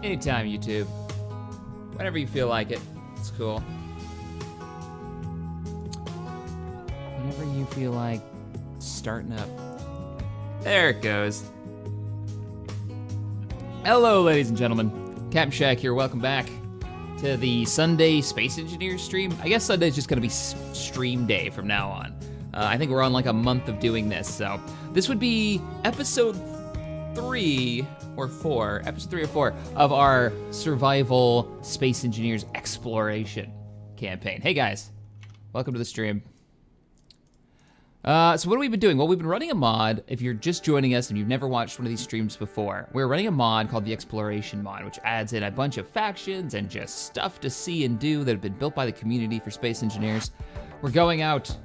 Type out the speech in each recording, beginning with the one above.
Anytime, YouTube. Whenever you feel like it. It's cool. Whenever you feel like starting up. There it goes. Hello, ladies and gentlemen. CaptainShack here. Welcome back to the Sunday Space Engineers stream. I guess Sunday's just gonna be stream day from now on. I think we're on like a month of doing this, so this would be episode 3 or 4 of our Survival Space Engineers Exploration campaign. Hey guys, welcome to the stream. So what have we been doing? Well, we've been running a mod. If you're just joining us and you've never watched one of these streams before, we're running a mod called the Exploration Mod, which adds in a bunch of factions and just stuff to see and do that have been built by the community for space engineers. We're going out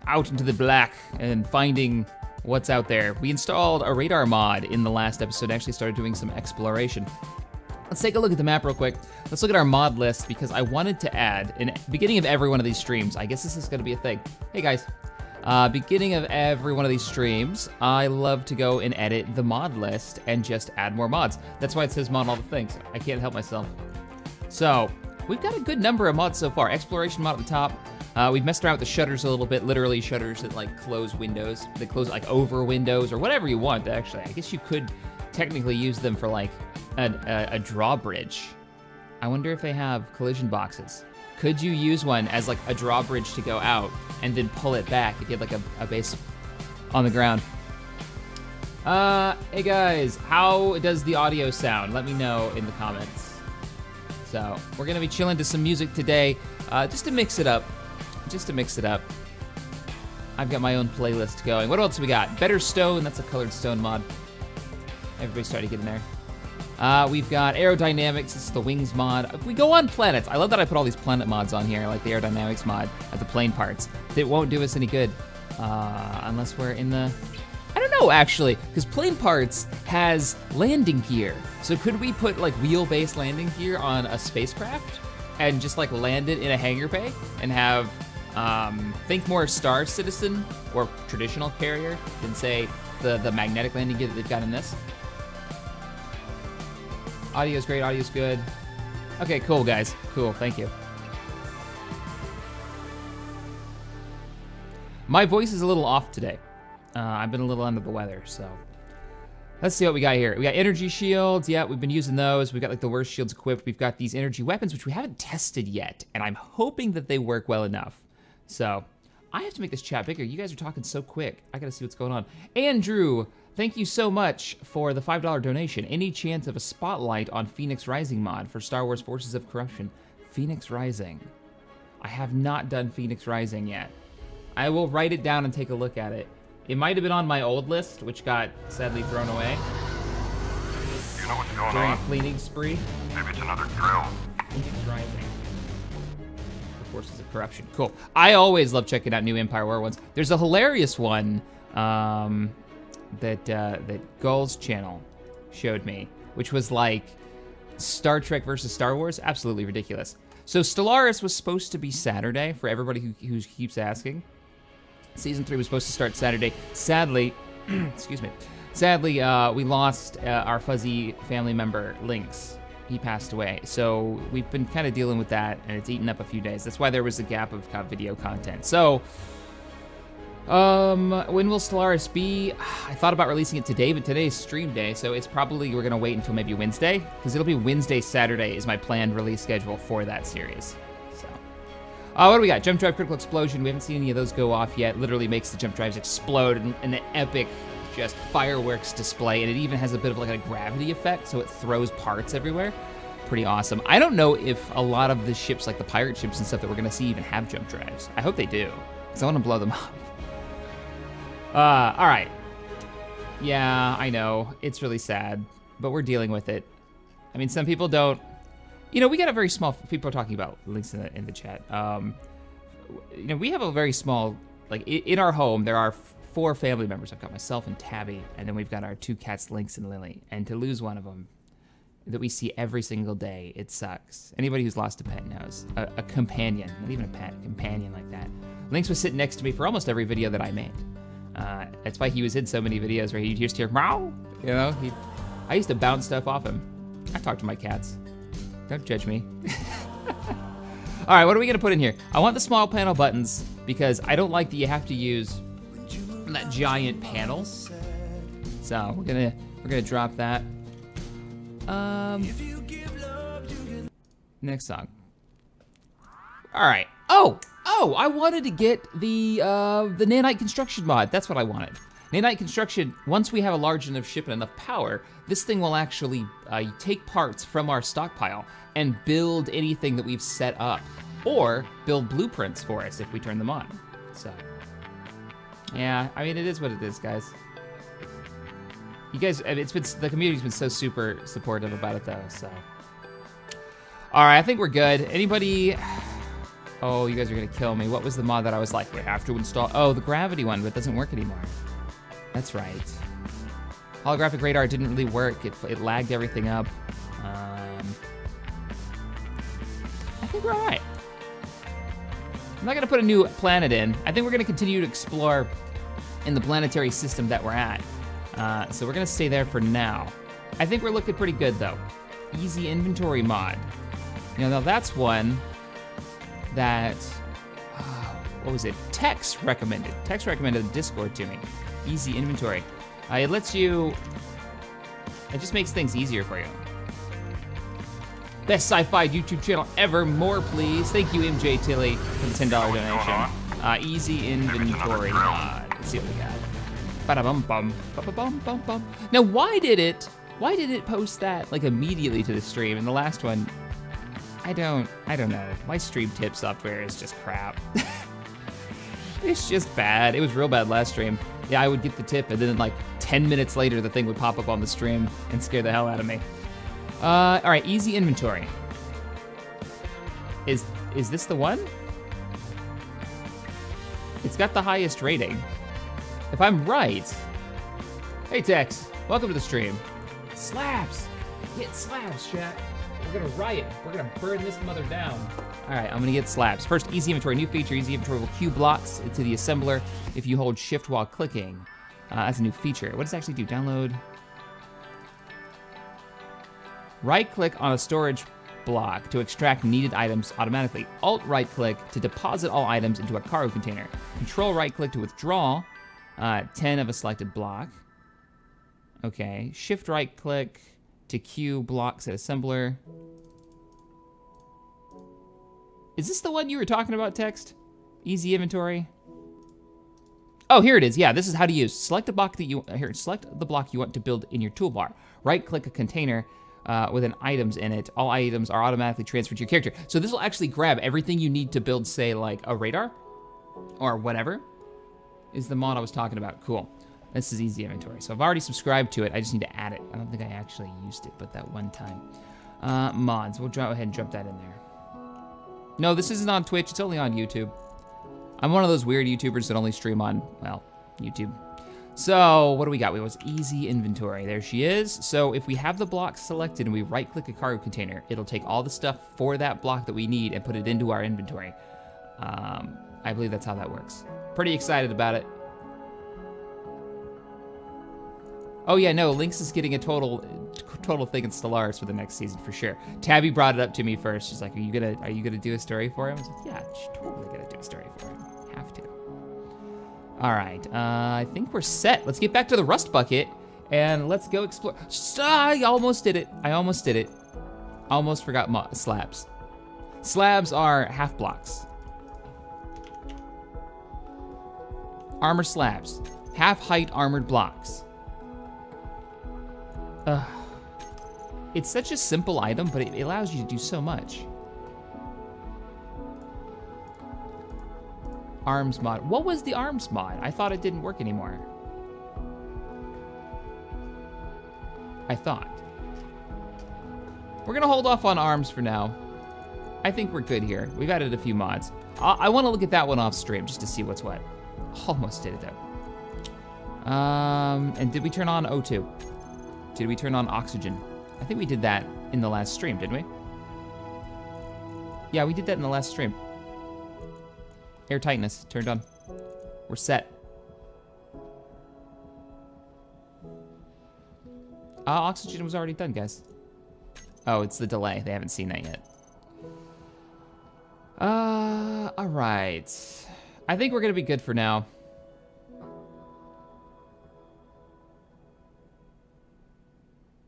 into the black and finding what's out there. We installed a radar mod in the last episode, actually started doing some exploration. Let's take a look at the map real quick. Let's look at our mod list because I wanted to add, in the beginning of every one of these streams, I guess this is gonna be a thing. Hey guys. Beginning of every one of these streams, I love to go and edit the mod list and just add more mods. That's why it says mod all the things. I can't help myself. So, we've got a good number of mods so far. Exploration mod at the top. We've messed around with the shutters a little bit, literally shutters that like close windows, that close like over windows or whatever you want actually. I guess you could technically use them for like a drawbridge. I wonder if they have collision boxes. Could you use one as like a drawbridge to go out and then pull it back if you had like a base on the ground? Hey guys, how does the audio sound? Let me know in the comments. So we're gonna be chilling to some music today, just to mix it up. I've got my own playlist going. What else we got? Better Stone, that's a colored stone mod. Everybody's starting to get in there. We've got aerodynamics, this is the wings mod. We go on planets. I love that I put all these planet mods on here, like the aerodynamics mod at the plane parts. It won't do us any good, unless we're in the, I don't know actually, because plane parts has landing gear. So could we put like wheel-based landing gear on a spacecraft and just like land it in a hangar bay and have, think more Star Citizen or traditional carrier than say the magnetic landing gear that they've got in this? Audio's great, audio's good. Okay, cool guys, cool, thank you. My voice is a little off today. I've been a little under the weather, so. Let's see what we got here. We got energy shields, yeah, we've been using those. We've got like the worst shields equipped. We've got these energy weapons, which we haven't tested yet, and I'm hoping that they work well enough. So, I have to make this chat bigger. You guys are talking so quick. I gotta see what's going on. Andrew, thank you so much for the $5 donation. Any chance of a spotlight on Phoenix Rising mod for Star Wars Forces of Corruption? Phoenix Rising. I have not done Phoenix Rising yet. I will write it down and take a look at it. It might have been on my old list, which got sadly thrown away. You know what's going during on? a cleaning spree. Maybe it's another drill. Phoenix Rising. The Forces of Corruption. Cool. I always love checking out new Empire War ones. There's a hilarious one, that Gull's channel showed me, which was like Star Trek versus Star Wars. Absolutely ridiculous. So Stellaris was supposed to be Saturday for everybody who keeps asking. Season 3 was supposed to start Saturday. Sadly, excuse me. Sadly, we lost our fuzzy family member, Lynx. He passed away. So we've been kind of dealing with that, and it's eaten up a few days. That's why there was a gap of video content. So, when will Stellaris be? I thought about releasing it today, but today's stream day, so it's probably, we're gonna wait until maybe Wednesday, because it'll be Wednesday, Saturday is my planned release schedule for that series. So, what do we got? Jump drive critical explosion. We haven't seen any of those go off yet. Literally makes the jump drives explode in an epic, just fireworks display, and it even has a bit of like a gravity effect, so it throws parts everywhere. Pretty awesome. I don't know if a lot of the ships, like the pirate ships and stuff that we're gonna see, even have jump drives. I hope they do, because I want to blow them up. All right. Yeah, I know. It's really sad, but we're dealing with it. I mean, some people don't. You know, we got a very small. People are talking about links in the chat. You know, we have a very small. Like in our home, there are 4 family members. I've got myself and Tabby, and then we've got our 2 cats, Lynx and Lily. And to lose one of them, that we see every single day, it sucks. Anybody who's lost a pet knows. A companion, not even a pet, a companion like that. Lynx was sitting next to me for almost every video that I made. That's why he was in so many videos where he'd just hear meow. You know, I used to bounce stuff off him. I talk to my cats. Don't judge me. All right, what are we gonna put in here? I want the small panel buttons because I don't like that you have to use that giant panel. So we're gonna drop that. Next song. All right. Oh, I wanted to get the nanite construction mod. That's what I wanted. Nanite construction, once we have a large enough ship and enough power, this thing will actually take parts from our stockpile and build anything that we've set up, or build blueprints for us if we turn them on. So, yeah, I mean, it is what it is, guys. You guys, the community's been so super supportive about it though, so. All right, I think we're good. Anybody, oh, you guys are gonna kill me. What was the mod that I was like, we have to install? Oh, the gravity one, but it doesn't work anymore. That's right. Holographic radar didn't really work. It lagged everything up. I think we're all right. I'm not gonna put a new planet in. I think we're gonna continue to explore in the planetary system that we're at. So we're gonna stay there for now. I think we're looking pretty good though. Easy inventory mod. You know, now that's one that, what was it? Tex recommended. Tex recommended Discord to me. Easy inventory. It lets you, it just makes things easier for you. Best sci-fi YouTube channel ever. More, please. Thank you, MJ Tilly, for the $10 donation. Easy inventory mod. Let's see what we got. Ba-da-bum-bum. Ba-ba-bum-bum-bum. Now, why did it post that like immediately to the stream? And the last one, I don't know. My stream tip software is just crap. It's just bad. It was real bad last stream. Yeah, I would get the tip, and then like 10 minutes later, the thing would pop up on the stream and scare the hell out of me. All right, easy inventory. Is this the one? It's got the highest rating. If I'm right, hey Tex, welcome to the stream. Slabs, get slabs, chat. We're gonna riot. We're gonna burn this mother down. All right, I'm gonna get slabs. First, easy inventory, new feature. Easy inventory will queue blocks into the assembler if you hold shift while clicking. That's a new feature. What does it actually do? Download. Right-click on a storage block to extract needed items automatically. Alt-right-click to deposit all items into a cargo container. Control right-click to withdraw 10 of a selected block. Okay, shift right-click to queue blocks at assembler. Is this the one you were talking about, Text? Easy inventory. Oh, here it is. Yeah, this is how to use. Select the block that you select the block you want to build in your toolbar. Right-click a container with an items in it. All items are automatically transferred to your character. So this will actually grab everything you need to build, say, like a radar or whatever. Is the mod I was talking about. Cool. This is easy inventory. So I've already subscribed to it. I just need to add it. I don't think I actually used it, but that one time. Mods. We'll go ahead and jump that in there. No, this isn't on Twitch. It's only on YouTube. I'm one of those weird YouTubers that only stream on, well, YouTube. So what do we got? We was easy inventory. There she is. So if we have the block selected and we right-click a cargo container, it'll take all the stuff for that block that we need and put it into our inventory. I believe that's how that works. Pretty excited about it. Oh yeah, no, Lynx is getting a total thing in Stellaris for the next season for sure. Tabby brought it up to me first. She's like, are you gonna do a story for him? I was like, yeah, she's totally gonna do a story for him. Have to. All right, I think we're set. Let's get back to the rust bucket and let's go explore. I almost did it. I almost did it. Almost forgot slabs. Slabs are half blocks. Armor slabs, half height armored blocks. It's such a simple item, but it allows you to do so much. Arms mod. What was the arms mod? I thought it didn't work anymore. I thought. We're gonna hold off on arms for now. I think we're good here. We've added a few mods. I wanna look at that one off stream just to see what's what. Almost did it though. And did we turn on O2? Did we turn on oxygen? I think we did that in the last stream, didn't we? Yeah, we did that in the last stream. Air tightness turned on. We're set. Oxygen was already done, guys. Oh, it's the delay. They haven't seen that yet. All right. I think we're gonna be good for now.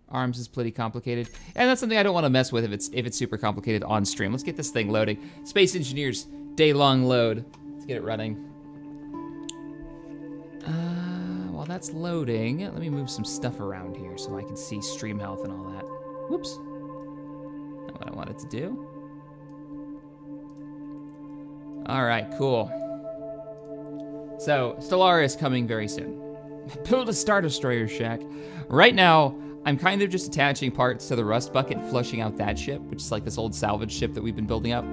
Arms is pretty complicated, and that's something I don't want to mess with if it's super complicated on stream. Let's get this thing loading. Space Engineers day-long load. Let's get it running. While that's loading, let me move some stuff around here so I can see stream health and all that. Whoops. Not what I wanted to do. All right, cool. So, Stellar is coming very soon. Build a Star Destroyer shack. Right now, I'm kind of just attaching parts to the rust bucket, flushing out that ship, which is like this old salvage ship that we've been building up.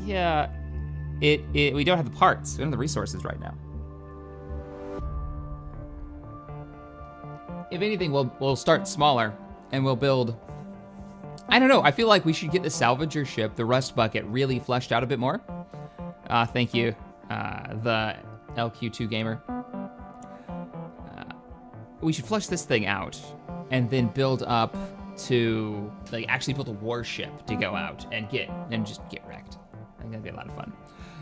Yeah, we don't have the parts. We don't have the resources right now. If anything, we'll start smaller and we'll build. I don't know. I feel like we should get the salvager ship, the rust bucket, really fleshed out a bit more. Thank you, the LQ2 gamer. We should flush this thing out and then build up to, like, actually build a warship to go out and just get wrecked. I think that'd be a lot of fun.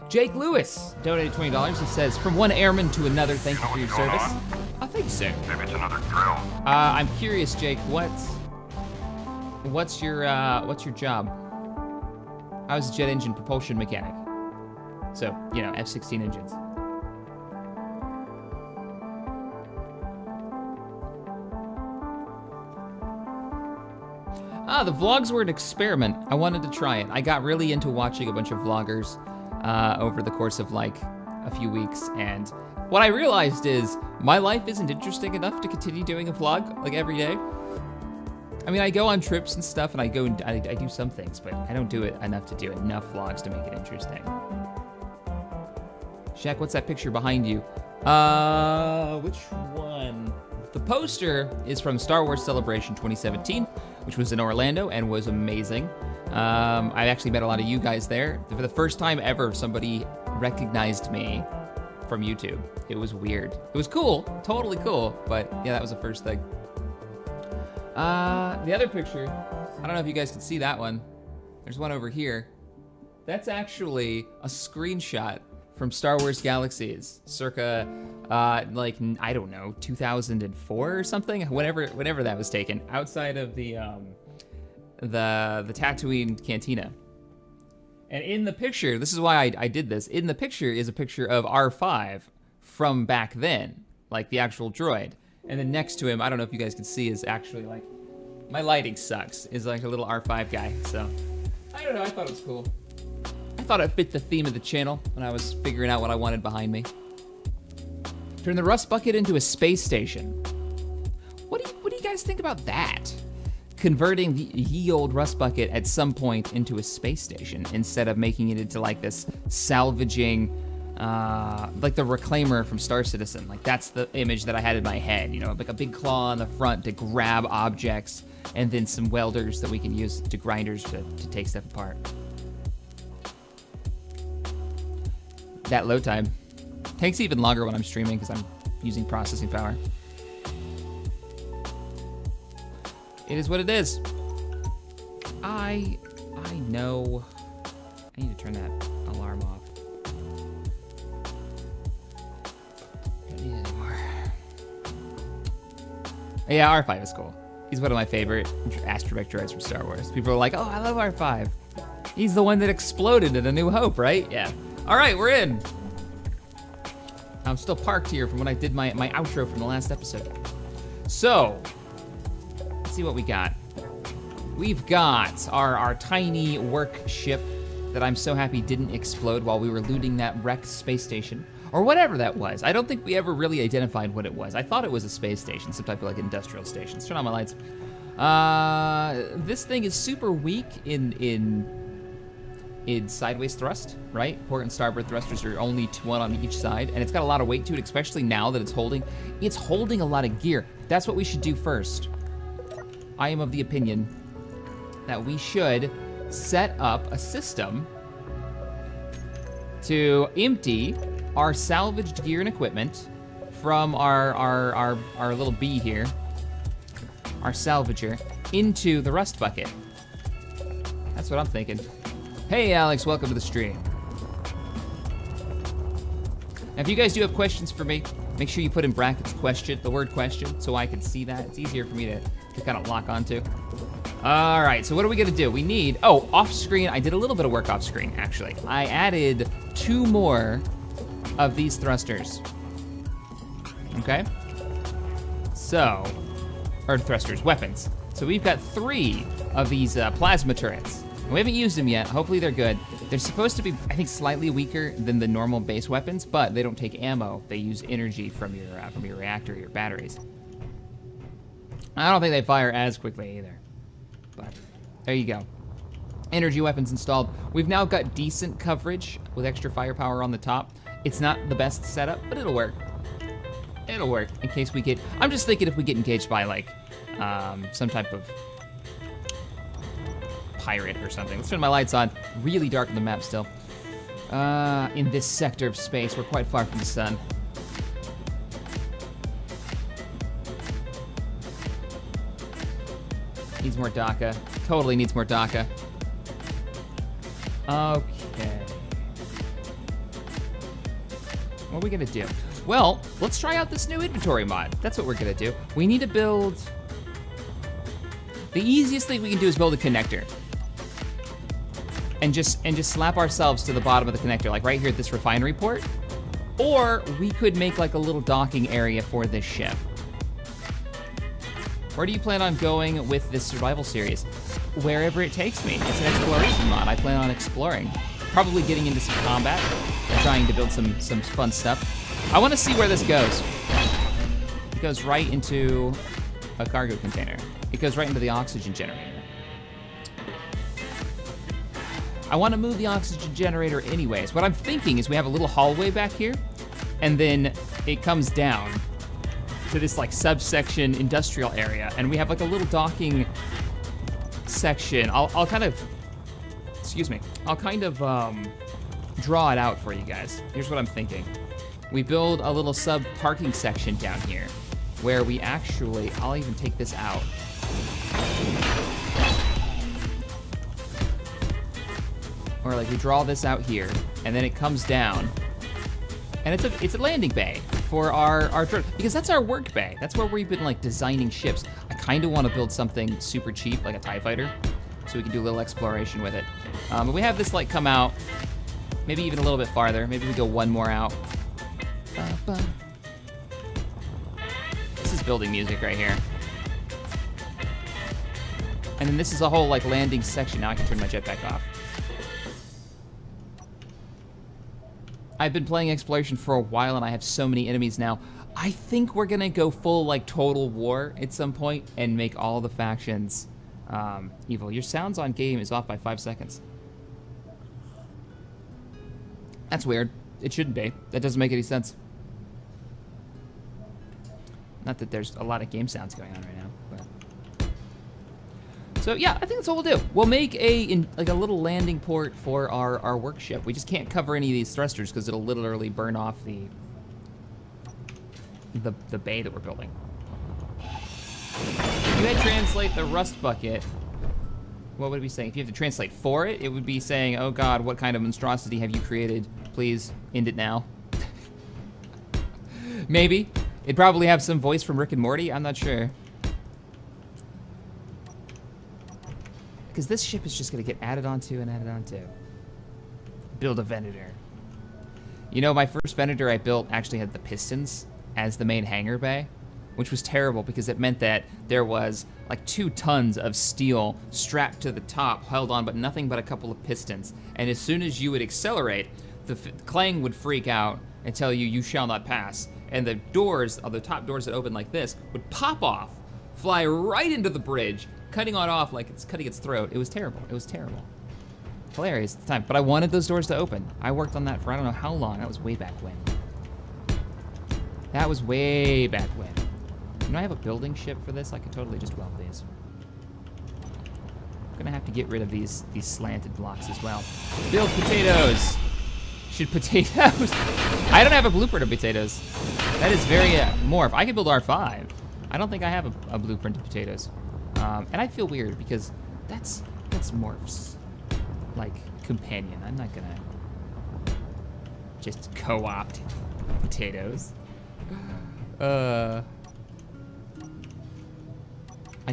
Jake Lewis donated $20. He says, from one airman to another, thank you for your service. I think so. Maybe it's another drill. I'm curious, Jake, what's your job? I was a jet engine propulsion mechanic. So, you know, F-16 engines. The vlogs were an experiment. I wanted to try it. I got really into watching a bunch of vloggers over the course of like a few weeks, and what I realized is my life isn't interesting enough to continue doing a vlog like every day. I mean, I go on trips and stuff, and I do some things, but I don't do it enough to do enough vlogs to make it interesting. Shaq, what's that picture behind you? Which one? The poster is from Star Wars Celebration 2017, which was in Orlando and was amazing. I actually met a lot of you guys there. For the first time ever, somebody recognized me from YouTube. It was weird. It was cool, totally cool, but yeah, that was the first thing. The other picture, I don't know if you guys can see that one. There's one over here. That's actually a screenshot from Star Wars Galaxies, circa, like, I don't know, 2004 or something? Whenever that was taken, outside of the Tatooine Cantina. And in the picture, this is why I did this, in the picture is a picture of R5 from back then, like the actual droid. And then next to him, I don't know if you guys can see, is actually like, my lighting sucks, is like a little R5 guy, so. I don't know, I thought it was cool. I thought it fit the theme of the channel when I was figuring out what I wanted behind me. Turn the rust bucket into a space station. What do you guys think about that? Converting the ye old rust bucket at some point into a space station instead of making it into like this salvaging, like the reclaimer from Star Citizen. Like that's the image that I had in my head, you know, like a big claw on the front to grab objects and then some welders that we can use to grinders to take stuff apart. That load time takes even longer when I'm streaming because I'm using processing power. It is what it is. I know. I need to turn that alarm off. Don't need it anymore. Yeah, R5 is cool. He's one of my favorite astromech droids from Star Wars. People are like, oh, I love R5. He's the one that exploded in A New Hope, right? Yeah. All right, we're in. I'm still parked here from when I did my outro from the last episode. So, let's see what we got. We've got our tiny work ship that I'm so happy didn't explode while we were looting that wrecked space station. Or whatever that was. I don't think we ever really identified what it was. I thought it was a space station, some type of like industrial station. Let's turn on my lights. This thing is super weak in sideways thrust, right? Port and starboard thrusters are only one on each side, and it's got a lot of weight to it, especially now that it's holding a lot of gear. That's what we should do first. I am of the opinion that we should set up a system to empty our salvaged gear and equipment from our little B here, our salvager, into the rust bucket. That's what I'm thinking. Hey Alex, welcome to the stream. Now, if you guys do have questions for me, make sure you put in brackets the word question, so I can see that. It's easier for me to kind of lock onto. All right, so what are we gonna do? We need, off screen, I did a little bit of work off screen, actually. I added 2 more of these thrusters, okay? So, or thrusters, weapons. So we've got 3 of these plasma turrets. We haven't used them yet, hopefully they're good. They're supposed to be, I think, slightly weaker than the normal base weapons, but they don't take ammo. They use energy from your reactor, your batteries. I don't think they fire as quickly either, but there you go. Energy weapons installed. We've now got decent coverage with extra firepower on the top. It's not the best setup, but it'll work. It'll work in case we get, I'm just thinking if we get engaged by like some type of pirate or something. Let's turn my lights on. Really dark on the map still. In this sector of space, we're quite far from the sun. Needs more DACA. Totally needs more DACA. Okay. What are we gonna do? Well, let's try out this new inventory mod. That's what we're gonna do. We need to build, the easiest thing we can do is build a connector. And just slap ourselves to the bottom of the connector, like right here at this refinery port. Or we could make like a little docking area for this ship. Where do you plan on going with this survival series? Wherever it takes me. It's an exploration mod. I plan on exploring. Probably getting into some combat and trying to build some fun stuff. I want to see where this goes. It goes right into a cargo container. It goes right into the oxygen generator. I want to move the oxygen generator anyways. What I'm thinking is we have a little hallway back here, and then it comes down to this like subsection industrial area, and we have like a little docking section. I'll kind of, excuse me, I'll kind of draw it out for you guys. Here's what I'm thinking. We build a little sub parking section down here where we actually, I'll even take this out. Or like we draw this out here, and then it comes down, and it's a landing bay for our drone, because that's our work bay. That's where we've been like designing ships. I kind of want to build something super cheap, like a TIE fighter, so we can do a little exploration with it. But we have this like come out, maybe even a little bit farther. Maybe we go 1 more out. This is building music right here. And then this is a whole like landing section. Now I can turn my jetpack off. I've been playing exploration for a while and I have so many enemies now. I think we're gonna go full like total war at some point and make all the factions evil. Your sounds on game is off by 5 seconds. That's weird. It shouldn't be. That doesn't make any sense. Not that there's a lot of game sounds going on right now, but. So yeah, I think that's what we'll do. We'll make like a little landing port for our workship. We just can't cover any of these thrusters because it'll literally burn off the bay that we're building. If you had to translate the rust bucket, what would it be saying? If you have to translate for it, it would be saying, oh God, what kind of monstrosity have you created? Please end it now. Maybe. It'd probably have some voice from Rick and Morty, I'm not sure. Because this ship is just gonna get added onto and added onto. Build a Venator. You know, my first Venator I built actually had the pistons as the main hangar bay, which was terrible because it meant that there was like 2 tons of steel strapped to the top, held on, but nothing but a couple of pistons. And as soon as you would accelerate, the clang would freak out and tell you, you shall not pass. And the doors, the top doors that open like this, would pop off, fly right into the bridge, cutting it off like it's cutting its throat. It was terrible. It was terrible. Hilarious at the time, but I wanted those doors to open. I worked on that for I don't know how long. That was way back when. That was way back when. You know, I have a building ship for this. I could totally just weld these. I'm gonna have to get rid of these slanted blocks as well. Build potatoes. Should potatoes? I don't have a blueprint of potatoes. That is very morph. I could build R5. I don't think I have a blueprint of potatoes. And I feel weird because that's Morph's, like, companion. I'm not gonna just co-opt potatoes. I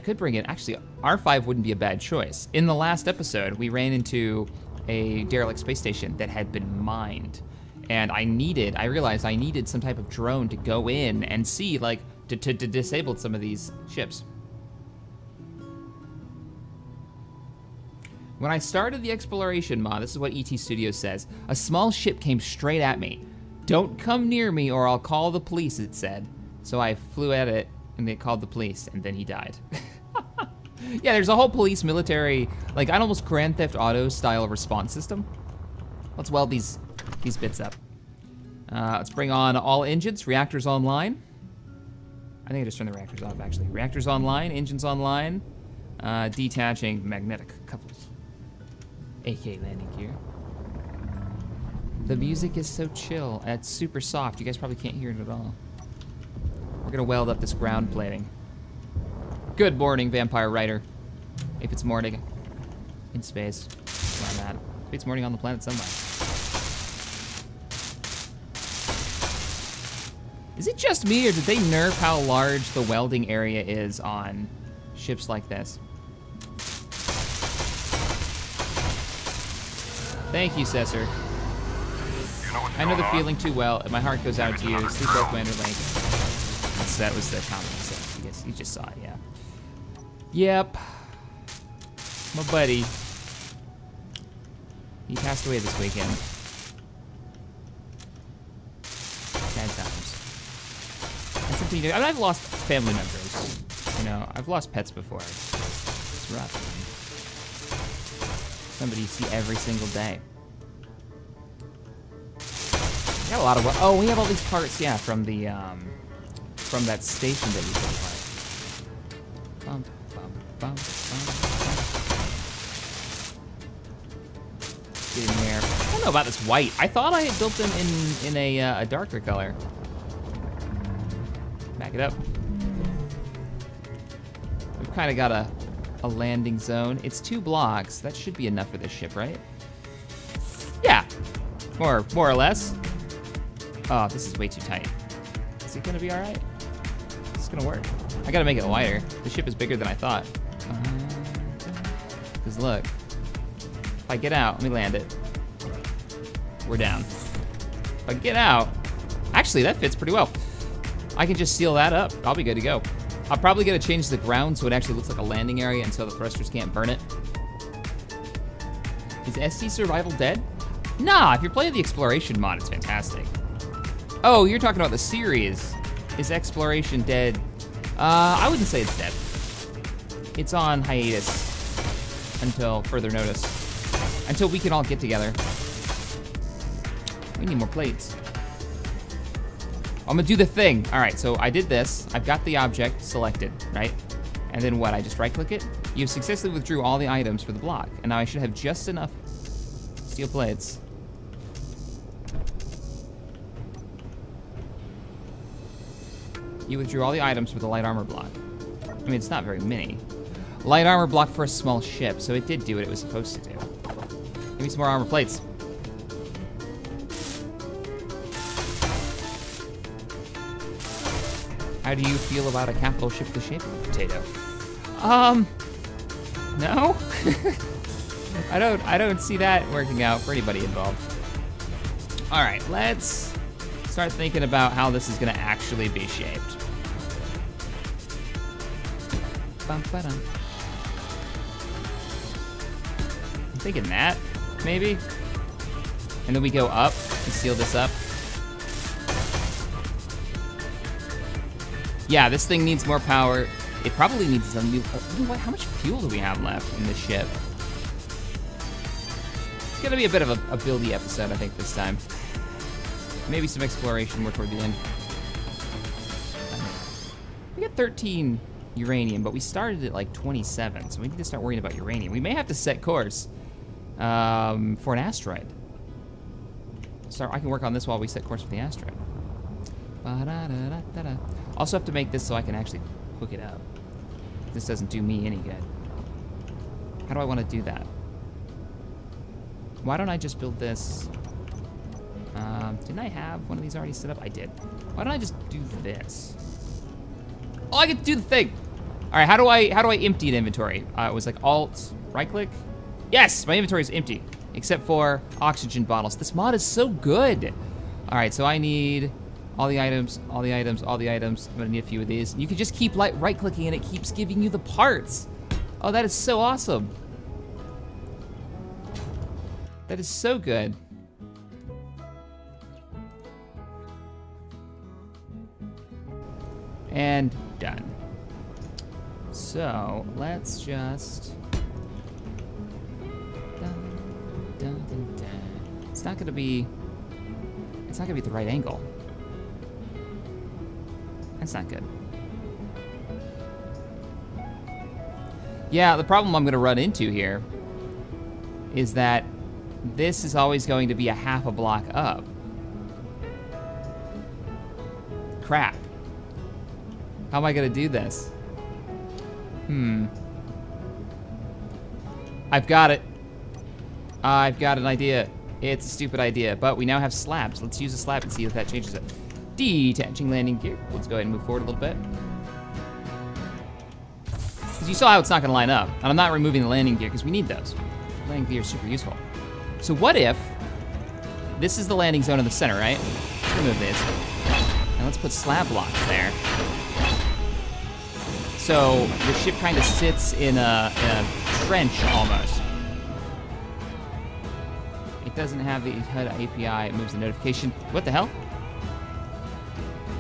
could bring in, actually, R5 wouldn't be a bad choice. In the last episode, we ran into a derelict space station that had been mined. And I realized I needed some type of drone to go in and see, like, to disable some of these ships. When I started the exploration mod, this is what ET Studios says, a small ship came straight at me. Don't come near me or I'll call the police, it said. So I flew at it and they called the police and then he died. Yeah, there's a whole police military, like an almost Grand Theft Auto style response system. Let's weld these bits up. Let's bring on all engines, reactors online. I think I just turned the reactors off actually. Reactors online, engines online, detaching magnetic couples. AK landing gear. The music is so chill and it's super soft. You guys probably can't hear it at all. We're gonna weld up this ground plating. Good morning, Vampire Rider. If it's morning in space, where I'm at. If it's morning on the planet somewhere. Is it just me or did they nerf how large the welding area is on ships like this? Thank you, Cesar. I know the feeling too well, and my heart goes out to you. Sleep well, Commander Link. That was the comment he said. I guess you just saw it, yeah. Yep. My buddy. He passed away this weekend. Sad times. That's something you do. I mean, I've lost family members. You know, I've lost pets before. It's rough. Somebody you see every single day. We got a lot of, oh, we have all these parts, yeah, from the, from that station that we built apart. Bum, bum, bum, bum, bum. Get in there. I don't know about this white. I thought I had built them in a darker color. Back it up. We've kind of got a landing zone. It's 2 blocks. That should be enough for this ship, right? Yeah, more or less. Oh, this is way too tight. Is it gonna be all right? It's gonna work. I gotta make it wider. The ship is bigger than I thought. Because look, if I get out, let me land it. We're down. If I get out, actually that fits pretty well. I can just seal that up. I'll be good to go. I'll probably gotta change the ground so it actually looks like a landing area and so the thrusters can't burn it. Is SC Survival dead? Nah, if you're playing the Exploration mod, it's fantastic. Oh, you're talking about the series. Is Exploration dead? I wouldn't say it's dead. It's on hiatus until further notice. Until we can all get together. We need more plates. I'm gonna do the thing. All right, so I did this. I've got the object selected, right? And then what, I just right click it? You've successfully withdrew all the items for the block. And now I should have just enough steel plates. You withdrew all the items for the light armor block. I mean, it's not very many. Light armor block for a small ship, so it did do what it was supposed to do. Give me some more armor plates. How do you feel about a capital ship the shape of a potato? No. I don't see that working out for anybody involved. All right, let's start thinking about how this is gonna actually be shaped. I'm thinking that, maybe? And then we go up and seal this up. Yeah, this thing needs more power. It probably needs some new, how much fuel do we have left in this ship? It's gonna be a bit of a buildy episode, I think, this time. Maybe some exploration more toward the end. We got 13 uranium, but we started at like 27, so we need to start worrying about uranium. We may have to set course for an asteroid. So I can work on this while we set course for the asteroid. Also have to make this so I can actually hook it up. this doesn't do me any good. How do I want to do that? Why don't I just build this? Didn't I have one of these already set up? I did. Why don't I just do this? Oh, I get to do the thing. All right, how do I empty an inventory? It was like Alt, right click. Yes, my inventory is empty, except for oxygen bottles. This mod is so good. All right, so I need all the items, all the items, all the items. I'm gonna need a few of these. You can just keep right clicking and it keeps giving you the parts. Oh, that is so awesome. That is so good. And done. So let's just. It's not gonna be at the right angle. That's not good. Yeah, the problem I'm gonna run into here is that this is always going to be a half a block up. Crap. How am I gonna do this? I've got it. I've got an idea. It's a stupid idea, but we now have slabs. Let's use a slab and see if that changes it. Detaching landing gear. Let's go ahead and move forward a little bit. Because you saw how it's not gonna line up. And I'm not removing the landing gear because we need those. Landing gear is super useful. So what if this is the landing zone in the center, right? Let's remove this. And let's put slab blocks there. So the ship kind of sits in a trench almost. It doesn't have the HUD API, it moves the notification. What the hell?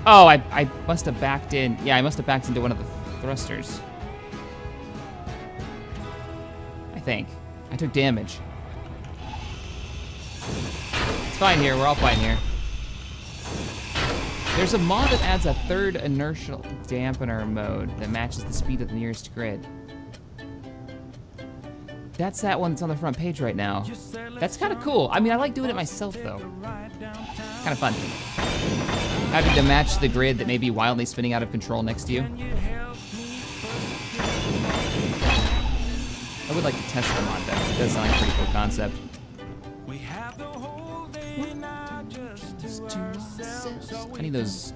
Oh, I must have backed in. Yeah, I must have backed into one of the thrusters. I think. I took damage. It's fine here, we're all fine here. There's a mod that adds a third inertial dampener mode that matches the speed of the nearest grid. That's that one that's on the front page right now. That's kind of cool. I mean, I like doing it myself, though. Kind of fun. Having to match the grid that may be wildly spinning out of control next to you. I would like to test the mod, though. It does sound like a pretty cool concept. I need those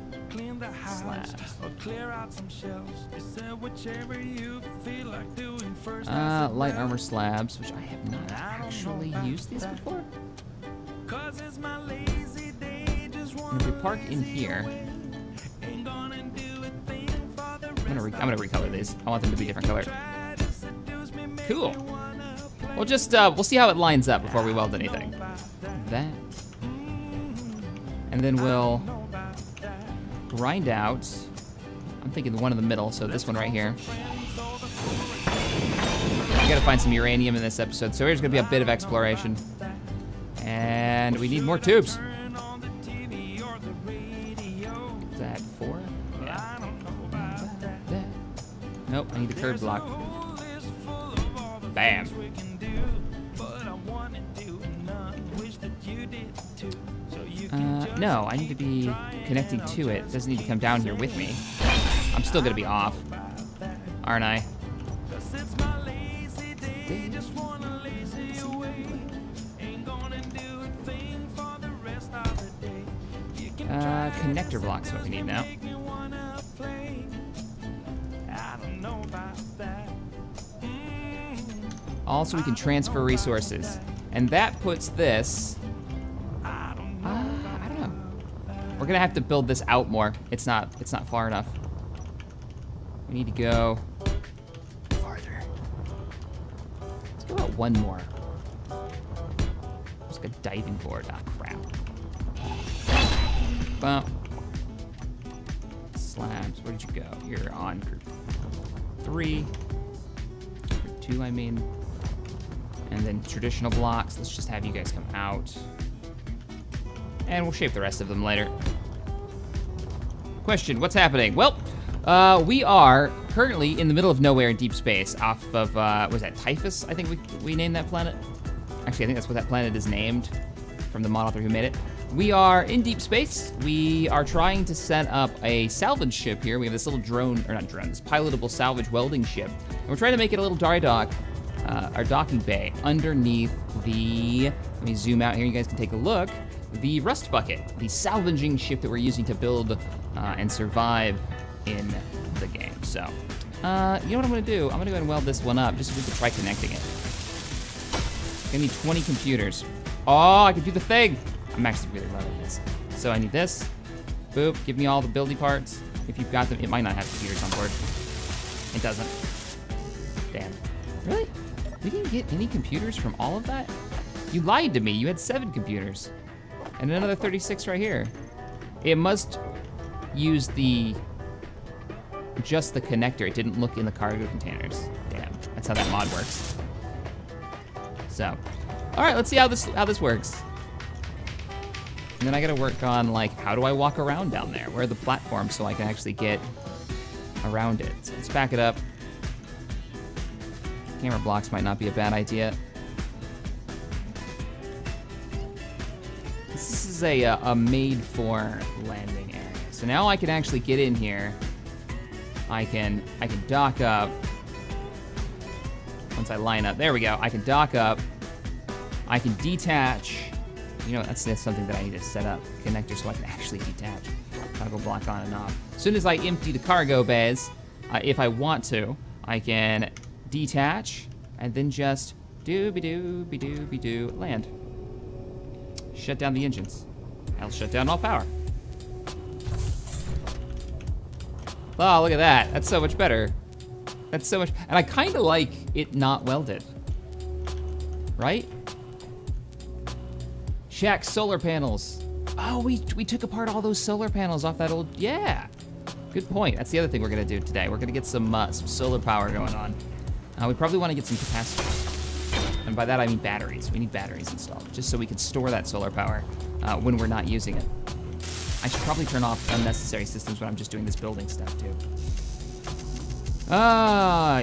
slabs. Light armor slabs, which I have not actually used these before. And if we park in here, I'm gonna recolor these. I want them to be different color. Cool. We'll just we'll see how it lines up before we weld anything. That. And then we'll grind out. I'm thinking the one in the middle, so this one right here. We gotta find some uranium in this episode, so here's gonna be a bit of exploration. And we need more tubes. Is that 4? Yeah. Nope, I need a curb block. Bam. No, I need to be connecting to it. It doesn't need to come down here with me. I'm still gonna be off, aren't I? Connector blocks is what we need now. Also, we can transfer resources, and that puts this. I don't know. We're gonna have to build this out more. It's not far enough. We need to go farther. Let's go out one more. Just a diving board. Ah, crap. Bump. Slabs. Where did you go? You're on group 3. Group 2, I mean. And then traditional blocks. Let's just have you guys come out. And we'll shape the rest of them later. Question, what's happening? Well, we are currently in the middle of nowhere in deep space off of, was that Typhus? I think we named that planet. Actually, I think that's what that planet is named from the mod author who made it. We are in deep space. We are trying to set up a salvage ship here. We have this little drone, or not drone, this pilotable salvage welding ship. And we're trying to make it a little dry dock, our docking bay, underneath the, let me zoom out here, you guys can take a look, the rust bucket, the salvaging ship that we're using to build and survive in the game. So, you know what I'm gonna do? I'm gonna go ahead and weld this one up, just so we can try connecting it. Gonna need 20 computers. Oh, I can do the thing. I'm actually really low at this. So I need this. Boop, give me all the building parts. If you've got them, it might not have computers on board. It doesn't. Damn. Really? We didn't get any computers from all of that? You lied to me, you had 7 computers. And another 36 right here. It must use just the connector. It didn't look in the cargo containers. Damn, that's how that mod works. So, all right, let's see how this works. And then I gotta work on, like, how do I walk around down there? Where are the platforms so I can actually get around it? So let's back it up. Camera blocks might not be a bad idea. This is a made-for landing area. So now I can actually get in here. I can dock up. Once I line up, there we go. I can dock up. I can detach. You know, that's something that I need to set up, connector, so I can actually detach. Toggle block on and off. As soon as I empty the cargo bays, if I want to, I can detach and then just doo-be-doo-be-doo-be-doo, land. Shut down the engines. I'll shut down all power. Oh, look at that. That's so much better. That's so much, and I kind of like it not welded. Right? Shack solar panels. Oh, we took apart all those solar panels off that old, yeah. Good point. That's the other thing we're gonna do today. We're gonna get some solar power going on. We probably wanna get some capacitors. And by that I mean batteries. We need batteries installed, just so we can store that solar power when we're not using it. I should probably turn off unnecessary systems when I'm just doing this building stuff too.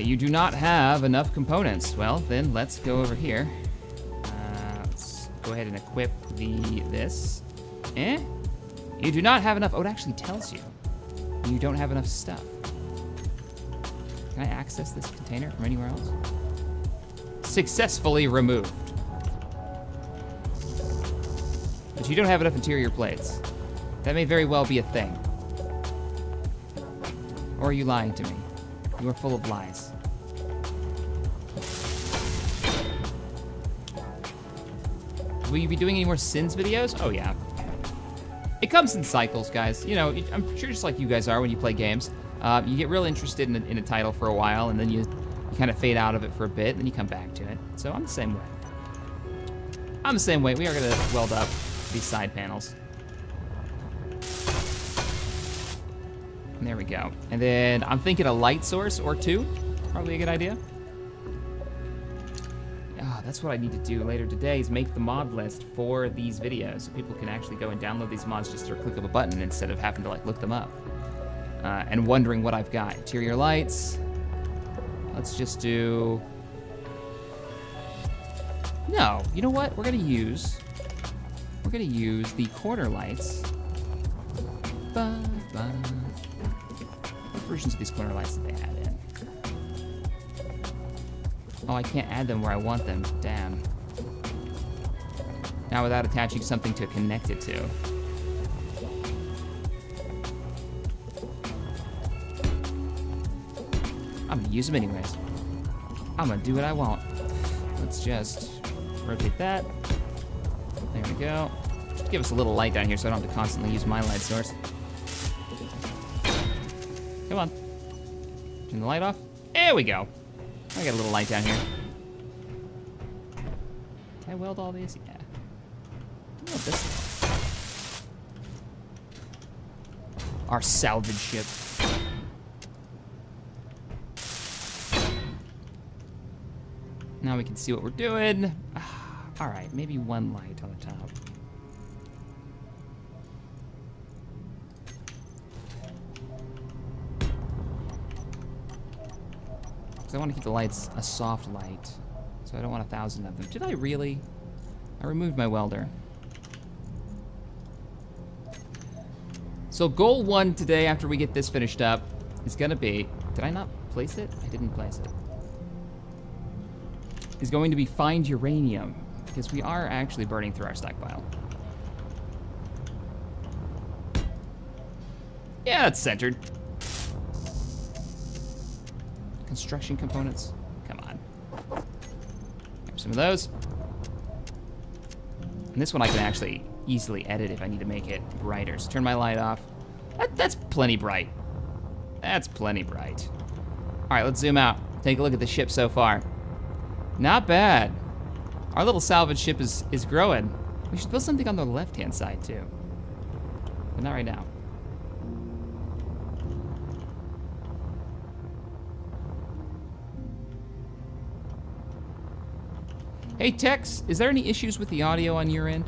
You do not have enough components. Well, then let's go over here. Go ahead and equip this. You do not have enough. Oh, it actually tells you. You don't have enough stuff. Can I access this container from anywhere else? Successfully removed. But you don't have enough interior plates. That may very well be a thing. Or are you lying to me? You are full of lies. Will you be doing any more Sins videos? Oh yeah. It comes in cycles, guys. You know, I'm sure just like you guys are when you play games. You get real interested in a title for a while, and then you kind of fade out of it for a bit, and then you come back to it. So I'm the same way. I'm the same way. We are gonna weld up these side panels. And there we go. And then I'm thinking a light source or 2. Probably a good idea. That's what I need to do later today, is make the mod list for these videos so people can actually go and download these mods just through a click of a button instead of having to like look them up and wondering what I've got. Interior lights. Let's just do... No, you know what? We're gonna use the corner lights. What versions of these corner lights did they add in? Oh, I can't add them where I want them. Damn. Now without attaching something to connect it to. I'm gonna use them anyways. I'm gonna do what I want. Let's just rotate that. There we go. Just give us a little light down here so I don't have to constantly use my light source. Come on. Turn the light off. There we go. I got a little light down here. Can I weld all these? Yeah. Weld this. Our salvage ship. Now we can see what we're doing. All right, maybe one light on the top. Because I want to keep the lights a soft light, so I don't want 1,000 of them. Did I really? I removed my welder. So goal 1 today, after we get this finished up, is gonna be, did I not place it? I didn't place it. Is going to be find uranium, because we are actually burning through our stockpile. Yeah, that's centered. Construction components, come on. Grab some of those. And this one I can actually easily edit if I need to make it brighter. So turn my light off. That's plenty bright. That's plenty bright. All right, let's zoom out. Take a look at the ship so far. Not bad. Our little salvage ship is growing. We should build something on the left-hand side too. But not right now. Hey Tex, is there any issues with the audio on your end?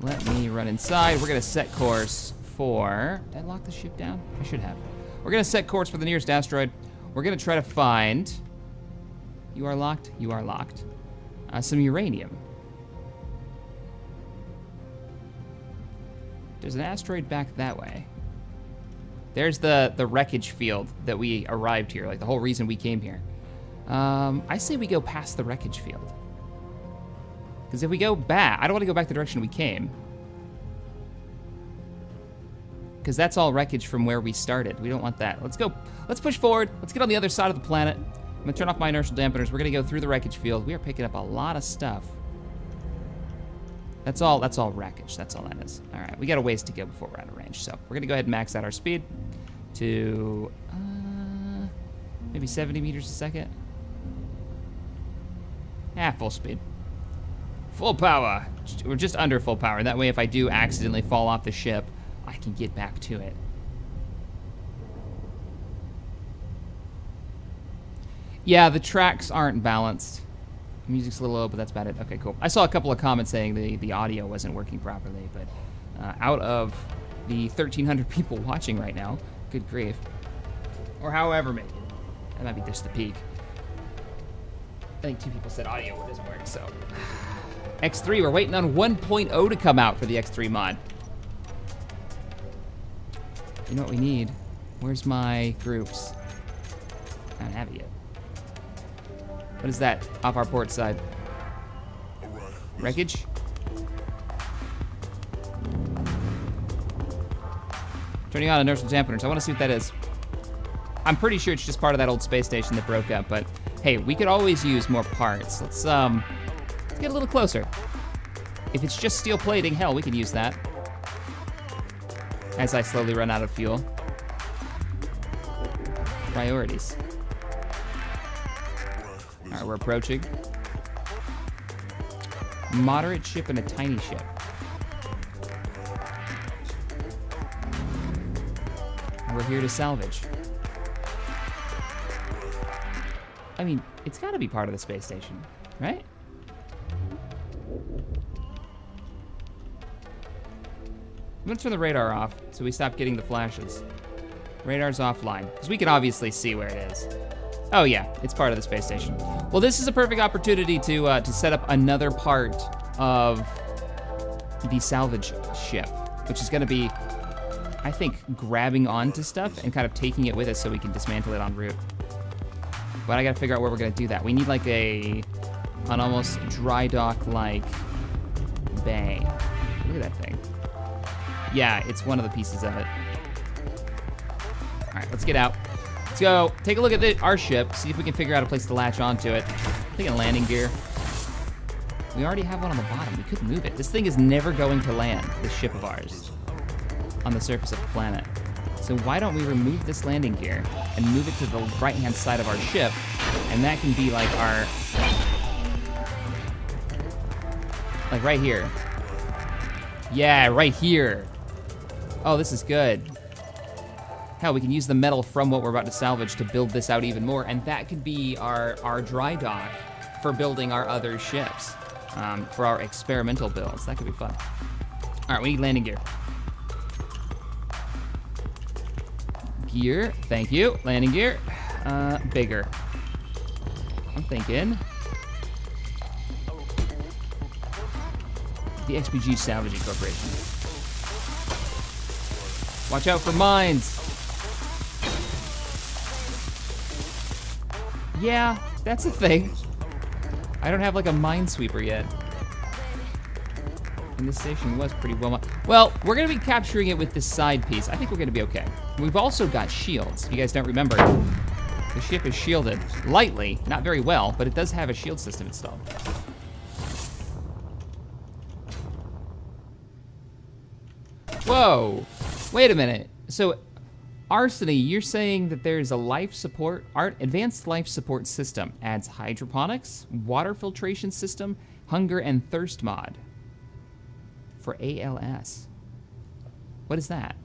Let me run inside. We're gonna set course for, did I lock the ship down? I should have. We're gonna set course for the nearest asteroid. We're gonna try to find, you are locked? You are locked. Some uranium. There's an asteroid back that way. There's the wreckage field that we arrived here, like the whole reason we came here. I say we go past the wreckage field. Because if we go back, I don't want to go back the direction we came. Because that's all wreckage from where we started. We don't want that. Let's go, let's push forward. Let's get on the other side of the planet. I'm gonna turn off my inertial dampeners. We're gonna go through the wreckage field. We are picking up a lot of stuff. That's all wreckage, that's all that is. All right, we got a ways to go before we're out of range. So we're gonna go ahead and max out our speed to maybe 70 meters a second. Full speed. Full power. We're just under full power. That way if I do accidentally fall off the ship, I can get back to it. Yeah, the tracks aren't balanced. Music's a little low, but that's about it. Okay, cool. I saw a couple of comments saying the audio wasn't working properly, but out of the 1,300 people watching right now, good grief, or however many, that might be just the peak. I think 2 people said audio doesn't work, so. X3, we're waiting on 1.0 to come out for the X3 mod. You know what we need? Where's my groups? I don't have it yet. What is that off our port side? Wreckage? Turning on inertial dampeners. I want to see what that is. I'm pretty sure it's just part of that old space station that broke up, but hey, we could always use more parts. Let's get a little closer. If it's just steel plating, hell, we could use that. As I slowly run out of fuel. Priorities. All right, we're approaching. Moderate ship and a tiny ship. We're here to salvage. I mean, it's gotta be part of the space station, right? I'm gonna turn the radar off so we stop getting the flashes. Radar's offline, because we can obviously see where it is. Oh yeah, it's part of the space station. Well, this is a perfect opportunity to set up another part of the salvage ship, which is gonna be, I think, grabbing onto stuff and kind of taking it with us so we can dismantle it en route. But I gotta figure out where we're gonna do that. We need like an almost dry dock-like bay. Look at that thing. Yeah, it's one of the pieces of it. All right, let's get out. Let's go take a look at our ship, see if we can figure out a place to latch onto it. I'm thinking landing gear. We already have one on the bottom. We could move it. This thing is never going to land, this ship of ours, on the surface of the planet. So why don't we remove this landing gear and move it to the right-hand side of our ship, and that can be like our, like right here. Yeah, right here. Oh, this is good. Hell, we can use the metal from what we're about to salvage to build this out even more, and that could be our dry dock for building our other ships, for our experimental builds. That could be fun. All right, we need landing gear. Gear, thank you. Landing gear, bigger. I'm thinking The XPG Salvaging Corporation. Watch out for mines. Yeah, that's a thing. I don't have like a minesweeper yet. And this station was pretty well. Well, we're gonna be capturing it with this side piece. I think we're gonna be okay. We've also got shields. If you guys don't remember, the ship is shielded lightly, not very well, but it does have a shield system installed. Whoa, wait a minute. So, Arsony, you're saying that there's a life support, advanced life support system, adds hydroponics, water filtration system, hunger and thirst mod for ALS. What is that?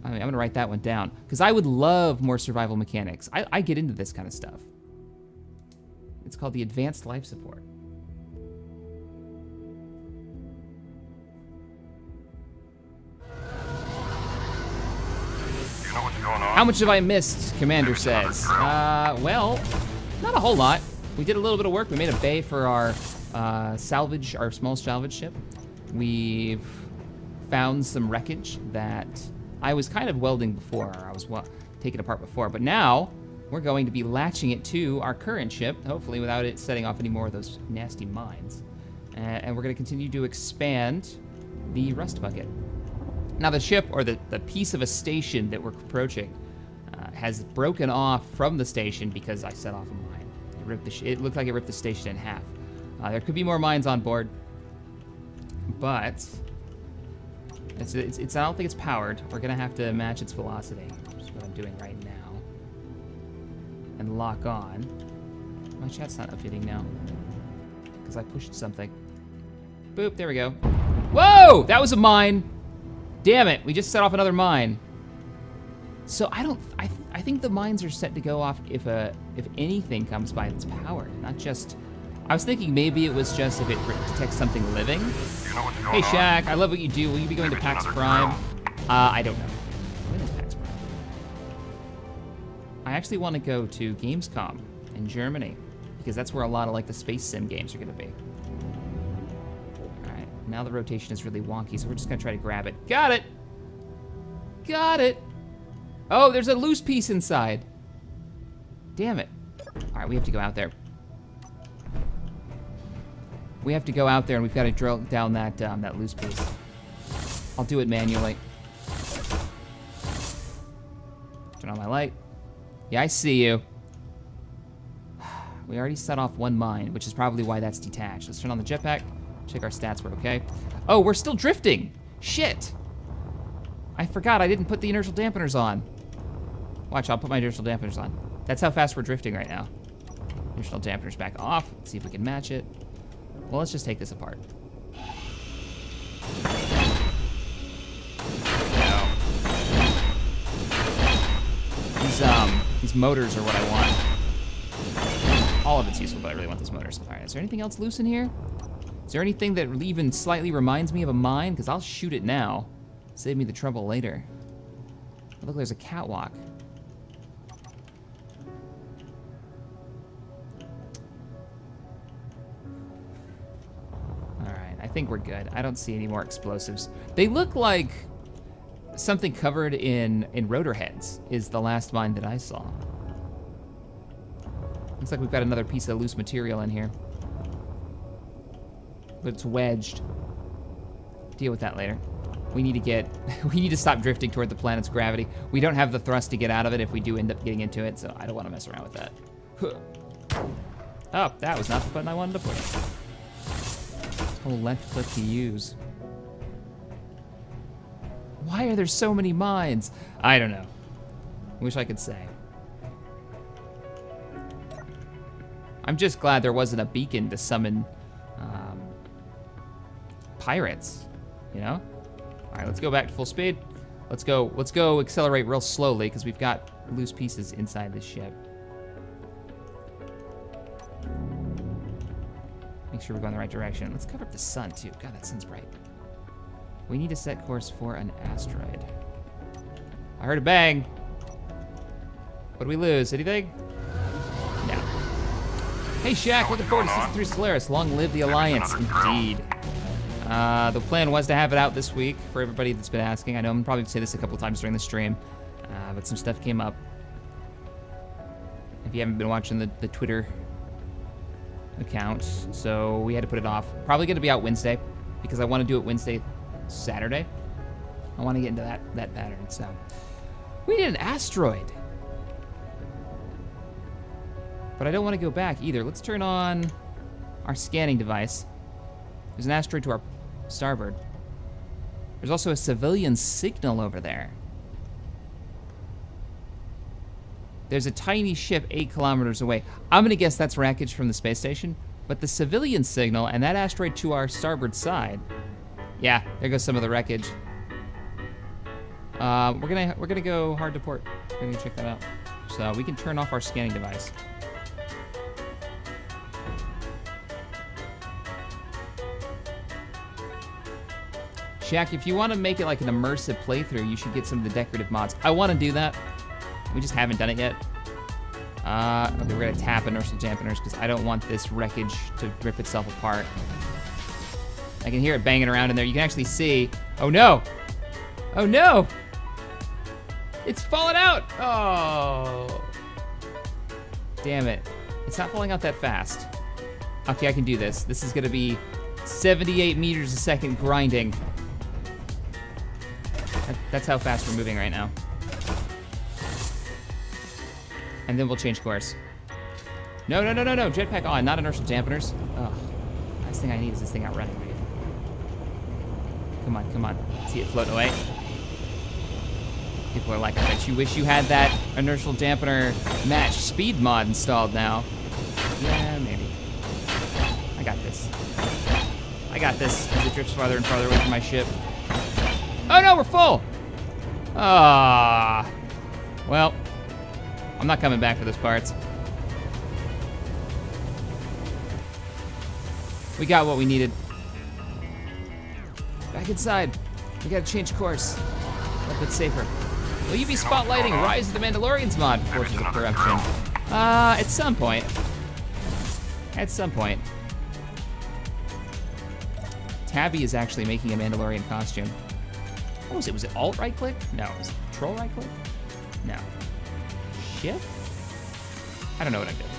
I mean, I'm gonna write that one down, because I would love more survival mechanics. I get into this kind of stuff. It's called the advanced life support. How much have I missed, Commander says? Well, not a whole lot. We did a little bit of work. We made a bay for our salvage, our small salvage ship. We've found some wreckage that I was kind of welding before. I was taking apart before, but now we're going to be latching it to our current ship, hopefully without it setting off any more of those nasty mines. And we're going to continue to expand the rust bucket. Now the ship, or the piece of a station that we're approaching, has broken off from the station because I set off a mine. It looked like it ripped the station in half. There could be more mines on board, but I don't think it's powered. We're gonna have to match its velocity, which is what I'm doing right now, and lock on. My chat's not updating now because I pushed something. Boop, there we go. Whoa, that was a mine. Damn it, we just set off another mine. So I think the mines are set to go off if anything comes by that's powered, not just, I was thinking maybe it was just if it detects something living. Hey Shaq, I love what you do. Will you be going to PAX Prime? I don't know. When is PAX Prime? I actually want to go to Gamescom in Germany, because that's where a lot of like the space sim games are gonna be. Alright, now the rotation is really wonky, so we're just gonna try to grab it. Got it! Got it! Oh, there's a loose piece inside. Damn it. Alright, we have to go out there. We have to go out there and we've got to drill down that that loose piece. I'll do it manually. Turn on my light. Yeah, I see you. We already set off one mine, which is probably why that's detached. Let's turn on the jetpack. Check our stats, we're okay. Oh, we're still drifting. Shit. I forgot I didn't put the inertial dampeners on. Watch, I'll put my inertial dampeners on. That's how fast we're drifting right now. Inertial dampeners back off. Let's see if we can match it. Well, let's just take this apart. These motors are what I want. All of it's useful, but I really want these motors. All right, is there anything else loose in here? Is there anything that even slightly reminds me of a mine? Because I'll shoot it now. Save me the trouble later. Oh, look, there's a catwalk. I think we're good. I don't see any more explosives. They look like something covered in rotor heads is the last mine that I saw. Looks like we've got another piece of loose material in here. But it's wedged. Deal with that later. We need to stop drifting toward the planet's gravity. We don't have the thrust to get out of it if we do end up getting into it, so I don't want to mess around with that. Oh, that was not the button I wanted to push. Oh, left click to use. Why are there so many mines? I don't know. Wish I could say. I'm just glad there wasn't a beacon to summon pirates, you know? All right, let's go back to full speed. Let's go accelerate real slowly because we've got loose pieces inside this ship. Make sure we're going the right direction. Let's cover up the sun too. God, that sun's bright. We need to set course for an asteroid. I heard a bang. What do we lose? Anything? No. Hey Shaq, looking forward to Season 3 Solaris. Long live the Alliance. Indeed. The plan was to have it out this week for everybody that's been asking. I know I'm probably going to say this a couple times during the stream, but some stuff came up. If you haven't been watching the Twitter account, so we had to put it off. Probably going to be out Wednesday, because I want to do it Wednesday, Saturday. I want to get into that pattern, so. We need an asteroid. But I don't want to go back either. Let's turn on our scanning device. There's an asteroid to our starboard. There's also a civilian signal over there. There's a tiny ship 8 kilometers away. I'm gonna guess that's wreckage from the space station, but the civilian signal and that asteroid to our starboard side. Yeah, there goes some of the wreckage. We're gonna go hard to port. We're gonna check that out. So we can turn off our scanning device. Shaq, if you want to make it like an immersive playthrough, you should get some of the decorative mods. I want to do that. We just haven't done it yet. Okay, we're gonna tap inertial dampeners because I don't want this wreckage to rip itself apart. I can hear it banging around in there. You can actually see. Oh no! Oh no! It's falling out! Oh! Damn it. It's not falling out that fast. Okay, I can do this. This is gonna be 78 meters a second grinding. That's how fast we're moving right now. And then we'll change course. No, no, no, no, no. Jetpack on, not inertial dampeners. Oh, last thing I need is this thing out running. Come on, come on. See it floating away? People are like, I bet you wish you had that inertial dampener match speed mod installed now. Yeah, maybe. I got this. I got this as it drifts farther and farther away from my ship. Oh no, we're full! Ah, well, I'm not coming back for those parts. We got what we needed. Back inside. We gotta change course. A little bit safer. Will you be spotlighting Rise of the Mandalorians mod for Forces of Corruption? At some point. At some point. Tabby is actually making a Mandalorian costume. What was it? Was it alt right click? No. Was it control right click? No. Shift? I don't know what I'm doing.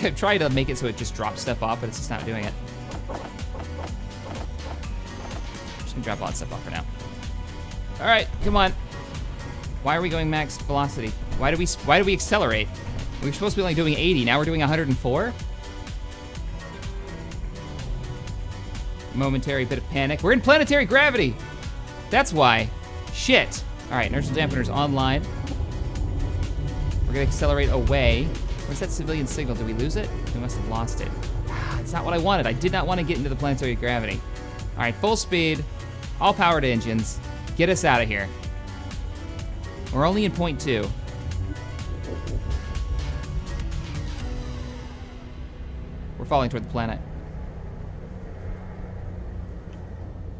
I've tried to make it so it just drops stuff off, but it's just not doing it. I'm just gonna drop all that stuff off for now. All right, come on. Why are we going max velocity? Why do we accelerate? We were supposed to be only doing 80. Now we're doing 104. Momentary bit of panic. We're in planetary gravity. That's why. Shit. All right, inertial dampeners online. We're gonna accelerate away. Where's that civilian signal? Did we lose it? We must have lost it. It's not what I wanted. I did not want to get into the planetary gravity. All right, full speed, all powered engines. Get us out of here. We're only in 0.2. We're falling toward the planet.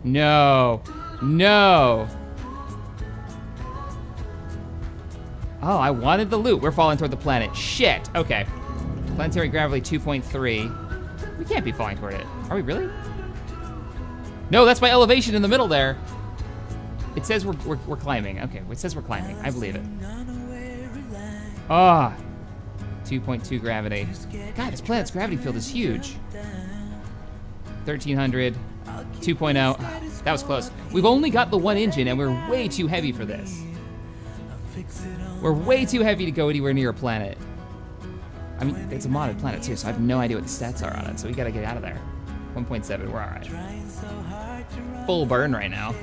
No. No. Oh, I wanted the loot. We're falling toward the planet. Shit. Okay. Planetary gravity 2.3. We can't be falling toward it. Are we really? No, that's my elevation in the middle there. It says we're climbing. Okay, it says we're climbing. I believe it. Ah. 2.2 gravity. God, this planet's gravity field is huge. 1300. 2.0. That was close. We've only got the one engine, and we're way too heavy for this. We're way too heavy to go anywhere near a planet. I mean, it's a modded planet, too, so I have no idea what the stats are on it, so we gotta get out of there. 1.7, we're all right. Full burn right now.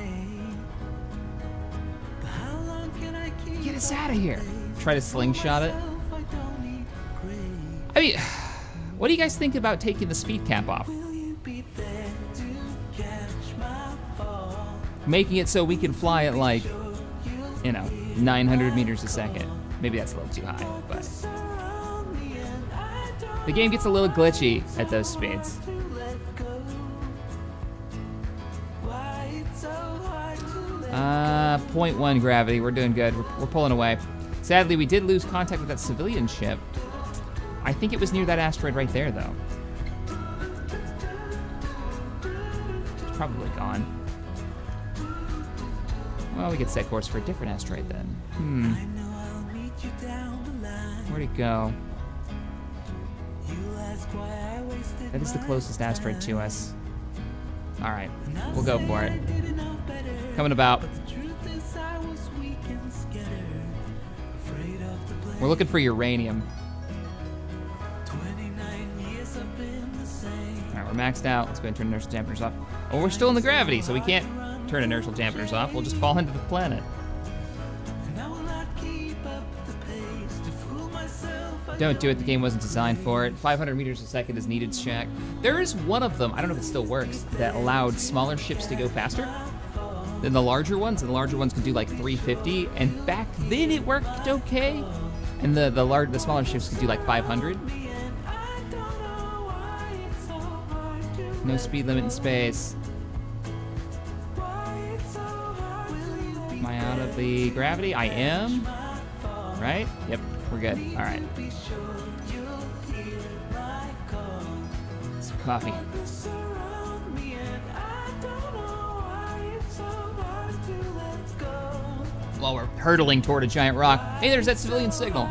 Get us out of here. Try to slingshot it. I mean, what do you guys think about taking the speed cap off? Making it so we can fly at like, you know, 900 meters a second. Maybe that's a little too high, but the game gets a little glitchy at those speeds. Uh, 0.1 gravity, we're doing good. We're pulling away. Sadly, we did lose contact with that civilian ship. I think it was near that asteroid right there, though. It's probably gone. Well, we could set course for a different asteroid then. Where'd it go? That is the closest asteroid to us. All right, we'll go for it. Coming about. We're looking for uranium. All right, we're maxed out. Let's go ahead and turn inertial dampeners off. Oh, we're still in the gravity, so we can't turn inertial dampeners off. We'll just fall into the planet. Don't do it, the game wasn't designed for it. 500 meters a second is needed, Shack. There is one of them, I don't know if it still works, that allowed smaller ships to go faster than the larger ones, and the larger ones could do like 350, and back then it worked okay, and the smaller ships could do like 500. No speed limit in space. Am I out of the gravity? I am. Right? Yep, we're good. All right. Some coffee. While we're hurtling toward a giant rock. Hey, there's that civilian signal.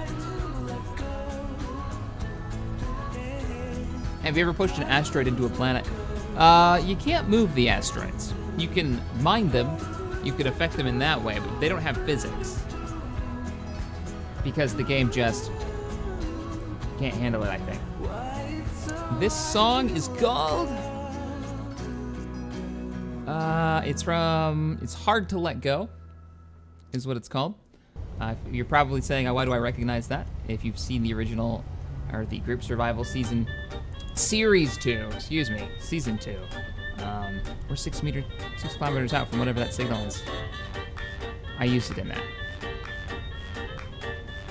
Have you ever pushed an asteroid into a planet? You can't move the asteroids. You can mine them, you could affect them in that way, but they don't have physics. Because the game just can't handle it, I think. This song is called... it's Hard to Let Go, is what it's called. You're probably saying, why do I recognize that? If you've seen the original, or the group survival season, series 2, excuse me, season 2. We're 6 kilometers out from whatever that signal is. I used it in that.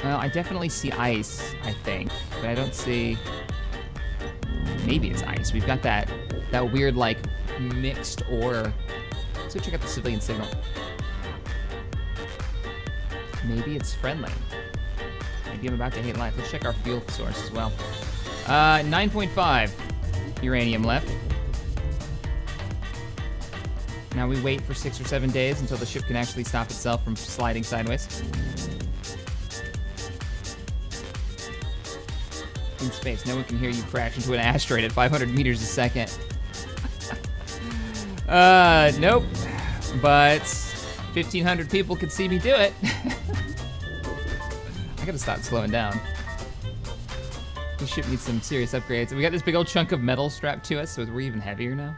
Well, I definitely see ice, I think, but I don't see... Maybe it's ice. We've got that weird, like, mixed ore. Let's go check out the civilian signal. Maybe it's friendly. Maybe I'm about to hate life. Let's check our fuel source as well. 9.5 uranium left. Now we wait for 6 or 7 days until the ship can actually stop itself from sliding sideways. In space, no one can hear you crash into an asteroid at 500 meters a second. Nope. But 1,500 people could see me do it. I gotta stop slowing down. This ship needs some serious upgrades. We got this big old chunk of metal strapped to us, so we're even heavier now.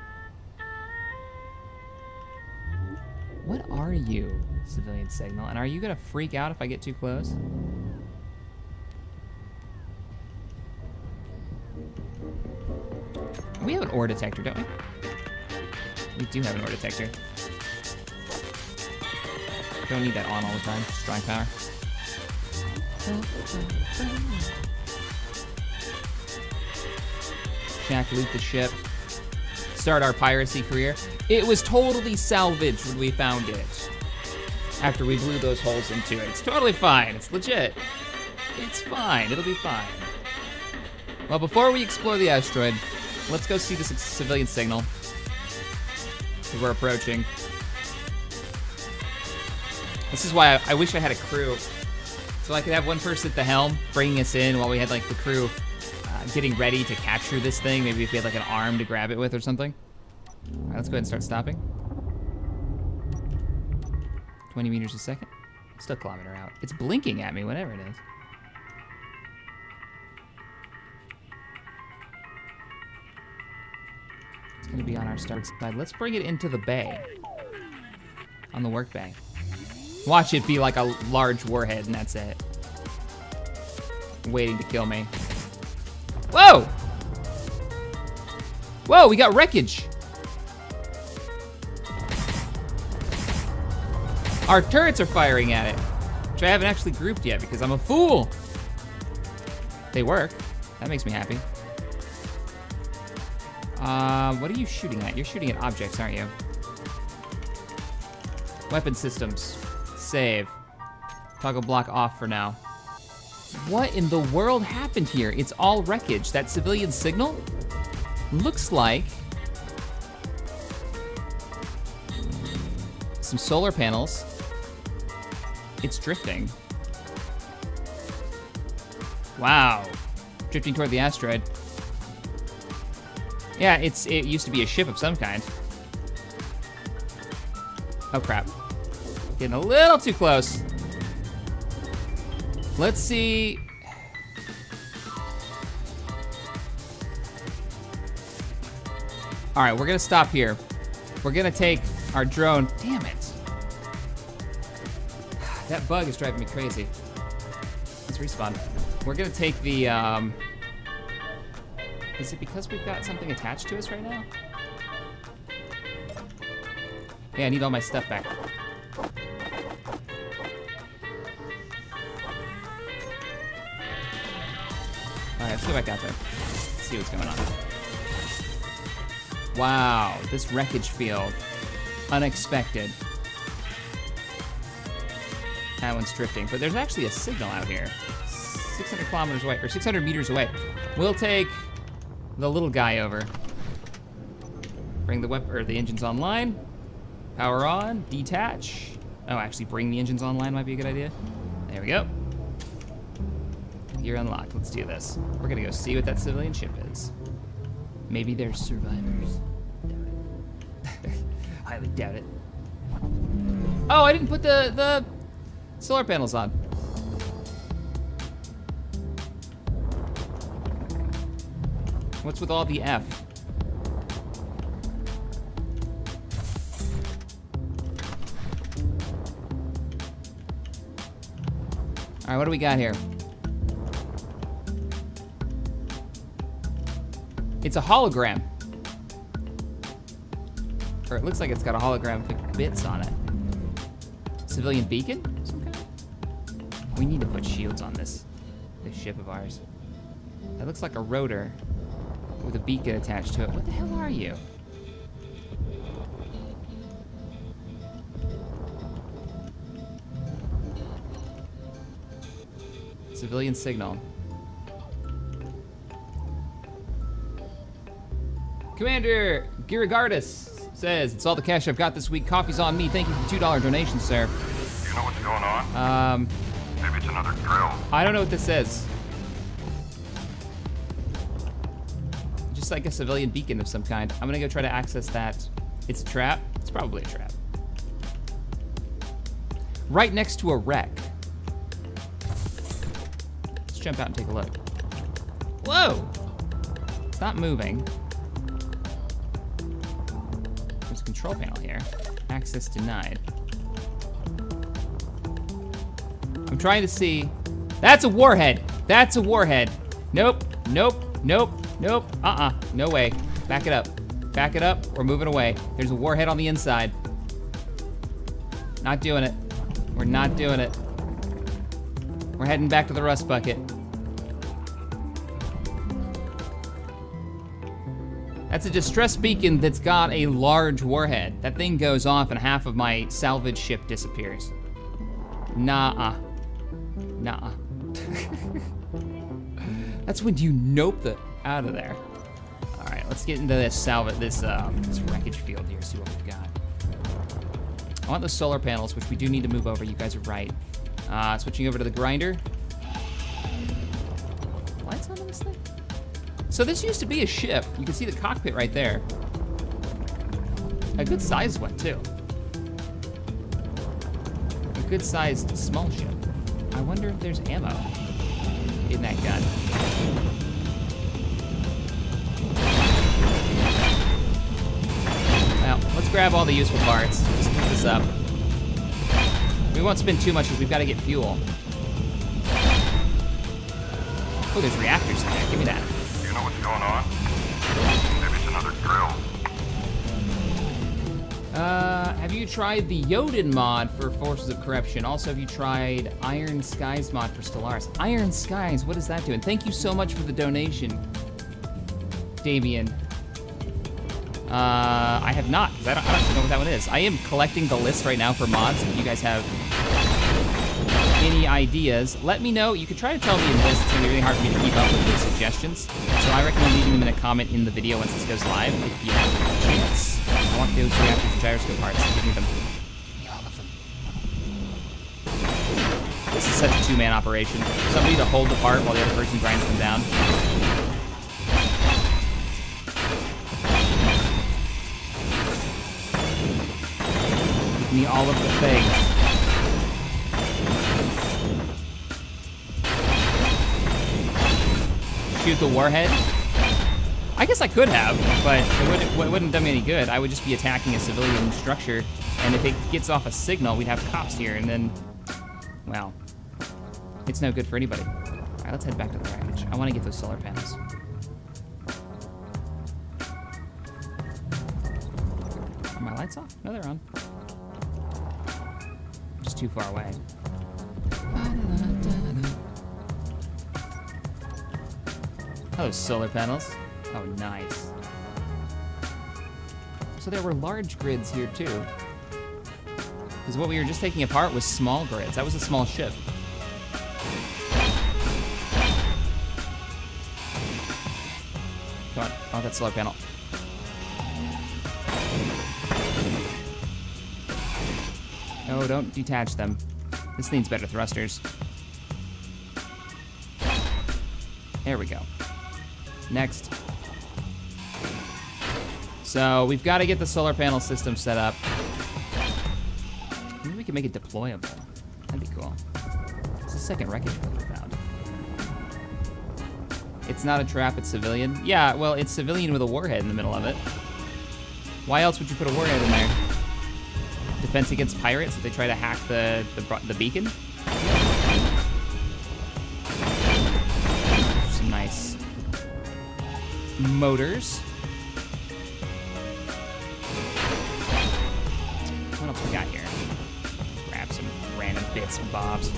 What are you, civilian signal? And are you gonna freak out if I get too close? We have an ore detector, don't we? We do have an ore detector. Don't need that on all the time. Strong power. Shack, loot the ship. Start our piracy career. It was totally salvaged when we found it. After we blew those holes into it. It's totally fine. It's legit. It's fine. It'll be fine. Well, before we explore the asteroid, let's go see this civilian signal. Because we're approaching. This is why I wish I had a crew. So I could have one person at the helm, bringing us in while we had like the crew getting ready to capture this thing. Maybe if we had like an arm to grab it with or something. All right, let's go ahead and start stopping. 20 meters a second. Still a kilometer out. It's blinking at me, whatever it is. It's gonna be on our start side. Let's bring it into the bay. On the work bay. Watch it be like a large warhead and that's it. Waiting to kill me. Whoa! Whoa, we got wreckage. Our turrets are firing at it, which I haven't actually grouped yet because I'm a fool. They work. That makes me happy. What are you shooting at? You're shooting at objects, aren't you? Weapon systems. Save. Toggle block off for now. What in the world happened here? It's all wreckage. That civilian signal looks like some solar panels. It's drifting. Wow. Drifting toward the asteroid. Yeah, it used to be a ship of some kind. Oh crap. Getting a little too close. Let's see. All right, we're gonna stop here. We're gonna take our drone. Damn it. That bug is driving me crazy. Let's respawn. We're gonna take the, is it because we've got something attached to us right now? Yeah, I need all my stuff back. All right, let's go back out there. Let's see what's going on. Wow, this wreckage field. Unexpected. That one's drifting, but there's actually a signal out here. 600 kilometers away, or 600 meters away. We'll take the little guy over. Bring the weapon, or the engines online. Power on, detach. Oh, actually bring the engines online might be a good idea. There we go. Gear unlocked, let's do this. We're gonna go see what that civilian ship is. Maybe they're survivors. Highly doubt it. Oh, I didn't put the solar panels on. What's with all the F? All right, what do we got here? It's a hologram. Or it looks like it's got a hologram with bits on it. Civilian beacon? Some kind? We need to put shields on this ship of ours. That looks like a rotor with a beacon attached to it. What the hell are you? Civilian signal. Commander Girigardis says, it's all the cash I've got this week. Coffee's on me. Thank you for the $2 donation, sir. Do you know what's going on? Maybe it's another drill. I don't know what this says. Just like a civilian beacon of some kind. I'm gonna go try to access that. It's a trap? It's probably a trap. Right next to a wreck. Let's jump out and take a look. Whoa! It's not moving. There's a control panel here. Access denied. I'm trying to see. That's a warhead. That's a warhead. Nope, nope, nope, nope. No way. Back it up. Back it up. We're moving away. There's a warhead on the inside. Not doing it. We're not doing it. We're heading back to the rust bucket. That's a distress beacon that's got a large warhead. That thing goes off and half of my salvage ship disappears. Nah-uh. Nah-uh. That's when you nope the out of there. All right, let's get into this this wreckage field here, see what we've got. I want those solar panels, which we do need to move over. You guys are right. Switching over to the grinder. Lights on this thing? So this used to be a ship. You can see the cockpit right there. A good sized one too. A good sized small ship. I wonder if there's ammo in that gun. Well, let's grab all the useful parts. Just pick this up. We won't spend too much because we've got to get fuel. Oh, there's reactors in there. Give me that. Do you know what's going on? Maybe it's another drill. Have you tried the Jodin mod for Forces of Corruption? Also, have you tried Iron Skies mod for Stellaris? Iron Skies, what is that doing? Thank you so much for the donation, Damien. I have not, because I don't know what that one is. I am collecting the list right now for mods. If you guys have any ideas, let me know. You could try to tell me in this. It's gonna be really hard for me to keep up with the suggestions. So I recommend leaving them in a comment in the video once this goes live if you have a chance. I want those reactors and gyroscope parts. Give me them. Give me all of them. This is such a two-man operation. Somebody to hold the part while the other person grinds them down. Give me all of the things. Shoot the warhead? I guess I could have, but it wouldn't have done me any good. I would just be attacking a civilian structure, and if it gets off a signal, we'd have cops here, and then, well, it's no good for anybody. All right, let's head back to the wreckage. I want to get those solar panels. Are my lights off? No, they're on. Just too far away. Oh, solar panels. Oh, nice. So there were large grids here, too. Because what we were just taking apart was small grids. That was a small ship. Come on. Oh, that solar panel. No, don't detach them. This needs better thrusters. There we go. Next. So we've got to get the solar panel system set up. Maybe we can make it deployable. That'd be cool. It's the second wreckage that we found. It's not a trap, it's civilian. Yeah, well, it's civilian with a warhead in the middle of it. Why else would you put a warhead in there? Defense against pirates if they try to hack the beacon? Some nice motors. What else we got here? Grab some random bits and bobs.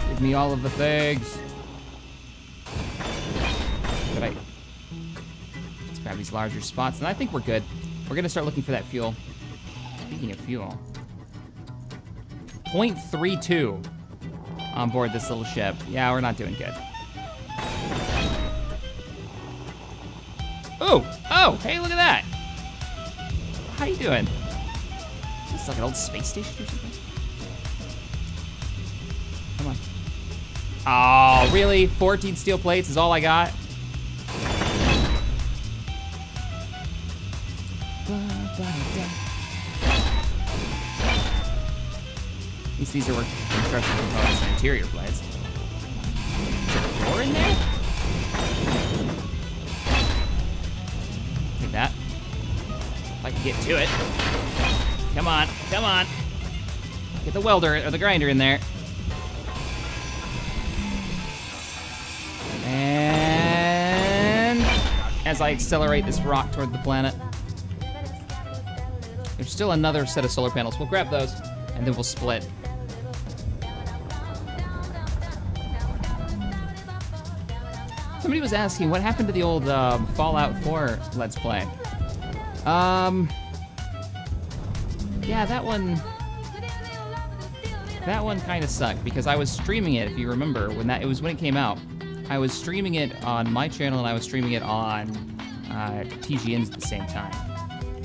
Give me all of the things. Let's grab these larger spots, and I think we're good. We're gonna start looking for that fuel. Speaking of fuel, 0.32 on board this little ship. Yeah, we're not doing good. Oh, hey, look at that. How you doing? Is this like an old space station or something? Come on. Oh, really? 14 steel plates is all I got? At least these are construction components and interior plates. Is there a door in there? Take that. If I can get to it. Come on, come on. Get the welder or the grinder in there. And as I accelerate this rock toward the planet, there's still another set of solar panels. We'll grab those and then we'll split. Somebody was asking, what happened to the old Fallout 4 Let's Play? Yeah, that one kind of sucked because I was streaming it, if you remember, when it came out. I was streaming it on my channel and I was streaming it on TGN's at the same time.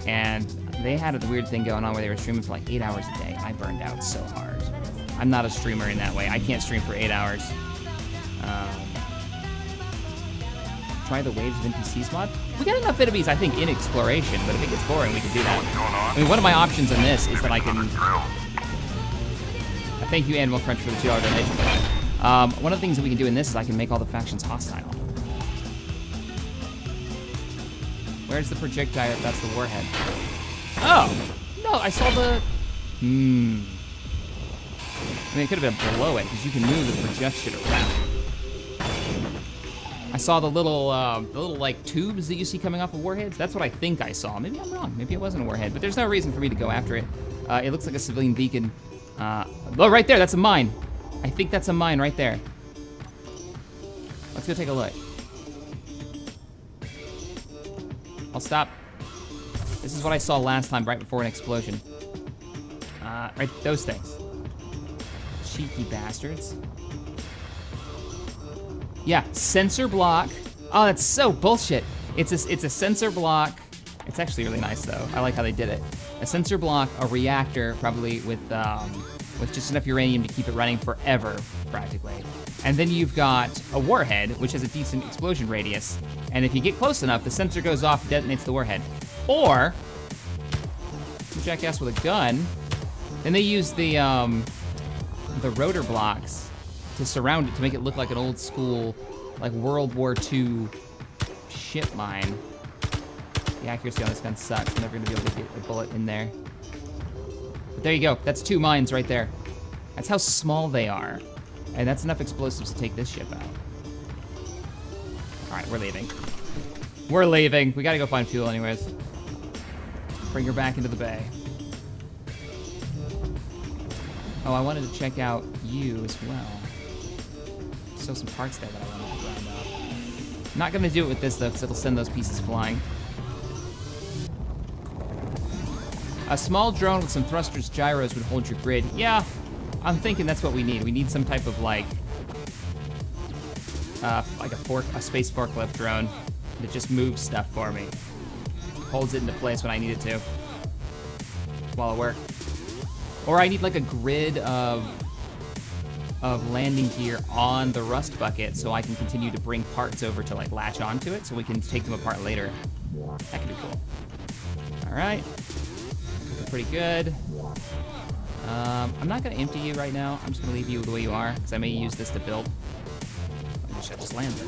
And they had a weird thing going on where they were streaming for like 8 hours a day. I burned out so hard. I'm not a streamer in that way. I can't stream for 8 hours. Try the Waves of NPCs mod. We got enough enemies, I think, in Exploration, but if it gets boring, we can do that. I mean, one of my options in this is that I can... Thank you, Animal Crunch, for the $2 donation, by the way. One of the things that we can do in this is I can make all the factions hostile. Where's the projectile if that's the warhead? Oh! No, I saw the... I mean, it could have been below it, because you can move the projection around. I saw the little, like, tubes that you see coming off of warheads. That's what I think I saw. Maybe I'm wrong. Maybe it wasn't a warhead, but there's no reason for me to go after it. It looks like a civilian beacon. Oh, right there, that's a mine. I think that's a mine right there. Let's go take a look. I'll stop. This is what I saw last time, right before an explosion. Right, those things. Cheeky bastards. Yeah, sensor block. Oh, that's so bullshit. It's a sensor block. It's actually really nice though. I like how they did it. A sensor block, a reactor, probably with just enough uranium to keep it running forever, practically. And then you've got a warhead, which has a decent explosion radius. And if you get close enough, the sensor goes off, detonates the warhead. Or, jackass with a gun, then they use the rotor blocks to surround it to make it look like an old school, like World War II ship mine. The accuracy on this gun sucks. I'm never gonna be able to get a bullet in there. But there you go, that's 2 mines right there. That's how small they are. And that's enough explosives to take this ship out. All right, we're leaving. We're leaving. We gotta go find fuel anyways. Bring her back into the bay. Oh, I wanted to check out you as well. Still some parts there that I wanted to round up. Not gonna do it with this though, because it'll send those pieces flying. A small drone with some thrusters gyros would hold your grid. Yeah, I'm thinking that's what we need. We need some type of like a space forklift drone that just moves stuff for me. Holds it into place when I need it to. While it works. Or I need like a grid of landing gear on the rust bucket so I can continue to bring parts over to like latch onto it so we can take them apart later. That could be cool. All right. Looking pretty good. I'm not gonna empty you right now. I'm just gonna leave you the way you are because I may use this to build. I should just land it.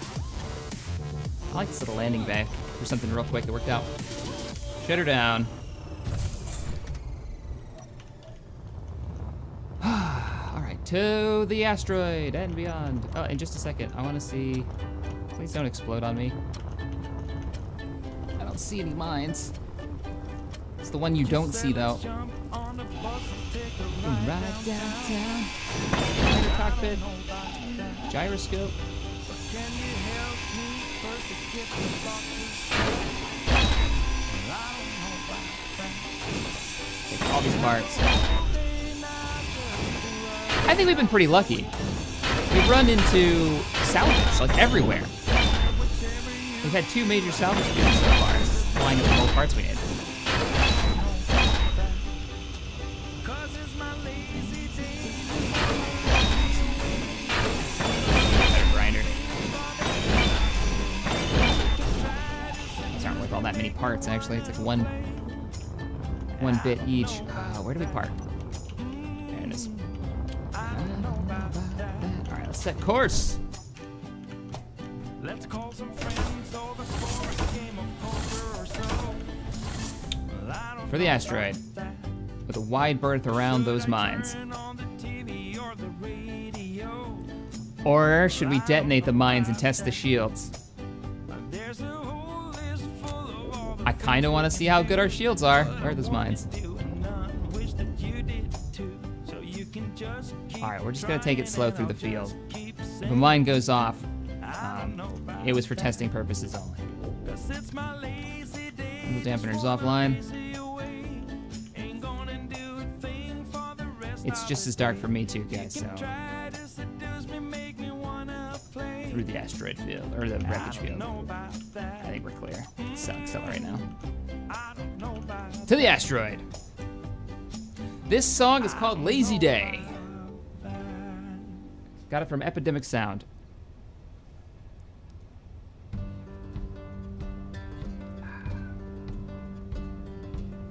I like this little landing bay. Do something real quick that worked out. Shut her down. All right, to the asteroid and beyond. Oh, in just a second, I want to see. Please don't explode on me. I don't see any mines. It's the one you don't see, though. Right downtown. Cockpit. Gyroscope. Take all these parts. I think we've been pretty lucky. We've run into salvage, like everywhere. We've had 2 major salvage fields so far, flying up the whole parts we need. Better grinder. These aren't worth all that many parts, actually. It's like one bit each. Where do we park? There it is. All right, let's set course. Let's call some friends over for a game of poker or so. For the asteroid, with a wide berth around those mines. Or should we detonate the mines and test the shields? I kind of want to see how good our shields are. Where are those mines? All right, we're just gonna take it slow through the field. If a mine goes off, it was for testing purposes only. The dampener's offline. It's just as dark for me too, guys, so. Through the asteroid field, or the wreckage field. I think we're clear. It's accelerate now. To the asteroid. This song is called Lazy Day. Got it from Epidemic Sound.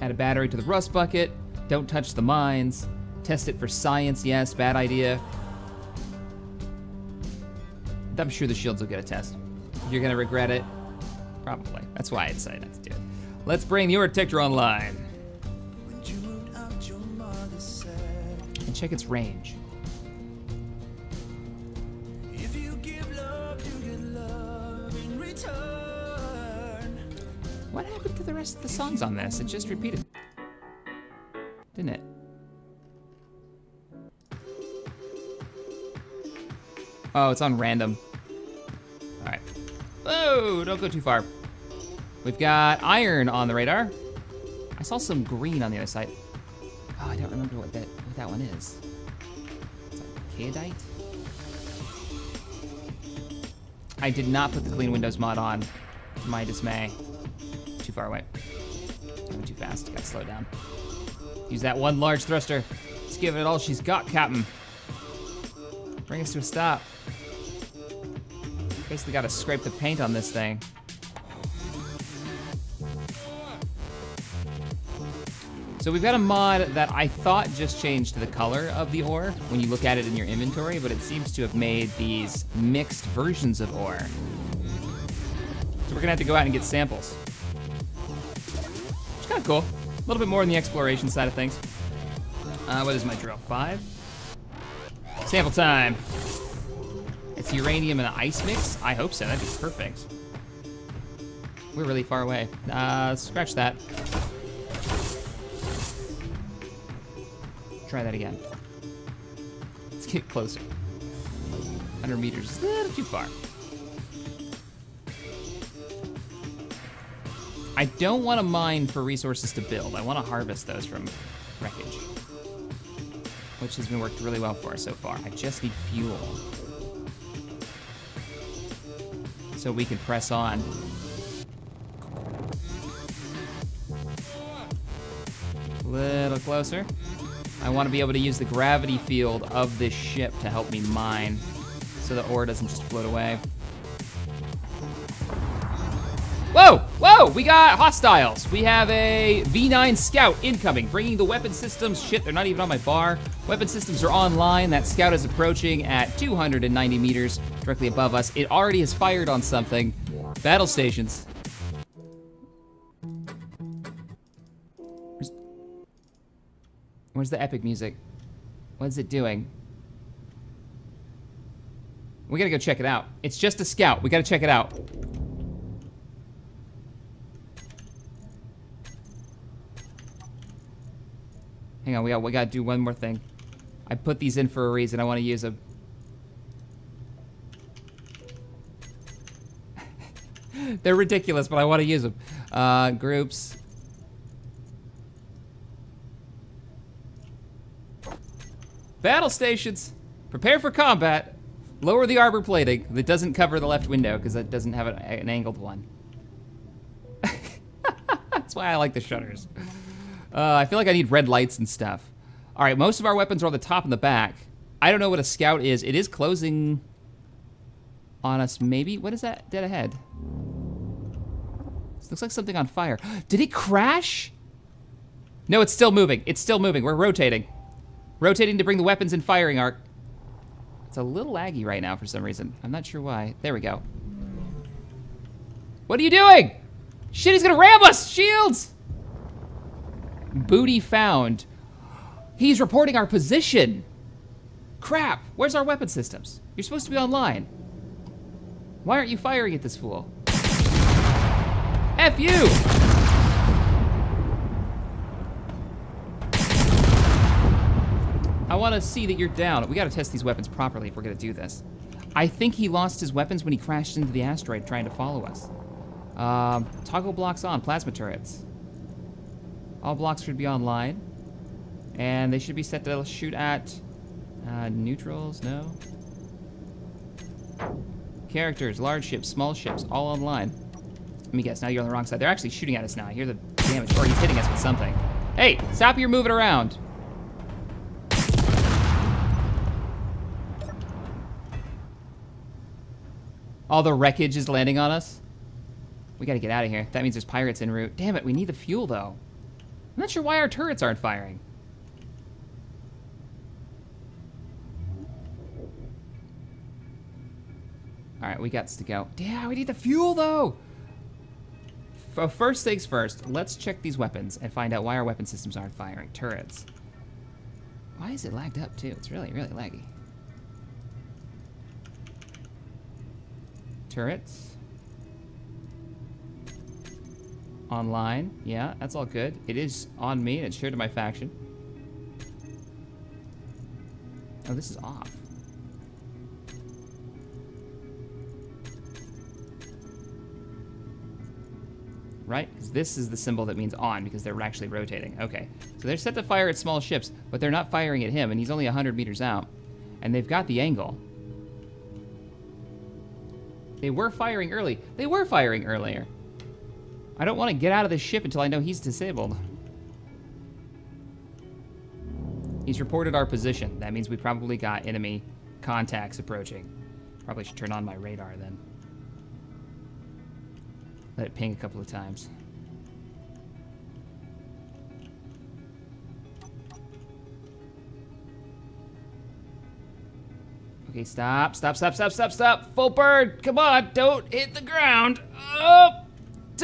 Add a battery to the rust bucket. Don't touch the mines. Test it for science, yes, bad idea. I'm sure the shields will get a test. You're gonna regret it. Probably. That's why I decided not to do it. Let's bring the ore detector online. And check its range. What happened to the rest of the songs on this? It just repeated. Didn't it? Oh, it's on random. All right. Whoa, don't go too far. We've got iron on the radar. I saw some green on the other side. Oh, I don't remember what that one is. Is that kaodite? I did not put the clean windows mod on, to my dismay. Too far away. Going too fast, gotta slow down. Use that one large thruster. Let's give it all she's got, Captain. Bring us to a stop. Basically gotta scrape the paint on this thing. So we've got a mod that I thought just changed the color of the ore when you look at it in your inventory, but it seems to have made these mixed versions of ore. So we're gonna have to go out and get samples. Which is kinda cool. A little bit more on the exploration side of things. What is my drill, 5? Sample time. It's uranium and ice mix? I hope so, that'd be perfect. We're really far away. Scratch that. Try that again. Let's get closer. 100 meters is a little too far. I don't want to mine for resources to build. I want to harvest those from wreckage, which has been worked really well for us so far. I just need fuel so we can press on. A little closer. I want to be able to use the gravity field of this ship to help me mine so the ore doesn't just float away. Whoa, whoa, we got hostiles. We have a V9 scout incoming, bringing the weapon systems. Shit, they're not even on my bar. Weapon systems are online. That scout is approaching at 290 meters directly above us. It already has fired on something. Battle stations. Where's the epic music? What is it doing? We gotta go check it out. It's just a scout. We gotta check it out. Hang on, we gotta do one more thing. I put these in for a reason. I wanna use them. They're ridiculous, but I wanna use them. Groups. Battle stations, prepare for combat. Lower the arbor plating that doesn't cover the left window because that doesn't have an angled one. That's why I like the shutters. I feel like I need red lights and stuff. All right, most of our weapons are on the top and the back. I don't know what a scout is. It is closing on us, maybe. What is that dead ahead? This looks like something on fire. Did it crash? No, it's still moving. It's still moving. We're rotating. Rotating to bring the weapons in firing arc. It's a little laggy right now for some reason. I'm not sure why. There we go. What are you doing? Shit, he's gonna ram us! Shields! Booty found. He's reporting our position. Crap, where's our weapon systems? You're supposed to be online. Why aren't you firing at this fool? F you! I want to see that you're down. We got to test these weapons properly if we're going to do this. I think he lost his weapons when he crashed into the asteroid trying to follow us. Toggle blocks on, plasma turrets. All blocks should be online. And they should be set to shoot at neutrals, no? Characters, large ships, small ships, all online. Let me guess, now you're on the wrong side. They're actually shooting at us now. I hear the damage, or he's hitting us with something. Hey, stop your moving around. All the wreckage is landing on us. We gotta get out of here. That means there's pirates en route. Damn it, we need the fuel though. I'm not sure why our turrets aren't firing. All right, we got to go. Yeah, we need the fuel though. First things first, let's check these weapons and find out why our weapon systems aren't firing. Turrets. Why is it lagged up too? It's really, really laggy. Turrets. Online, yeah, that's all good. It is on me and it's shared to my faction. Oh, this is off. right? Because this is the symbol that means on, because they're actually rotating. Okay, so they're set to fire at small ships, but they're not firing at him, and he's only 100 meters out. And they've got the angle. They were firing early. They were firing earlier. I don't want to get out of this ship until I know he's disabled. He's reported our position. That means we probably got enemy contacts approaching. Probably should turn on my radar then. Let it ping a couple of times. Okay, stop, stop, stop, stop, stop, stop. Full bird, come on, don't hit the ground.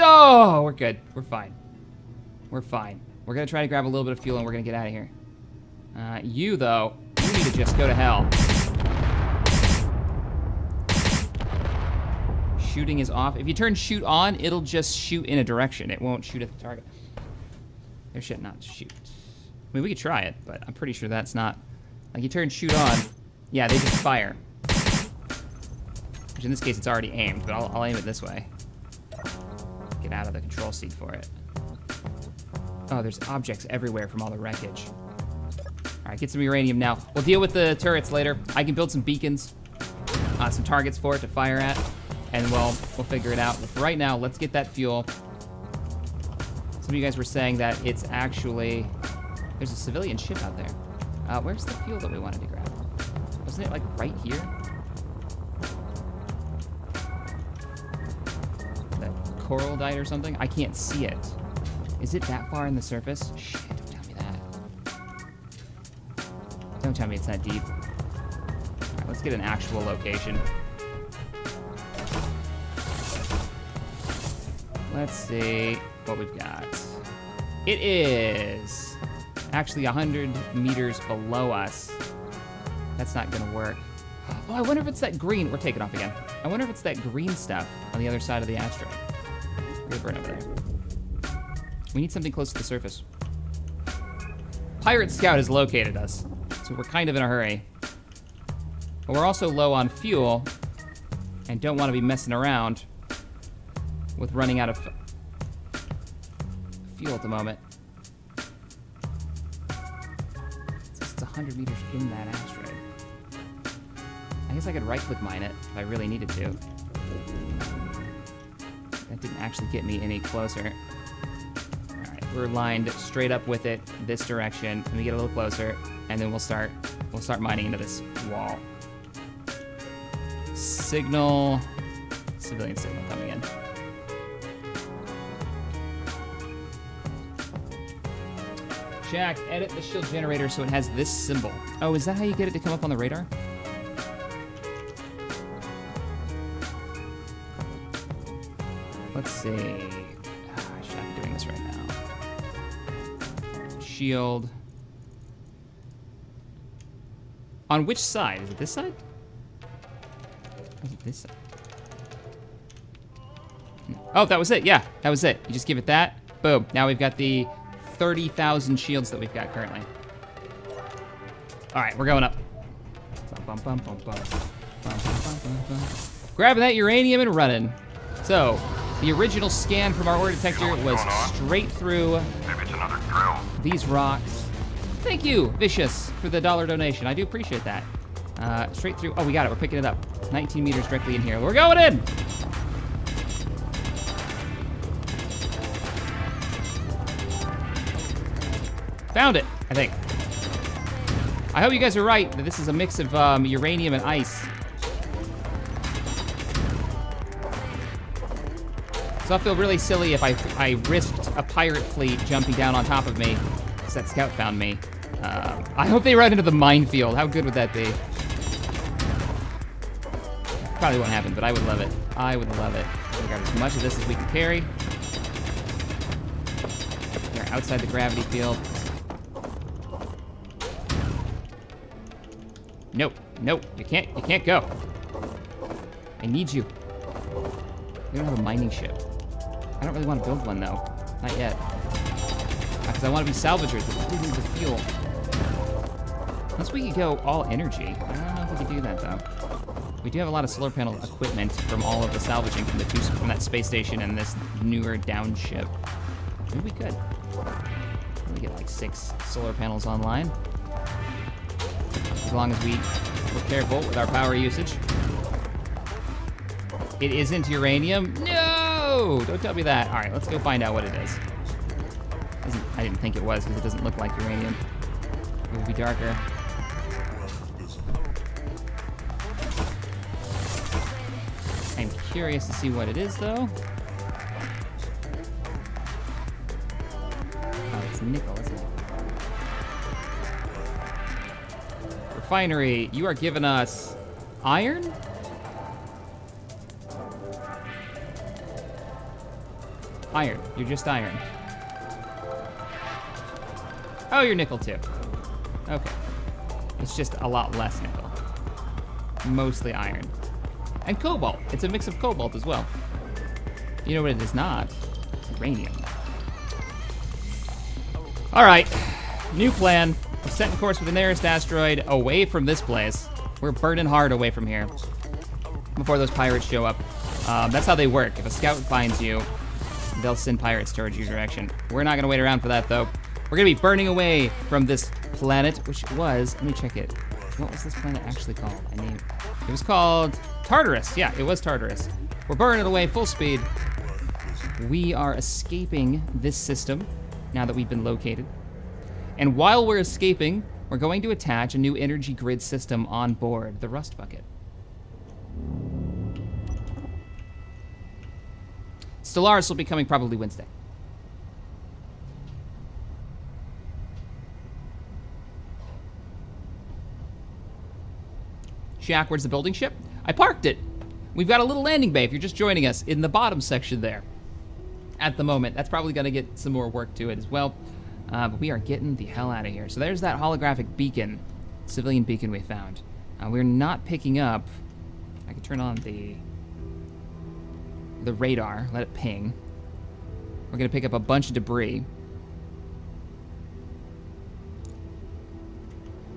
Oh, we're good, we're fine. We're fine. We're gonna try to grab a little bit of fuel and we're gonna get out of here. You though, you need to just go to hell. Shooting is off. If you turn shoot on, it'll just shoot in a direction. It won't shoot at the target. There should not shoot. I mean, we could try it, but I'm pretty sure that's not... Like, you turn shoot on, yeah, they just fire. Which in this case, it's already aimed, but I'll aim it this way. Get out of the control seat for it. Oh, there's objects everywhere from all the wreckage. All right, get some uranium now. We'll deal with the turrets later. I can build some beacons, some targets for it to fire at, and we'll figure it out. But for right now, let's get that fuel. Some of you guys were saying that it's actually... There's a civilian ship out there. Where's the fuel that we wanted to grab? Wasn't it, like, right here? That coral died or something? I can't see it. Is it that far in the surface? Shit, don't tell me that. Don't tell me it's that deep. All right, let's get an actual location. Let's see what we've got. It is actually 100 meters below us. That's not gonna work. Oh, I wonder if it's that green. We're taking off again. I wonder if it's that green stuff on the other side of the asteroid. We're gonna burn over there. We need something close to the surface. Pirate Scout has located us, so we're kind of in a hurry. But we're also low on fuel and don't want to be messing around with running out of fuel at the moment. It's 100 meters in that asteroid. I guess I could right-click mine it if I really needed to. That didn't actually get me any closer. All right, we're lined straight up with it this direction. Let me get a little closer, and then we'll start mining into this wall. Signal, civilian signal coming in. Jack, edit the shield generator so it has this symbol. Oh, is that how you get it to come up on the radar? Let's see. I should be doing this right now. Shield. On which side? Is it this side? Or is it this side? Oh, that was it. Yeah, that was it. You just give it that. Boom. Now we've got the 30,000 shields that we've got currently. All right, we're going up. Grabbing that uranium and running. So, the original scan from our ore detector was straight through these rocks. Thank you, Vicious, for the $1 donation. I do appreciate that. Straight through. Oh, we got it. We're picking it up. 19 meters directly in here. We're going in. Found it, I think. I hope you guys are right that this is a mix of uranium and ice. So I'll feel really silly if I risked a pirate fleet jumping down on top of me because that scout found me. I hope they run into the minefield. How good would that be? Probably won't happen, but I would love it. I would love it. We got as much of this as we can carry. We're outside the gravity field. Nope, nope, you can't go. I need you. We don't have a mining ship. I don't really want to build one though, not yet. Because I want to be salvagers, but we need the fuel. Unless we could go all energy. I don't know if we could do that though. We do have a lot of solar panel equipment from all of the salvaging from that space station and this newer down ship. Maybe we could. We get like 6 solar panels online. As long as we're careful with our power usage. It isn't uranium? No! Don't tell me that. All right, let's go find out what it is. I didn't think it was because it doesn't look like uranium. It would be darker. I'm curious to see what it is, though. Oh, it's nickel, isn't it? Refinery, you are giving us iron? Iron. You're just iron. Oh, you're nickel too. Okay. It's just a lot less nickel. Mostly iron. And cobalt. It's a mix of cobalt as well. You know what it is not? Uranium. All right. New plan. We're setting course with the nearest asteroid away from this place. We're burning hard away from here before those pirates show up. That's how they work. If a scout finds you, they'll send pirates towards your direction. We're not gonna wait around for that though. We're gonna be burning away from this planet, which was, let me check it. What was this planet actually called? It was called Tartarus. Yeah, it was Tartarus. We're burning it away full speed. We are escaping this system now that we've been located. And while we're escaping, we're going to attach a new energy grid system on board the Rust Bucket. Stellaris will be coming probably Wednesday. Shack, where's the building ship? I parked it. We've got a little landing bay if you're just joining us in the bottom section there. At the moment, that's probably gonna get some more work to it as well. But we are getting the hell out of here. So there's that holographic beacon, civilian beacon we found. We're not picking up, I can turn on the radar, let it ping. We're gonna pick up a bunch of debris.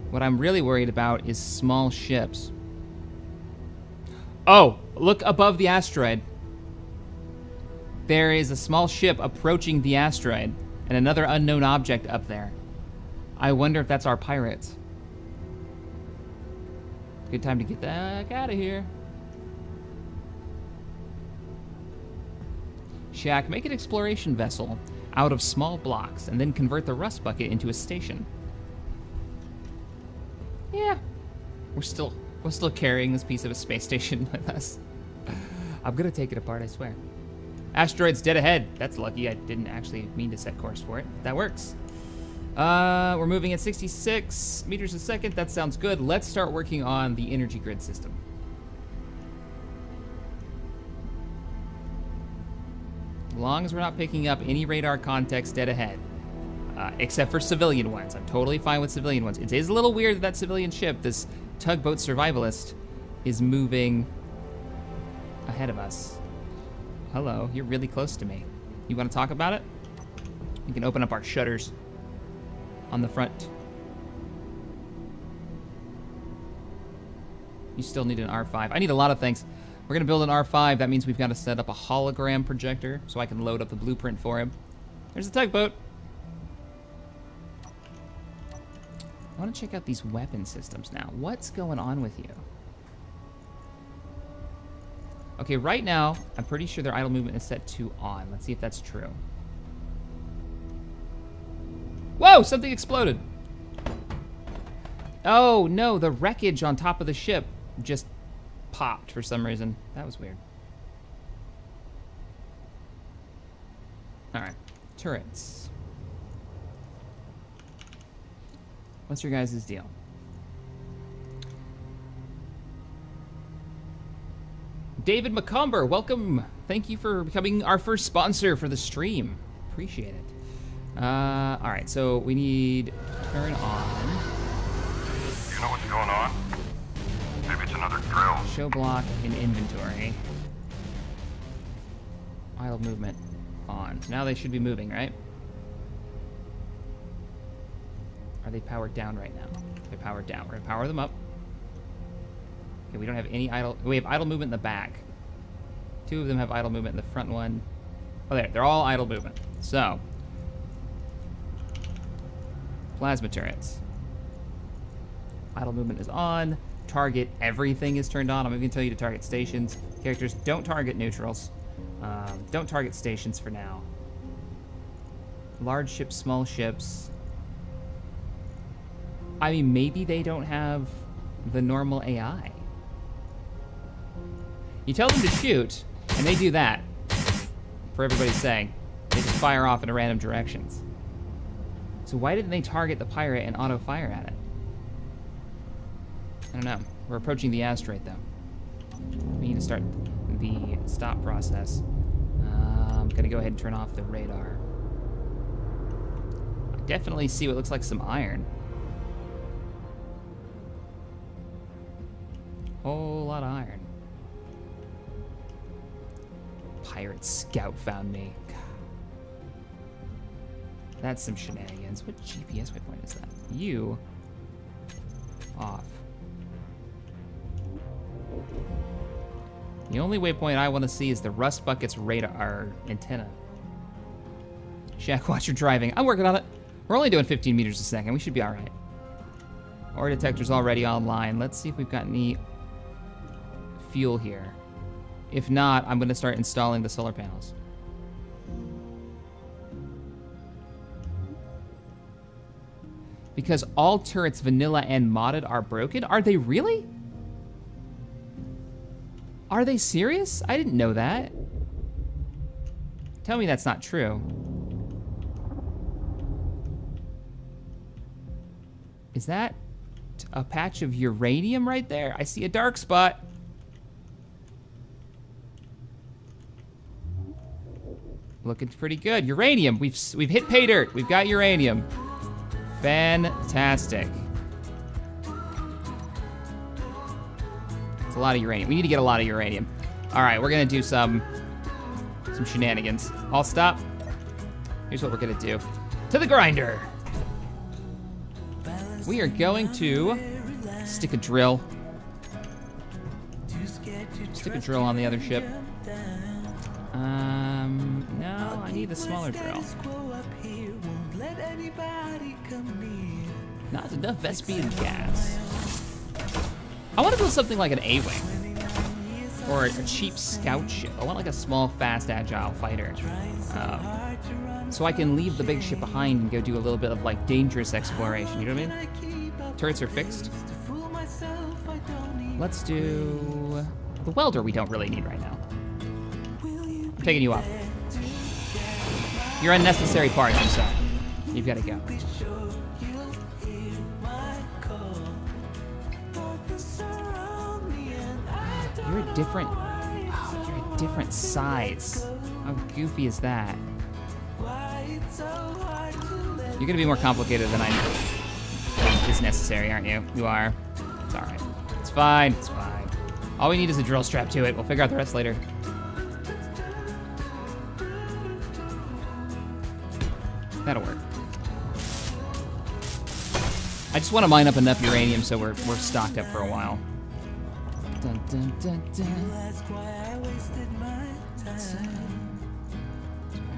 What I'm really worried about is small ships. Oh, look above the asteroid. There is a small ship approaching the asteroid and another unknown object up there. I wonder if that's our pirates. Good time to get the heck out of here. Shack, make an exploration vessel out of small blocks and then convert the Rust Bucket into a station. Yeah, we're still carrying this piece of a space station with us. I'm gonna take it apart, I swear. Asteroid's dead ahead. That's lucky. I didn't actually mean to set course for it. That works. We're moving at 66 meters a second. That sounds good. Let's start working on the energy grid system. As long as we're not picking up any radar contacts dead ahead. Except for civilian ones. I'm totally fine with civilian ones. It is a little weird that that civilian ship, this tugboat survivalist, is moving ahead of us. Hello, you're really close to me. You want to talk about it? We can open up our shutters on the front. You still need an R5. I need a lot of things. We're gonna build an R5. That means we've got to set up a hologram projector so I can load up the blueprint for him. There's the tugboat. I want to check out these weapon systems now. What's going on with you? Okay, right now, I'm pretty sure their idle movement is set to on. Let's see if that's true. Whoa, something exploded. Oh, no, the wreckage on top of the ship just popped for some reason. That was weird. All right, turrets. What's your guys' deal? David McComber, welcome. Thank you for becoming our first sponsor for the stream. Appreciate it. All right, so we need to turn on. You know what's going on? Maybe it's another drill. Show block in inventory. Idle movement on. So now they should be moving, right? Are they powered down right now? They're powered down. We're gonna power them up. Okay, we don't have any idle... We have idle movement in the back. 2 of them have idle movement in the front one. Oh, there. They're all idle movement. So. Plasma turrets. Idle movement is on. Target everything is turned on. I'm even going to tell you to target stations. Characters, don't target neutrals. Don't target stations for now. Large ships, small ships. I mean, maybe they don't have the normal AI. You tell them to shoot, and they do that. For everybody's sake. They just fire off in random directions. So why didn't they target the pirate and auto-fire at it? I don't know. We're approaching the asteroid, though. We need to start the stop process. I'm gonna go ahead and turn off the radar. I definitely see what looks like some iron. Whole lot of iron. Pirate scout found me. God. That's some shenanigans. What GPS waypoint is that? You off. The only waypoint I want to see is the Rust Bucket's radar antenna. Shack, watch your driving. I'm working on it. We're only doing 15 meters a second. We should be all right. Ore detector's already online. Let's see if we've got any fuel here. If not, I'm going to start installing the solar panels. Because all turrets, vanilla and modded, are broken? Are they really? Are they serious? I didn't know that. Tell me that's not true. Is that a patch of uranium right there? I see a dark spot. Looking pretty good. Uranium. We've hit pay dirt. We've got uranium. Fantastic. It's a lot of uranium. We need to get a lot of uranium. All right, we're gonna do some shenanigans. I'll stop. Here's what we're gonna do. To the grinder. We are going to stick a drill. Stick a drill on the other ship. No, I need a smaller drill. Not enough Vespian gas. I want to build something like an A-Wing. Or a cheap scout ship. I want like a small, fast, agile fighter. So I can leave the big ship behind and go do a little bit of like dangerous exploration, you know what I mean? Turrets are fixed. Let's do... The welder we don't really need right now. I'm taking you off. You're unnecessary parts, I'm sorry. You've got to go. You're a different... Oh, you're a different size. How goofy is that? You're gonna be more complicated than I is necessary, aren't you? You are. It's all right. It's fine. It's fine. All we need is a drill strap to it. We'll figure out the rest later. That'll work. I just want to mine up enough uranium so we're stocked up for a while. Dun, dun, dun, dun.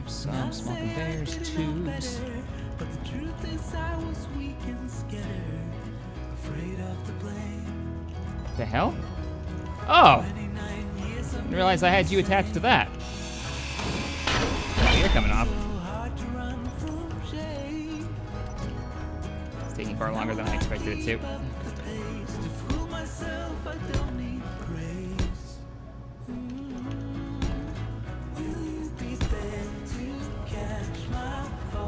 Some small conveyors, tubes. But the truth is I was weak and scared, afraid of the blame. The hell? Oh! Didn't realize I had you attached to that. Oh, you're coming off. It's taking far longer than I expected it to.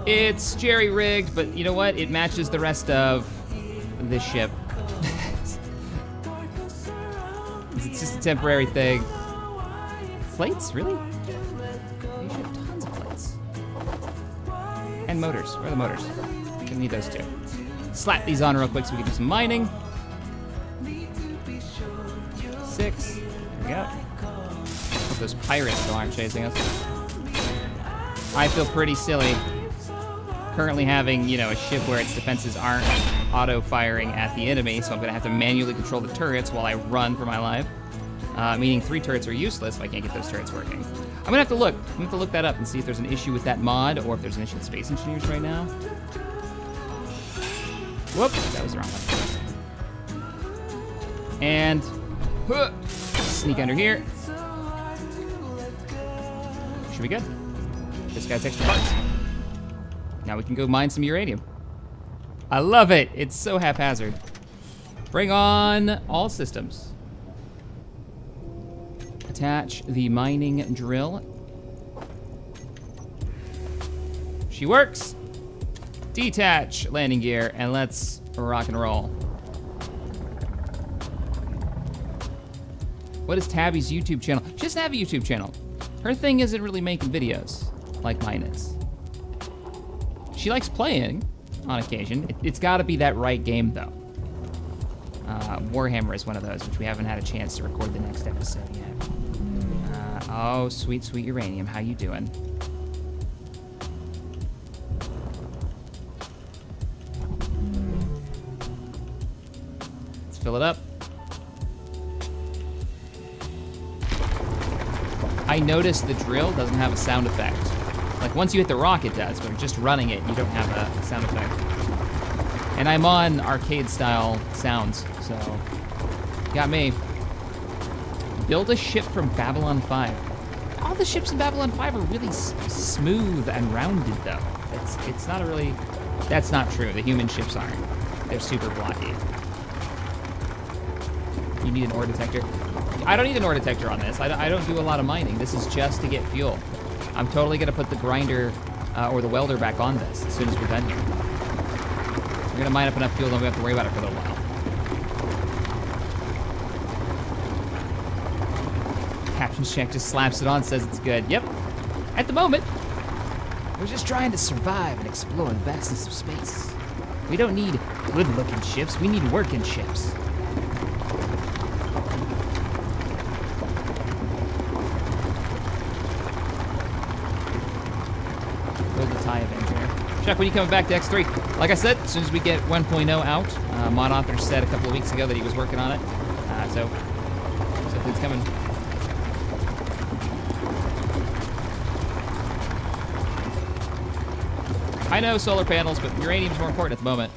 It's jerry-rigged, but you know what? It matches the rest of this ship. It's just a temporary thing. Plates? Really? You should have tons of plates. And motors. Where are the motors? Gonna need those too. Slap these on real quick so we can do some mining. 6. There we go. Hope those pirates still aren't chasing us. I feel pretty silly. currently having, you know, a ship where its defenses aren't auto-firing at the enemy, so I'm gonna have to manually control the turrets while I run for my life. Meaning 3 turrets are useless if I can't get those turrets working. I'm gonna have to look. I'm gonna have to look that up and see if there's an issue with that mod or if there's an issue with Space Engineers right now. Whoop, that was the wrong one. And sneak under here. Should be good. This guy's extra parts. Now we can go mine some uranium. I love it. It's so haphazard. Bring on all systems. Attach the mining drill. She works. Detach landing gear, and let's rock and roll. What is Tabby's YouTube channel? She doesn't have a YouTube channel. Her thing isn't really making videos like mine is. She likes playing on occasion. It's gotta be that right game though. Warhammer is one of those, which we haven't had a chance to record the next episode yet. Oh, sweet, sweet uranium, how you doing? Let's fill it up. I noticed the drill doesn't have a sound effect. Like once you hit the rock, it does, but just running it, you don't have a sound effect. And I'm on arcade style sounds, so got me. Build a ship from Babylon 5. All the ships in Babylon 5 are really smooth and rounded though. It's not a really, that's not true. The human ships aren't. They're super blocky. You need an ore detector. I don't need an ore detector on this. I don't do a lot of mining. This is just to get fuel. I'm totally gonna put the grinder or the welder back on this as soon as we're done here. We're gonna mine up enough fuel, then we have to worry about it for a little while. CaptainShack just slaps it on, says it's good. Yep, at the moment. We're just trying to survive and explore the vastness of space. We don't need good-looking ships, we need working ships. Build the TIE Avenger. Chuck, when are you coming back to X3? Like I said, as soon as we get 1.0 out, Mod Author said a couple of weeks ago that he was working on it. So it's coming. I know solar panels, but uranium's more important at the moment.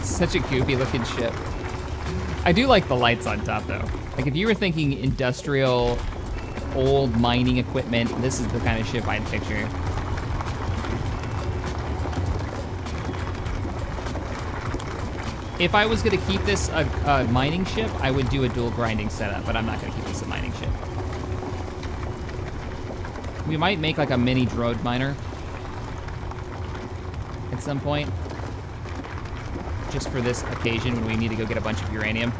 Such a goofy looking ship. I do like the lights on top though. Like if you were thinking industrial, old mining equipment, this is the kind of ship I'd picture. If I was gonna keep this a mining ship, I would do a dual grinding setup, but I'm not gonna keep this a mining ship. We might make like a mini drone miner at some point, just for this occasion when we need to go get a bunch of uranium.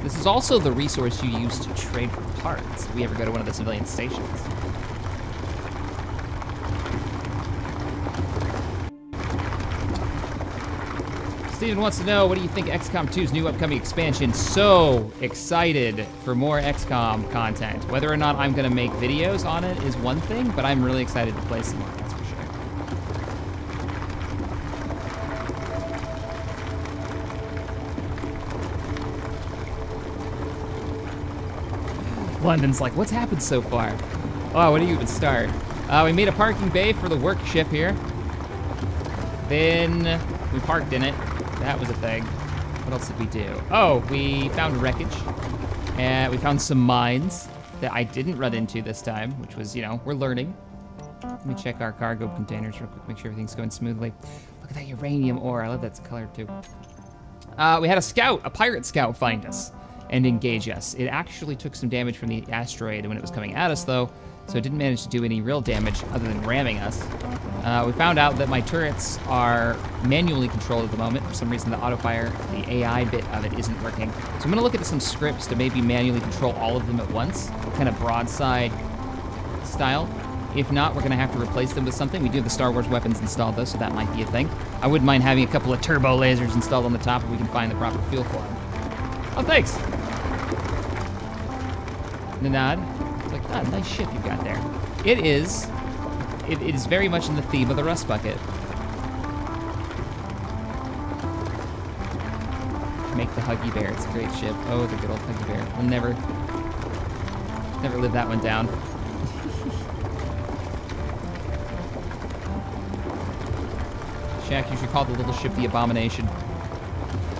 This is also the resource you use to trade for parts if we ever go to one of the civilian stations. Steven wants to know, what do you think XCOM 2's new upcoming expansion? So excited for more XCOM content. Whether or not I'm gonna make videos on it is one thing, but I'm really excited to play some more, that's for sure. London's like, what's happened so far? Oh, where do you even start? We made a parking bay for the work ship here. Then we parked in it. That was a thing. What else did we do? Oh, we found wreckage. And we found some mines that I didn't run into this time, which was, you know, we're learning. Let me check our cargo containers real quick, make sure everything's going smoothly. Look at that uranium ore. I love that color too. We had a scout, a pirate scout, find us and engage us. It actually took some damage from the asteroid when it was coming at us though, so it didn't manage to do any real damage other than ramming us. We found out that my turrets are manually controlled at the moment. For some reason, the auto-fire, the AI bit of it isn't working. So I'm gonna look at some scripts to maybe manually control all of them at once, kind of broadside style. If not, we're gonna have to replace them with something. We do have the Star Wars weapons installed though, so that might be a thing. I wouldn't mind having a couple of turbo lasers installed on the top if we can find the proper fuel for them. Oh, thanks. the nod. It's like, oh, nice ship you've got there. It is very much in the theme of the Rust Bucket. Make the Huggy Bear, it's a great ship. Oh, the good old Huggy Bear. We'll never live that one down. Shack, you should call the little ship the Abomination.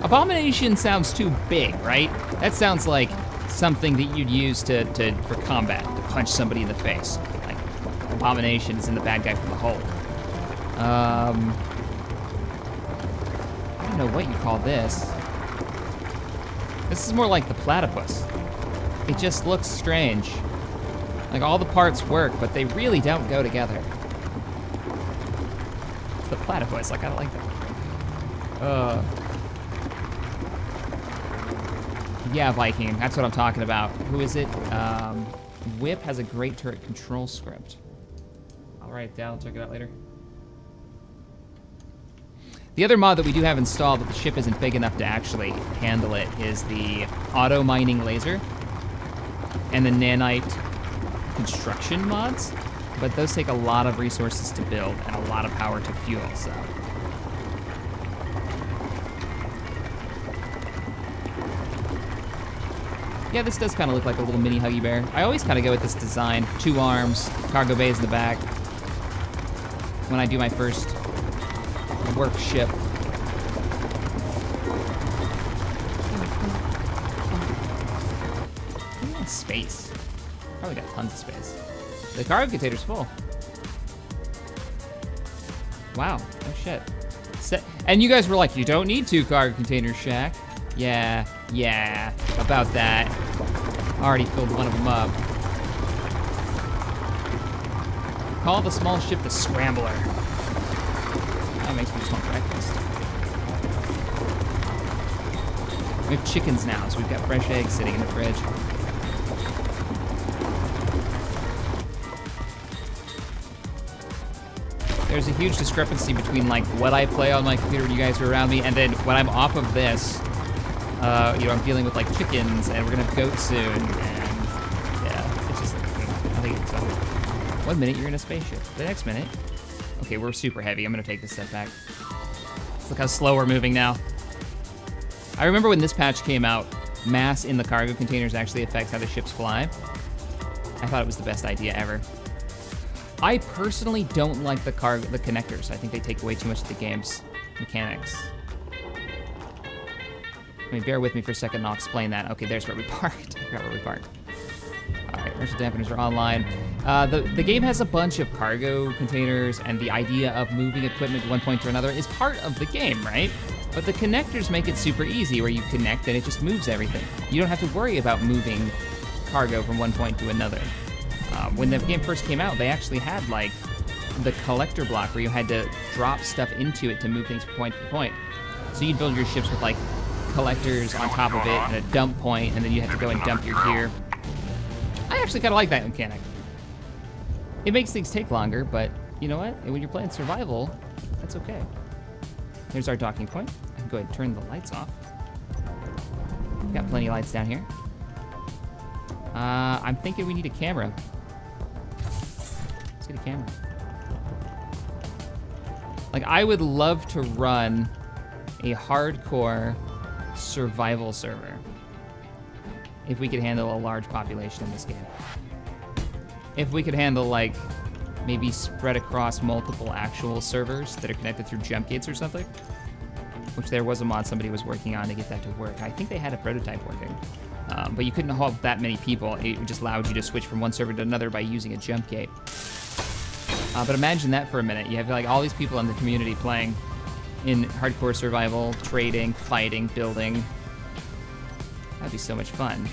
Abomination sounds too big, right? That sounds like something that you'd use for combat, to punch somebody in the face. Like, Abomination is in the bad guy from the Hulk. I don't know what you call this. This is more like the Platypus. It just looks strange. Like, all the parts work, but they really don't go together. It's the Platypus, I kinda like that. Yeah, Viking, that's what I'm talking about. Who is it? Whip has a great turret control script. I'll write it down, check it out later. The other mod that we do have installed, but the ship isn't big enough to actually handle it, is the auto mining laser and the nanite construction mods. But those take a lot of resources to build and a lot of power to fuel, so. Yeah, this does kind of look like a little mini Huggy Bear. I always kind of go with this design. 2 arms, cargo bays in the back. When I do my first work ship. Space. Probably got tons of space. The cargo container's full. Wow, oh shit. And you guys were like, you don't need 2 cargo containers, Shack. Yeah, about that. Already filled one of them up. Call the small ship the Scrambler. That makes me just want breakfast. We have chickens now, so we've got fresh eggs sitting in the fridge. There's a huge discrepancy between like what I play on my computer when you guys are around me, and then when I'm off of this, you know, I'm dealing with like chickens, and we're gonna have goats soon, and yeah, it's just, I think it's 1 minute you're in a spaceship. The next minute, okay, we're super heavy. I'm gonna take this step back. Look how slow we're moving now. I remember when this patch came out, mass in the cargo containers actually affects how the ships fly. I thought it was the best idea ever. I personally don't like the connectors. I think they take away too much of the game's mechanics. I mean, bear with me for a second and I'll explain that. Okay, there's where we parked. I forgot where we parked. All right, inertial dampeners are online. The game has a bunch of cargo containers, and the idea of moving equipment to one point to another is part of the game, right? But the connectors make it super easy, where you connect and it just moves everything. You don't have to worry about moving cargo from one point to another. When the game first came out, they actually had like the collector block where you had to drop stuff into it to move things from point to point. So you'd build your ships with like collectors on top of it and a dump point, and then you had to go and dump your gear. I actually kind of like that mechanic. It makes things take longer, but you know what? When you're playing survival, that's okay. Here's our docking point. I can go ahead and turn the lights off. We've got plenty of lights down here. I'm thinking we need a camera. Let's get a camera. Like, I would love to run a hardcore survival server if we could handle a large population in this game. If we could handle, like, maybe spread across multiple actual servers that are connected through jump gates or something, which there was a mod somebody was working on to get that to work. I think they had a prototype working. But you couldn't hold that many people. It just allowed you to switch from one server to another by using a jump gate. But imagine that for a minute. You have like all these people in the community playing in hardcore survival, trading, fighting, building. That'd be so much fun.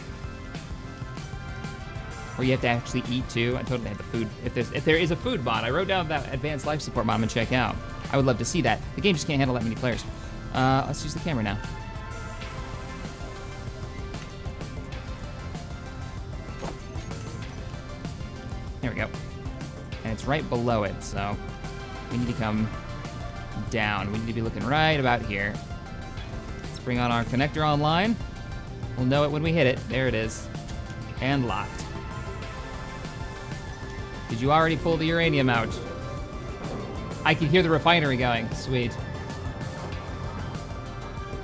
Or you have to actually eat too. I totally have the food. If there is a food mod, I wrote down that advanced life support mod I'm gonna check out. I would love to see that. The game just can't handle that many players. Let's use the camera now. There we go. And it's right below it, so we need to come down. We need to be looking right about here. Let's bring on our connector online. We'll know it when we hit it. There it is. And locked. Did you already pull the uranium out? I can hear the refinery going. Sweet.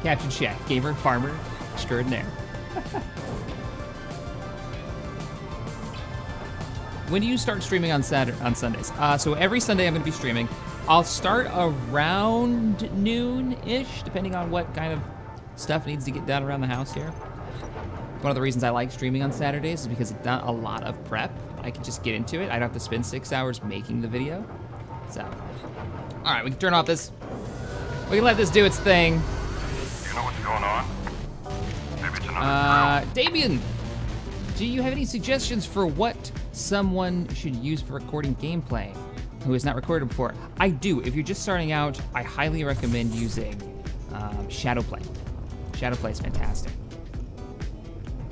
CaptainShack, gamer, farmer, extraordinaire. When do you start streaming on Sundays? So every Sunday I'm going to be streaming. I'll start around noon-ish, depending on what kind of stuff needs to get done around the house here. One of the reasons I like streaming on Saturdays is because it's not a lot of prep. I can just get into it. I don't have to spend 6 hours making the video. So, all right, we can turn off this. We can let this do its thing. You know what's going on? Maybe it's another drill. Damien, do you have any suggestions for what someone should use for recording gameplay who has not recorded before? I do. If you're just starting out, I highly recommend using Shadowplay. Shadowplay is fantastic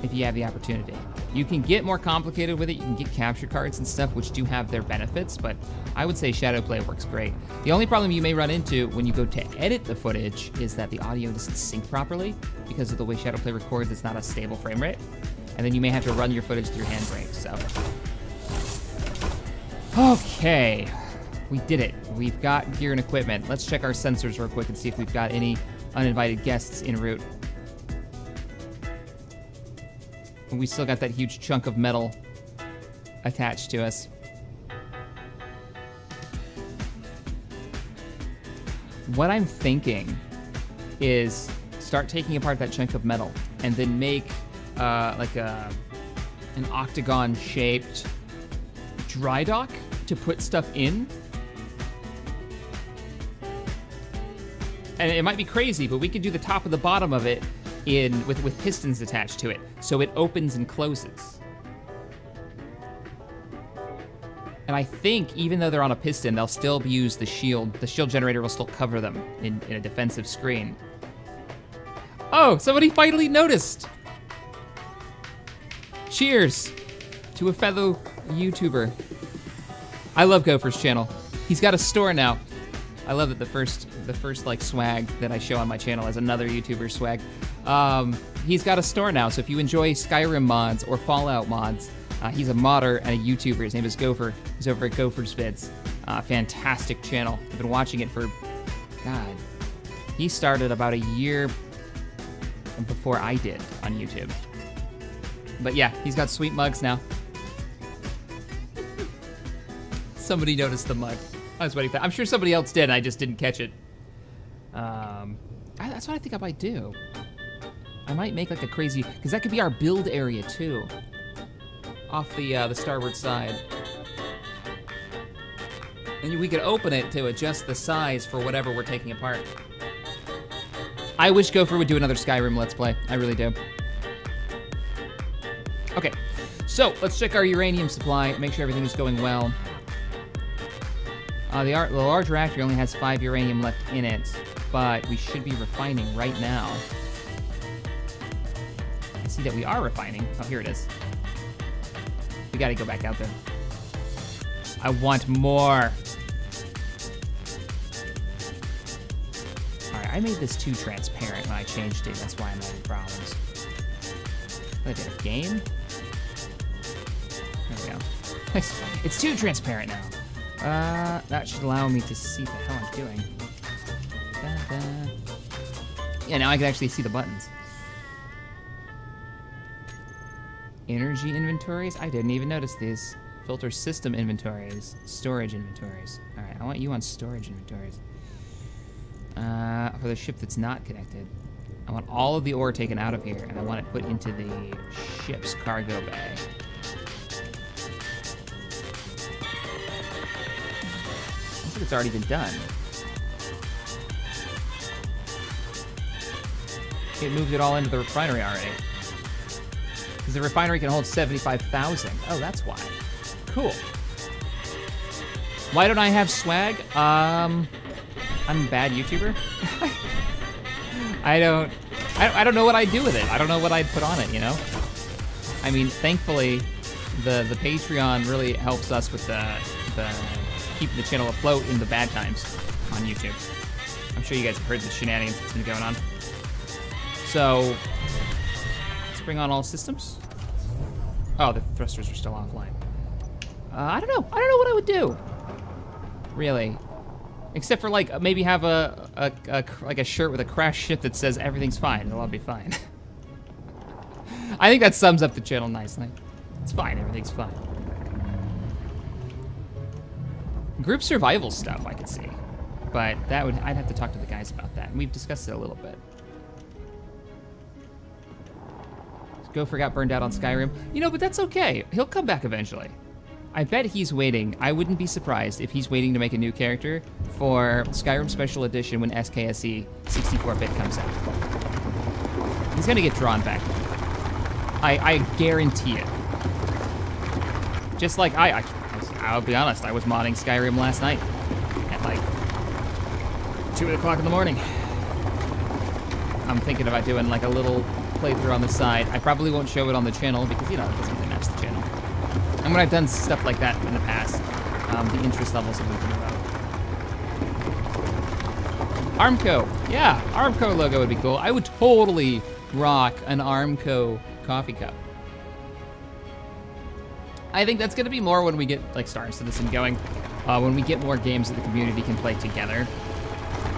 if you have the opportunity. You can get more complicated with it. You can get capture cards and stuff, which do have their benefits, but I would say Shadowplay works great. The only problem you may run into when you go to edit the footage is that the audio doesn't sync properly because of the way Shadowplay records. It's not a stable frame rate, and then you may have to run your footage through Handbrake, so. Okay, we did it. We've got gear and equipment. Let's check our sensors real quick and see if we've got any uninvited guests en route. We still got that huge chunk of metal attached to us. What I'm thinking is start taking apart that chunk of metal and then make like an octagon-shaped dry dock to put stuff in. And it might be crazy, but we could do the top and the bottom of it with pistons attached to it, so it opens and closes. And I think even though they're on a piston, they'll still use the shield. The shield generator will still cover them in a defensive screen. Oh, somebody finally noticed. Cheers to a fellow YouTuber. I love Gopher's channel. He's got a store now. I love that the first like swag that I show on my channel is another YouTuber swag. He's got a store now, so if you enjoy Skyrim mods or Fallout mods, he's a modder and a YouTuber. His name is Gopher. He's over at Gopher's Vids. Fantastic channel. I've been watching it for, God, he started about a year before I did on YouTube. But yeah, he's got sweet mugs now. Somebody noticed the mug. I was waiting for that. I'm sure somebody else did, and I just didn't catch it. That's what I think I might do. I might make like a crazy, because that could be our build area too, off the starboard side. And we could open it to adjust the size for whatever we're taking apart. I wish Gopher would do another Skyrim Let's Play. I really do. Okay, so let's check our uranium supply, make sure everything is going well. The large reactor only has 5 uranium left in it, but we should be refining right now. I see that we are refining. Oh, here it is. We gotta go back out there. I want more. All right, I made this too transparent when I changed it. That's why I'm having problems. I did a game. There we go. It's too transparent now. That should allow me to see what the hell I'm doing. Da-da. Yeah, now I can actually see the buttons. Energy inventories? I didn't even notice these. Filter system inventories. Storage inventories. All right, I want you on storage inventories. For the ship that's not connected. I want all of the ore taken out of here, and I want it put into the ship's cargo bay. It's already been done. It moved it all into the refinery already. Because the refinery can hold 75,000. Oh, that's why. Cool. Why don't I have swag? I'm a bad YouTuber. I don't know what I'd do with it. I don't know what I'd put on it, you know? I mean, thankfully, the Patreon really helps us with the keeping the channel afloat in the bad times on YouTube. I'm sure you guys have heard the shenanigans that's been going on. So, let's bring on all systems. Oh, the thrusters are still offline. I don't know what I would do, really. Except for like maybe have like a shirt with a crash ship that says everything's fine, it'll all be fine. I think that sums up the channel nicely. It's fine, everything's fine. Group survival stuff I could see, but I'd have to talk to the guys about that, and we've discussed it a little bit. Gopher got burned out on Skyrim. You know, but that's okay. He'll come back eventually. I bet he's waiting. I wouldn't be surprised if he's waiting to make a new character for Skyrim Special Edition when SKSE 64-bit comes out. He's gonna get drawn back. I guarantee it. Just like I'll be honest, I was modding Skyrim last night at like 2 o'clock in the morning. I'm thinking about doing like a little playthrough on the side. I probably won't show it on the channel because, you know, it doesn't really match the channel. And when I've done stuff like that in the past, the interest levels have been low. Armco, yeah, Armco logo would be cool. I would totally rock an Armco coffee cup. I think that's gonna be more when we get like Star Citizen going, when we get more games that the community can play together.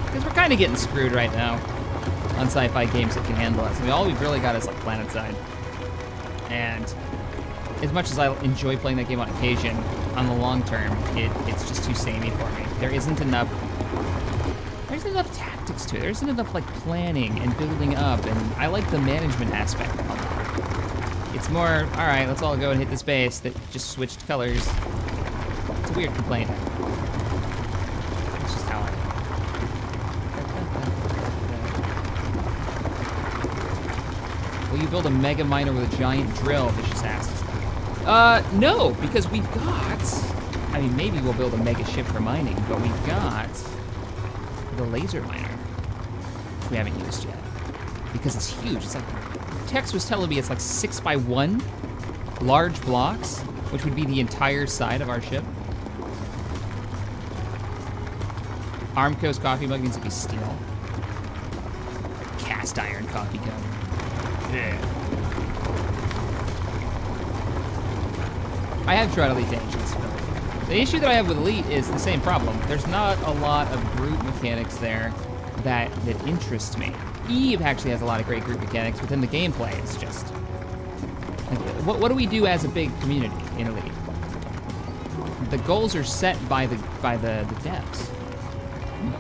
Because we're kind of getting screwed right now on sci-fi games that can handle us. I mean, all we've really got is like PlanetSide. And as much as I enjoy playing that game on occasion, on the long term, it's just too samey for me. There isn't enough tactics to it. There isn't enough like planning and building up, and I like the management aspect of it. It's more, all right, let's all go and hit this base that just switched colors. It's a weird complaint. It's just how Will you build a mega miner with a giant drill? Vicious asks. No, because we've got, I mean, maybe we'll build a mega ship for mining, but we've got the laser miner, which we haven't used yet, because it's huge. It's like, Tex was telling me it's like 6x1 large blocks, which would be the entire side of our ship. Armco's coffee mug needs to be steel. Cast iron coffee cup. Yeah. I have tried Elite Dangerous. The issue that I have with Elite is the same problem. There's not a lot of group mechanics there that interest me. Eve actually has a lot of great group mechanics within the gameplay. It's just, like, what do we do as a big community in Elite? The goals are set by the devs.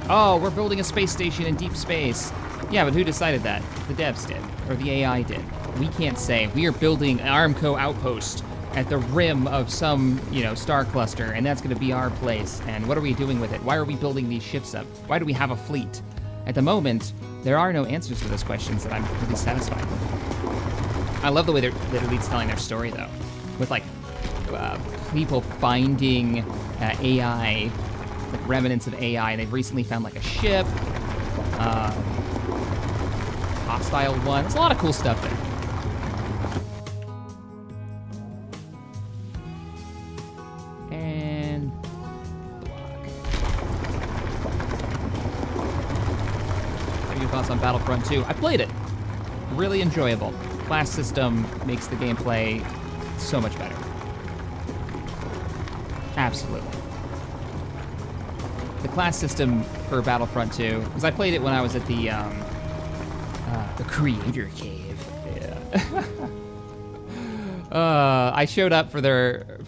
Oh, we're building a space station in deep space. Yeah, but who decided that? The devs did, or the AI did. We can't say, we are building an Armco outpost at the rim of some, you know, star cluster, and that's gonna be our place, and what are we doing with it? Why are we building these ships up? Why do we have a fleet? At the moment, there are no answers to those questions that I'm really satisfied with. I love the way that Elite's telling their story, though, with like people finding AI, like remnants of AI. They've recently found like a ship, hostile one. There's a lot of cool stuff there. And block. What are your thoughts on Battlefront 2? I played it. Really enjoyable. Class system makes the gameplay so much better. Absolutely. The class system for Battlefront 2, because I played it when I was at the Creator Cave. Yeah. I showed up for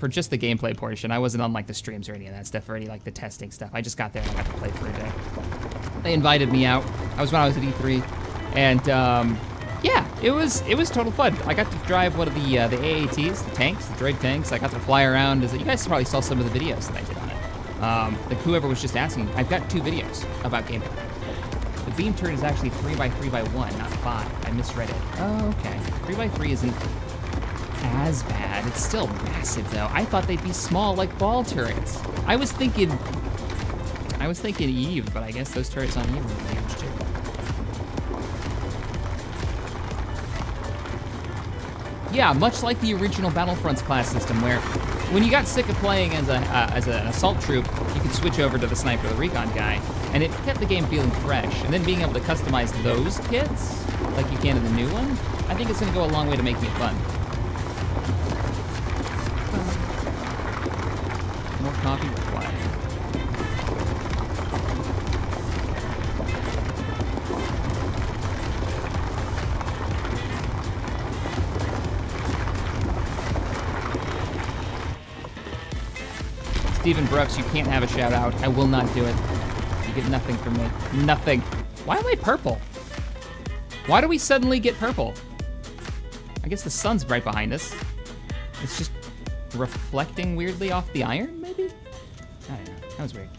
just the gameplay portion. I wasn't on like the streams or any of that stuff or any like the testing stuff. I just got there and I got to play for a day. They invited me out. That was when I was at E3, and yeah, it was total fun. I got to drive one of the AATs, the tanks, the droid tanks. I got to fly around. You guys probably saw some of the videos that I did on it. Like whoever was just asking, I've got 2 videos about gameplay. The beam turret is actually 3x3x1, not 5. I misread it. Oh, okay. 3x3 isn't as bad. It's still massive though. I thought they'd be small like ball turrets. I was thinking Eve, but I guess those turrets on Eve are huge too. Yeah, much like the original Battlefront's class system, where when you got sick of playing as an assault troop, you could switch over to the sniper, the recon guy, and it kept the game feeling fresh. And then being able to customize those kits, like you can in the new one, I think it's gonna go a long way to making it fun. Copy reply. Stephen Brooks, you can't have a shout out. I will not do it. You get nothing from me. Nothing. Why am I purple? Why do we suddenly get purple? I guess the sun's right behind us. It's just reflecting weirdly off the iron, maybe? I don't know. That was weird.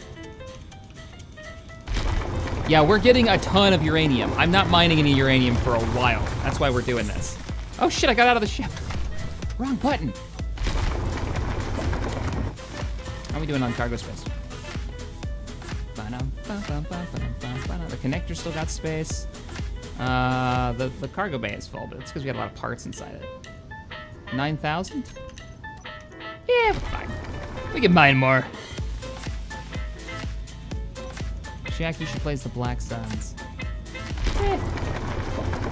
Yeah, we're getting a ton of uranium. I'm not mining any uranium for a while. That's why we're doing this. Oh shit, I got out of the ship. Wrong button. How are we doing on cargo space? The connector still got space. The cargo bay is full, but it's because we got a lot of parts inside it. 9,000? Yeah, we're fine. We can mine more. Shack, you should play as the Black Suns.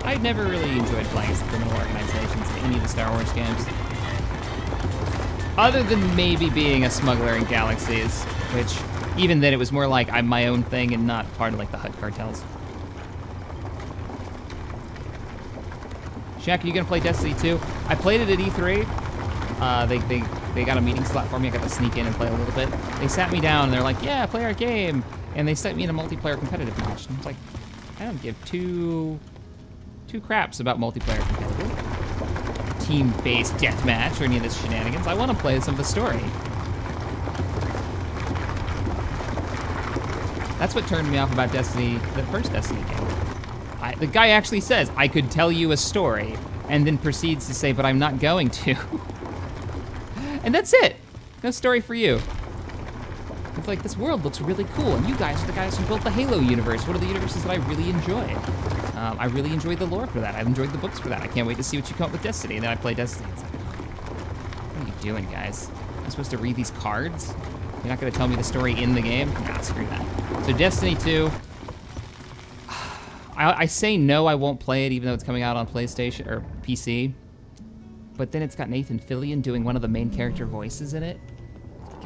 I've never really enjoyed playing as the criminal organizations in any of the Star Wars games. Other than maybe being a smuggler in Galaxies, which, even then, it was more like I'm my own thing and not part of like the HUD cartels. Shaq, are you gonna play Destiny 2? I played it at E3. They got a meeting slot for me. I got to sneak in and play a little bit. They sat me down and they're like, yeah, play our game. And they sent me in a multiplayer competitive match. And it's like, I don't give two craps about multiplayer competitive. Team-based deathmatch or any of this shenanigans. I want to play some of the story. That's what turned me off about Destiny, the first Destiny game. The guy actually says, I could tell you a story, and then proceeds to say, but I'm not going to. And that's it. No story for you. It's like, this world looks really cool, and you guys are the guys who built the Halo universe, one of the universes that I really enjoy. I really enjoyed the lore for that. I've enjoyed the books for that. I can't wait to see what you come up with Destiny. And then I play Destiny. It's like, what are you doing, guys? I'm supposed to read these cards? You're not gonna tell me the story in the game? Nah, screw that. So Destiny 2, I say no, I won't play it even though it's coming out on PlayStation or PC. But then it's got Nathan Fillion doing one of the main character voices in it.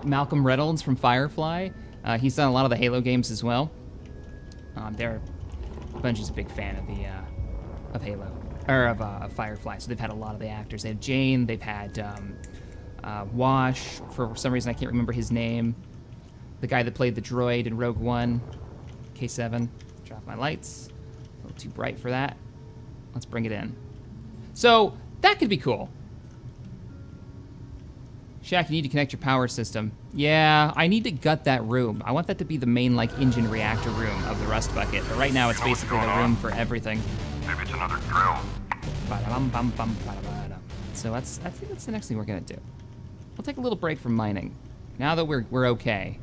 Malcolm Reynolds from Firefly. He's done a lot of the Halo games as well. Bungie's a big fan of Halo, or of Firefly. So they've had a lot of the actors. They have Jane. They've had Wash. For some reason, I can't remember his name. The guy that played the droid in Rogue One, K7. Drop my lights. A little too bright for that. Let's bring it in. So that could be cool. Shaq, you need to connect your power system. Yeah, I need to gut that room. I want that to be the main, like, engine reactor room of the Rust Bucket. But right now, it's basically the room for everything. Maybe it's another drill. So I think that's the next thing we're gonna do. We'll take a little break from mining. Now that we're okay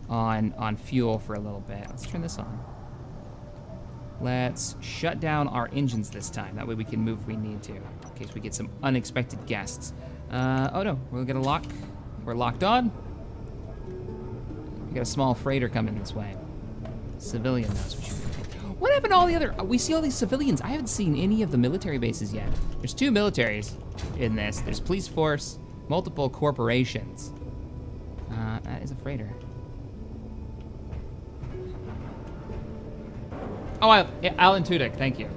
on fuel for a little bit. Let's turn this on. Let's shut down our engines this time. That way we can move if we need to, in case we get some unexpected guests. Oh no, we're gonna lock. We're locked on. We got a small freighter coming this way. Civilian knows what you mean. What happened to all the other, we see all these civilians. I haven't seen any of the military bases yet. There's 2 militaries in this. There's police force, multiple corporations. That is a freighter. Oh, Alan Tudyk, thank you.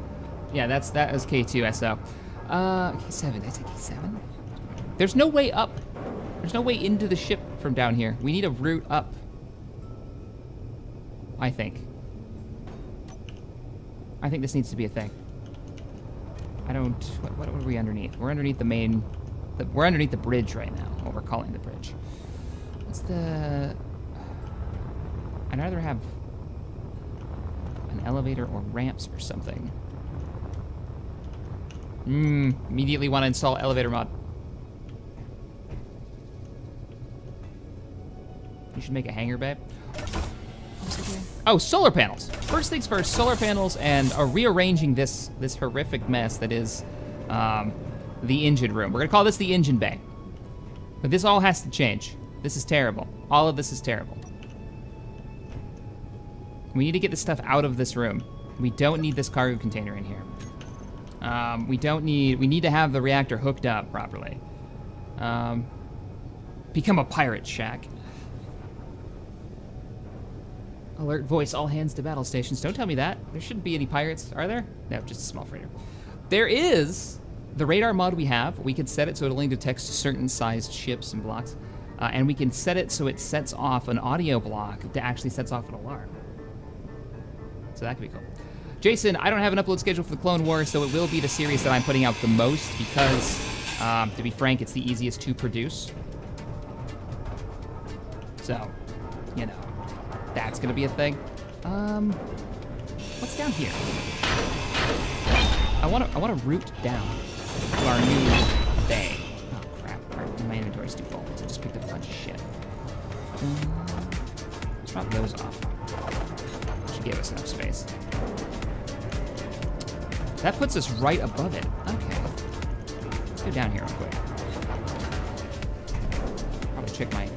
Yeah, that was K2SO. K7, did I say K7? There's no way up. There's no way into the ship from down here. We need a route up. I think this needs to be a thing. I don't, what are we underneath? We're underneath the main, we're underneath the bridge right now, what we're calling the bridge. What's the, I'd rather have an elevator or ramps or something. Immediately want to install elevator mod. You should make a hangar bay. Oh, solar panels. First things first, solar panels and rearranging this horrific mess that is the engine room. We're gonna call this the engine bay. But this all has to change. This is terrible. All of this is terrible. We need to get this stuff out of this room. We don't need this cargo container in here. We need to have the reactor hooked up properly. Become a pirate, Shack. Alert voice, all hands to battle stations. Don't tell me that. There shouldn't be any pirates, are there? No, just a small freighter. There is the radar mod we have. We could set it so it only detects certain sized ships and blocks. And we can set it so it sets off an audio block that actually sets off an alarm. So that could be cool. Jason, I don't have an upload schedule for the Clone Wars, so it will be the series that I'm putting out the most because, to be frank, it's the easiest to produce. So, you know, that's gonna be a thing. What's down here? I wanna route down to our new bay. Oh crap! My inventory's too full, so I just picked up a bunch of shit. Let's drop those off. Should give us enough space. That puts us right above it. Okay. Let's go down here real quick. Probably check my.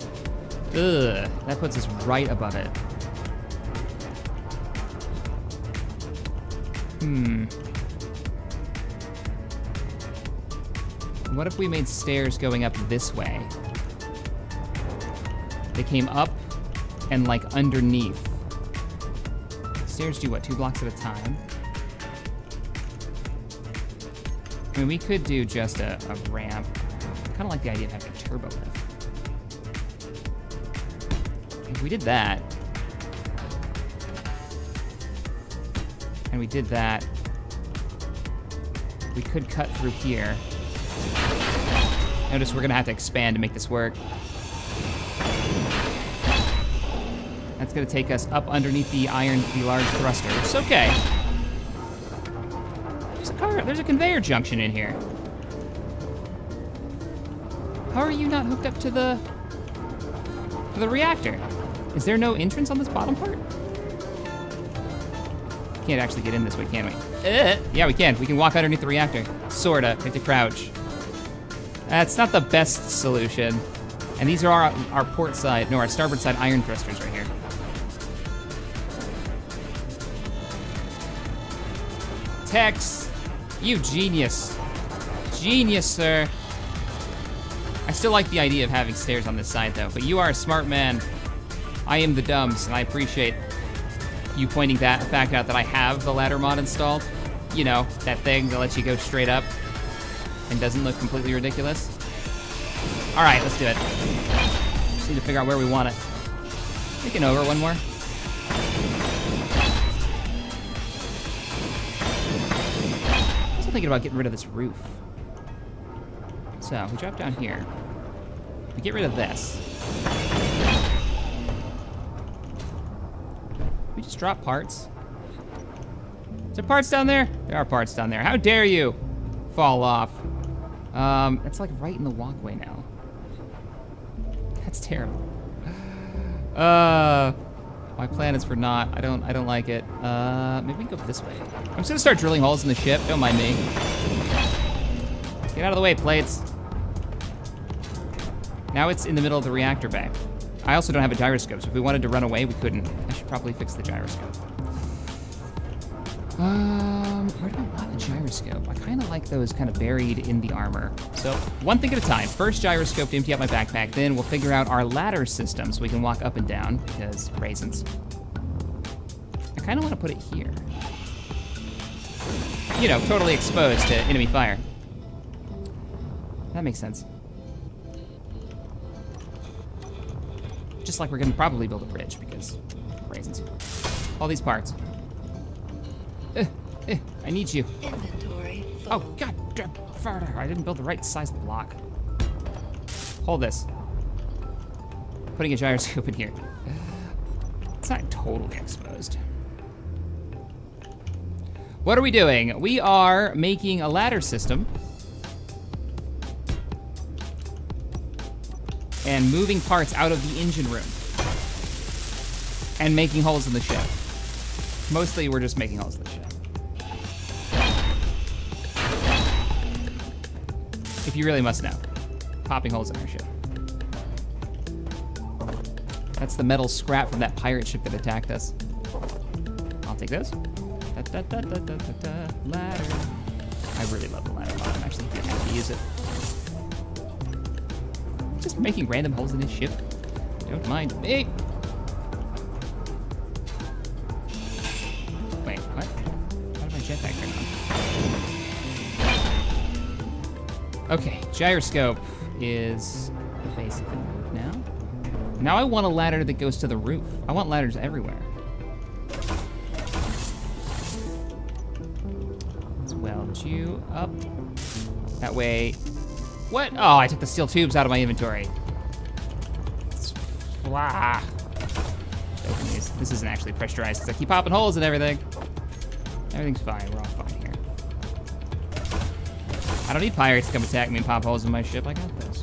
Ugh, that puts us right above it. What if we made stairs going up this way? They came up and like underneath. Stairs do what, 2 blocks at a time? I mean, we could do just a ramp. I kind of like the idea of having a turbo lift. If we did that, and we did that, we could cut through here. Notice we're gonna have to expand to make this work. That's gonna take us up underneath the large thruster, which is okay. There's a conveyor junction in here. How are you not hooked up to the reactor? Is there no entrance on this bottom part? Can't actually get in this way, can we? Yeah, we can. We can walk underneath the reactor. Sorta. We have to crouch. That's not the best solution. And these are our port side, no, our starboard side iron thrusters right here. Tex, you genius. Genius, sir. I still like the idea of having stairs on this side, though, but you are a smart man. I am the dumbs, and I appreciate you pointing that fact out that I have the ladder mod installed. You know, that thing that lets you go straight up and doesn't look completely ridiculous. All right, let's do it. Just need to figure out where we want it. Taking over one more. I'm also thinking about getting rid of this roof. So, we drop down here. We get rid of this. We just drop parts. Is there parts down there? There are parts down there. How dare you fall off? It's like right in the walkway now. That's terrible. My plan is for not. I don't like it. Maybe we can go this way. I'm just gonna start drilling holes in the ship. Don't mind me. Get out of the way, plates. Now it's in the middle of the reactor bay. I also don't have a gyroscope, so if we wanted to run away, we couldn't. I should probably fix the gyroscope. Where do I want a gyroscope? I kind of like those kind of buried in the armor. So, one thing at a time. First gyroscope to empty out my backpack, then we'll figure out our ladder system so we can walk up and down, because raisins. I kind of want to put it here. You know, totally exposed to enemy fire. That makes sense. Just like we're gonna probably build a bridge, because raisins. All these parts. I need you. Inventory full. Oh, God, further. I didn't build the right size block. Hold this. Putting a gyroscope in here. It's not totally exposed. What are we doing? We are making a ladder system. And moving parts out of the engine room. And making holes in the ship. Mostly we're just making holes in the ship. If you really must know. Popping holes in our ship. That's the metal scrap from that pirate ship that attacked us. I'll take those. Ladder. I really love the ladder mod. I'm actually happy to use it. Just making random holes in his ship. Don't mind me. Wait, what? How did my jetpack turn on? Okay, gyroscope is basically moved now. Now I want a ladder that goes to the roof. I want ladders everywhere. Let's weld you up. That way. What? Oh, I took the steel tubes out of my inventory. Blah. Open these. This isn't actually pressurized because I keep popping holes and everything. Everything's fine. We're all fine here. I don't need pirates to come attack me and pop holes in my ship. I got this.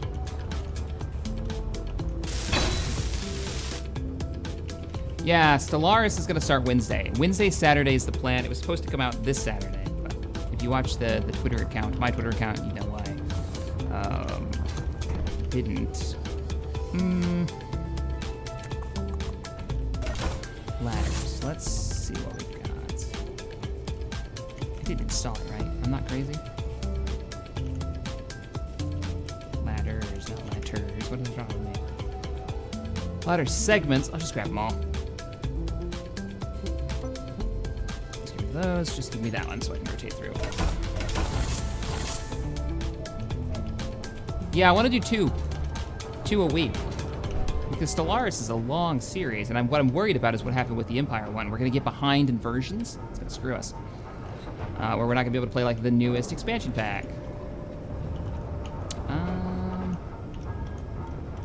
Yeah, Stellaris is gonna start Wednesday. Wednesday, Saturday is the plan. It was supposed to come out this Saturday, but if you watch the Twitter account, my Twitter account, you know why. Didn't. Ladders. Let's see what we've got. I didn't install it, right? I'm not crazy. Ladders, not ladders. What is wrong with me? Ladder segments. I'll just grab them all. Let's give me those. Just give me that one so I can rotate through. Yeah, I want to do two a week. Because Stellaris is a long series, and what I'm worried about is what happened with the Empire one. We're gonna get behind in versions. It's gonna screw us. Where we're not gonna be able to play like the newest expansion pack.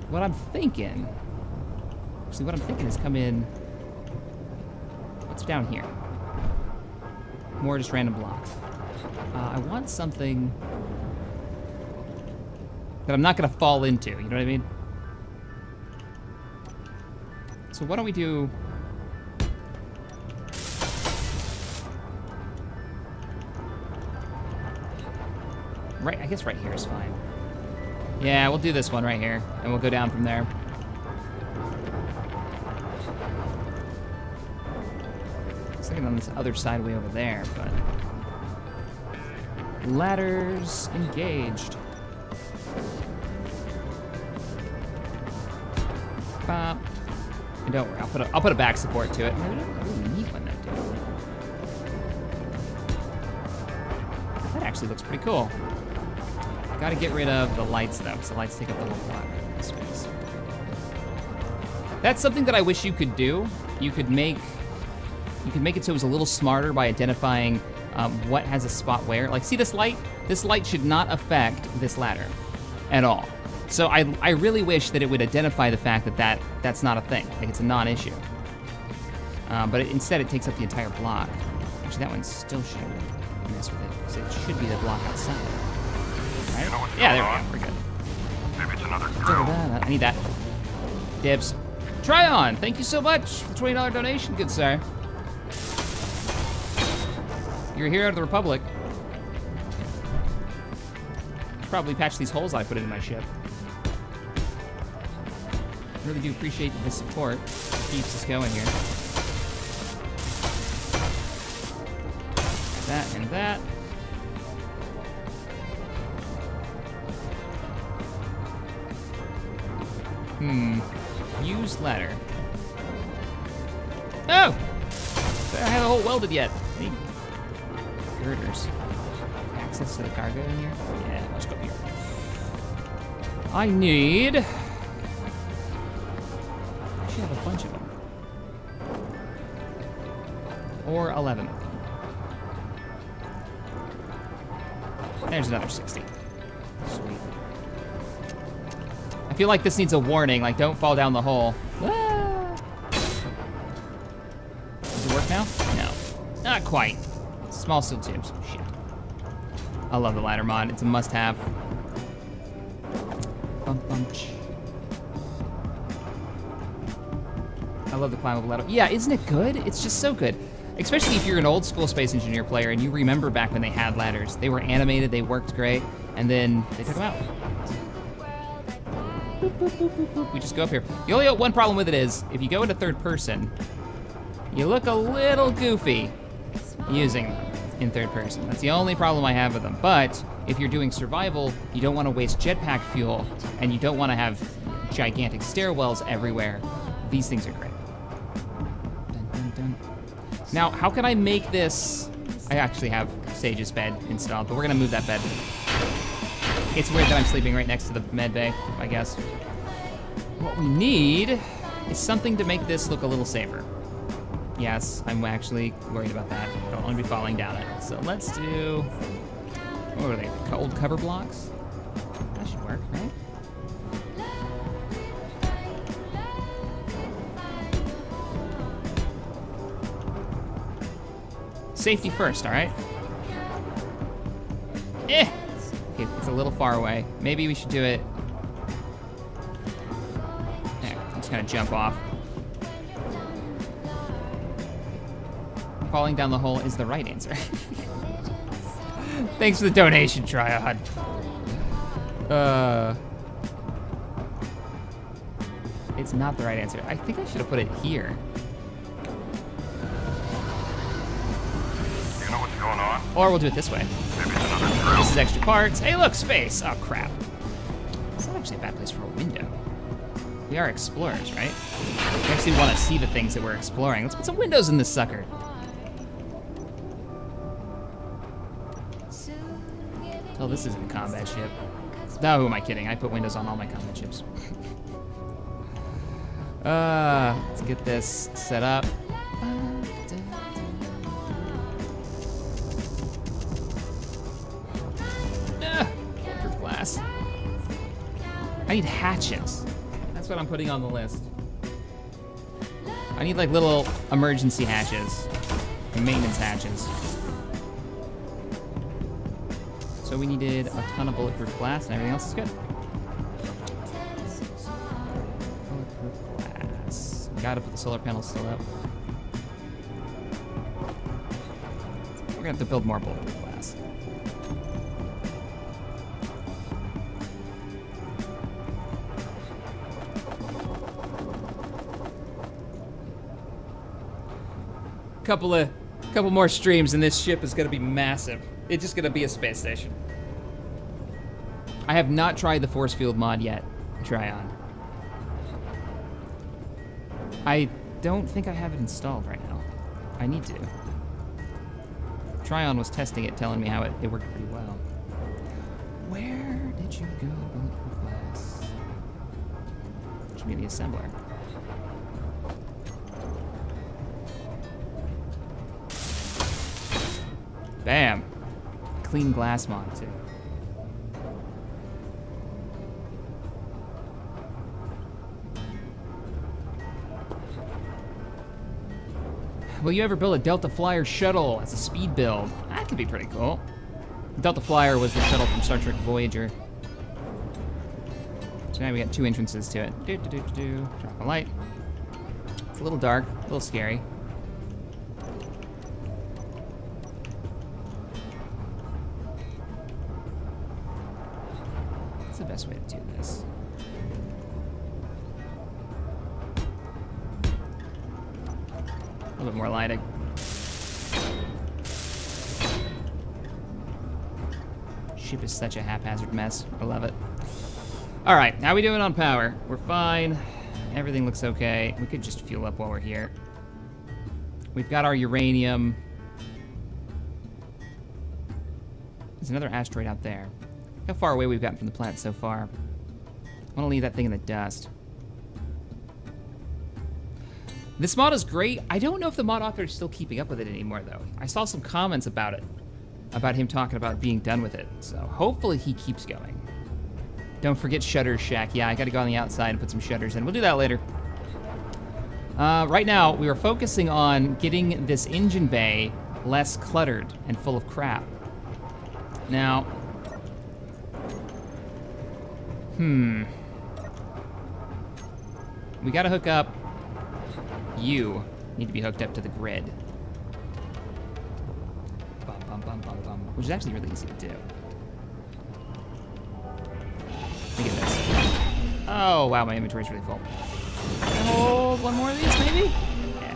What I'm thinking, actually what I'm thinking is come in, what's down here? More just random blocks. I want something that I'm not gonna fall into, you know what I mean? So why don't we do... Right, I guess right here is fine. Yeah, we'll do this one right here, and we'll go down from there. Second on this other side way over there, but... Ladders engaged. Bop. And don't worry, I'll put a back support to it. I really need one though, dude. That actually looks pretty cool. Gotta get rid of the lights though, because the lights take up the whole block space. That's something that I wish you could do. You could make it so it was a little smarter by identifying what has a spot where. Like, see this light? This light should not affect this ladder at all. So I really wish that it would identify the fact that that's not a thing, like it's a non-issue. But instead it takes up the entire block. Actually, that one still should mess with it, because it should be the block outside. Right? You know what's Yeah, there going we go, we're good. Maybe it's another drill. I need that. Dibs. Tryon, thank you so much for the $20 donation, good sir. You're a hero of the Republic. Probably patch these holes I put into my ship. Really do appreciate the support. Keeps us going here. That and that. Used ladder. Oh! I have a hole welded yet. I need girders. Access to the cargo in here? Yeah, let's go here. I need... I should have a bunch of them. Or 11 of them. There's another 60. Sweet. I feel like this needs a warning, like don't fall down the hole. Ah! Does it work now? No. Not quite. Small steel tubes. Shit. I love the ladder mod. It's a must-have. I love the climbable ladder. Yeah, isn't it good? It's just so good. Especially if you're an old school Space Engineer player and you remember back when they had ladders. They were animated, they worked great, and then they took them out. Boop, boop, boop, boop, boop. We just go up here. The only one problem with it is, if you go into third person, you look a little goofy using them in third person. That's the only problem I have with them. But if you're doing survival, you don't want to waste jetpack fuel, and you don't want to have gigantic stairwells everywhere. These things are great. Dun, dun, dun. Now, how can I make this? I actually have Sage's bed installed, but we're gonna move that bed. It's weird that I'm sleeping right next to the med bay, I guess. What we need is something to make this look a little safer. Yes, I'm actually worried about that. I don't want to be falling down it. So let's do, what are they, old cover blocks? That should work, right? Safety first, all right? Okay, it's a little far away. Maybe we should do it. Yeah, I'm just gonna jump off. Falling down the hole is the right answer. Thanks for the donation, Triad. It's not the right answer. I think I should have put it here. You know what's going on? Or we'll do it this way. Maybe it's another drill. This is extra parts. Hey, look, space. Oh, crap. It's not actually a bad place for a window. We are explorers, right? We actually want to see the things that we're exploring. Let's put some windows in this sucker. Oh, this isn't a combat ship. No, who am I kidding? I put windows on all my combat ships. Let's get this set up. Bulletproof glass. I need hatches. That's what I'm putting on the list. I need like little emergency hatches and maintenance hatches. So we needed a ton of bulletproof glass and everything else is good. Bulletproof glass. Gotta put the solar panels still up. We're gonna have to build more bulletproof glass. Couple more streams and this ship is gonna be massive. It's just gonna be a space station. I have not tried the force field mod yet. Try on. I don't think I have it installed right now. I need to. Tryon was testing it, telling me how it worked pretty well. Where did you go, bulletproof glass? Should be the assembler. Bam. Clean glass mod too. Will you ever build a Delta Flyer shuttle as a speed build? That could be pretty cool. Delta Flyer was the shuttle from Star Trek Voyager. So now we got two entrances to it. Drop a light. It's a little dark, a little scary. What's the best way to do this? A little bit more lighting. Ship is such a haphazard mess. I love it. All right, how we doing on power? We're fine. Everything looks okay. We could just fuel up while we're here. We've got our uranium. There's another asteroid out there. Look how far away we've gotten from the planet so far. I want to leave that thing in the dust. This mod is great. I don't know if the mod author is still keeping up with it anymore, though. I saw some comments about it, about him talking about being done with it. So hopefully he keeps going. Don't forget Shutter Shack. Yeah, I gotta go on the outside and put some shutters in. We'll do that later. Right now, we are focusing on getting this engine bay less cluttered and full of crap. Now, we gotta hook up. You need to be hooked up to the grid. Bum, bum, bum, bum, bum. Which is actually really easy to do. Look at this. Oh, wow, my inventory's really full. Can I hold one more of these, maybe? Yeah.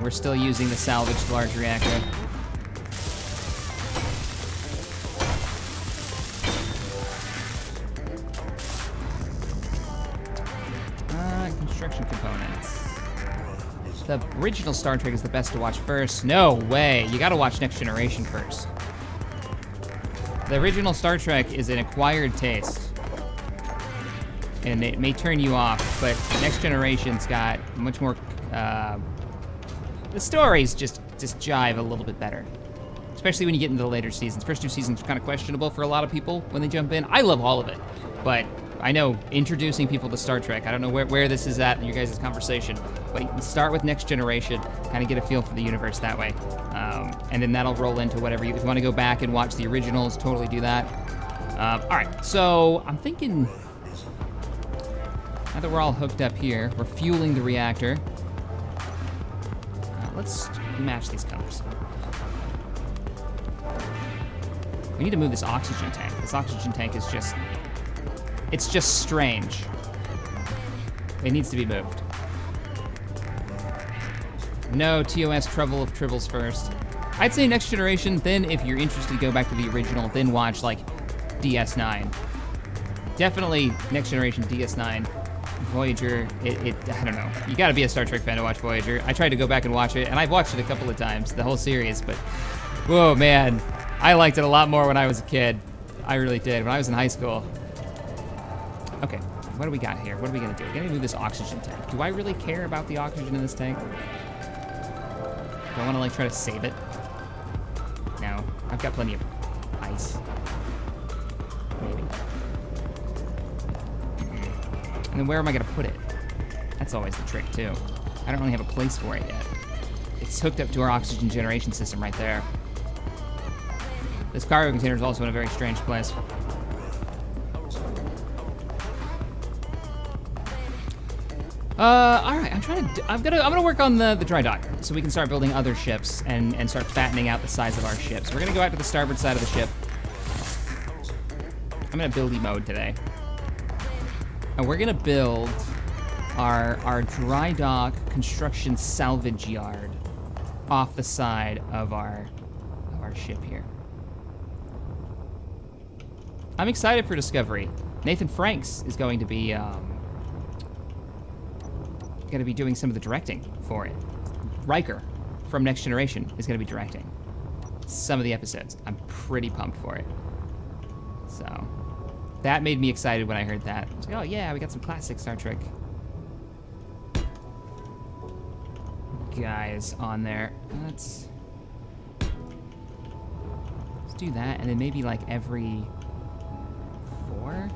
We're still using the salvaged large reactor. Construction components. The original Star Trek is the best to watch first. No way. You gotta watch Next Generation first. The original Star Trek is an acquired taste. And it may turn you off, but Next Generation's got much more, the stories just jive a little bit better. Especially when you get into the later seasons. First two seasons are kind of questionable for a lot of people when they jump in. I love all of it, but I know introducing people to Star Trek, I don't know where this is at in your guys' conversation, but you can start with Next Generation, kind of get a feel for the universe that way. And then that'll roll into whatever if you want to go back and watch the originals, totally do that. All right, so I'm thinking, now that we're all hooked up here, we're fueling the reactor. Let's match these colors. We need to move this oxygen tank. This oxygen tank is just, it's just strange. It needs to be moved. No, TOS Trouble of Tribbles first. I'd say Next Generation, then if you're interested, go back to the original, then watch like DS9. Definitely Next Generation, DS9. Voyager, I don't know. You gotta be a Star Trek fan to watch Voyager. I tried to go back and watch it, and I've watched it a couple of times, the whole series, but whoa, man. I liked it a lot more when I was a kid. I really did, when I was in high school. Okay, what do we got here? What are we gonna do? We're gonna move this oxygen tank. Do I really care about the oxygen in this tank? Do I wanna like try to save it? No, I've got plenty of ice. Maybe. And then where am I gonna put it? That's always the trick too. I don't really have a place for it yet. It's hooked up to our oxygen generation system right there. This cargo container is also in a very strange place. All right, I'm gonna work on the dry dock so we can start building other ships and start fattening out the size of our ships. We're gonna go out to the starboard side of the ship. I'm in a buildy mode today. And we're gonna build our dry dock construction salvage yard off the side of our ship here. I'm excited for Discovery. Nathan Franks is going to be doing some of the directing for it. Riker from Next Generation is gonna be directing some of the episodes. I'm pretty pumped for it. So that made me excited when I heard that. I was like, oh yeah, we got some classic Star Trek guys on there. Let's do that, and then maybe like every 4?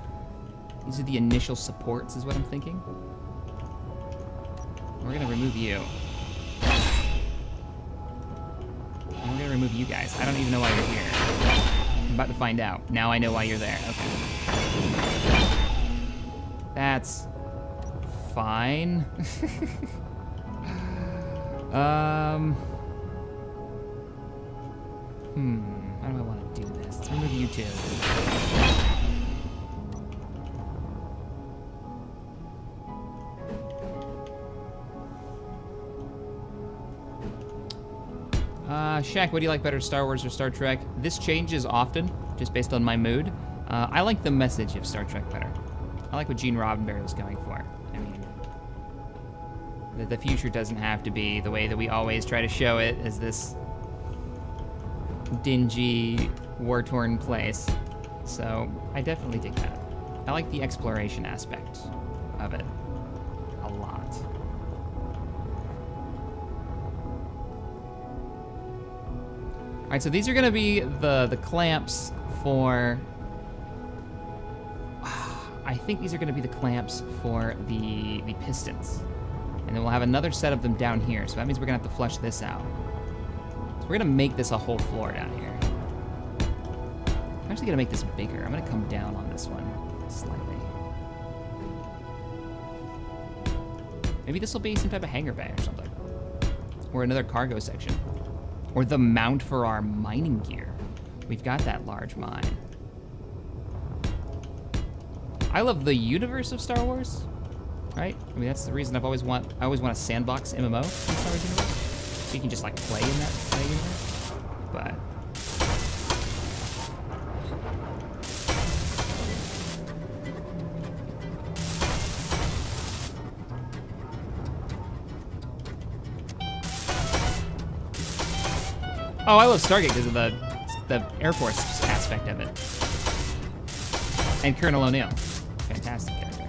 These are the initial supports is what I'm thinking. We're gonna remove you. And we're gonna remove you guys. I don't even know why you're here. I'm about to find out. Now I know why you're there. Okay. That's fine. How do I want to do this? Let's remove you two. Shack, what do you like better, Star Wars or Star Trek? This changes often, just based on my mood. I like the message of Star Trek better. I like what Gene Roddenberry was going for. I mean, the future doesn't have to be the way that we always try to show it as this dingy, war-torn place. So I definitely dig that. I like the exploration aspect of it a lot. All right, so these are gonna be the clamps for, I think these are gonna be the clamps for the pistons. And then we'll have another set of them down here. So that means we're gonna have to flush this out. So we're gonna make this a whole floor down here. I'm actually gonna make this bigger. I'm gonna come down on this one slightly. Maybe this will be some type of hangar bay or something. Or another cargo section. Or the mount for our mining gear. We've got that large mine. I love the universe of Star Wars, right? I mean, that's the reason I always want a sandbox MMO in Star Wars universe. You can just like play in there, but. Oh, I love Stargate because of the Air Force aspect of it. And Colonel O'Neill. Fantastic character.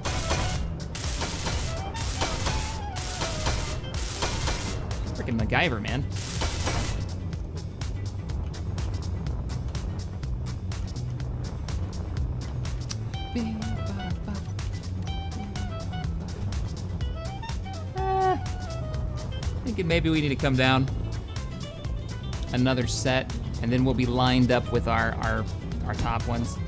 Freaking MacGyver, man. Thinking maybe we need to come down another set, and then we'll be lined up with our top ones.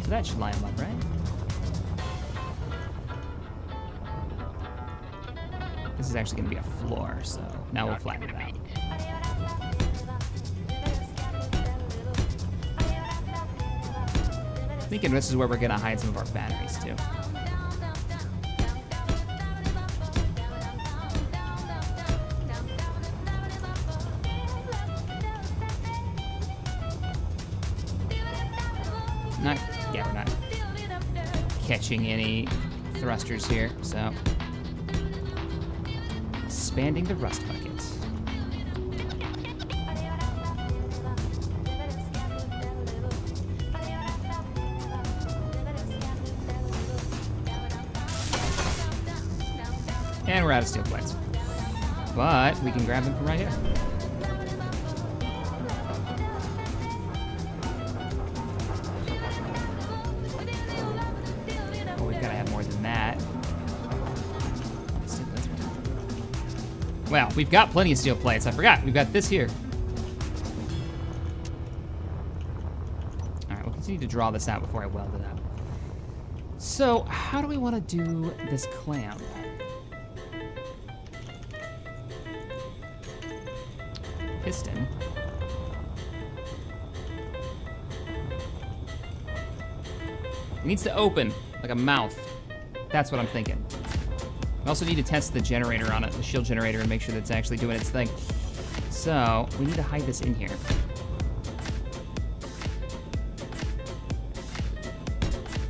So that should line them up, right? This is actually gonna be a floor, so now we'll flatten it out. Thinking this is where we're gonna hide some of our batteries too. We're not catching any thrusters here, so expanding the rust buckets. And we're out of steel plates, but we can grab them from right here. Well, we've got plenty of steel plates. I forgot, we've got this here. All right, we'll continue to draw this out before I weld it up. So, how do we want to do this clamp? Piston. It needs to open like a mouth. That's what I'm thinking. We also need to test the generator on it, the shield generator, and make sure that it's actually doing its thing. So, we need to hide this in here.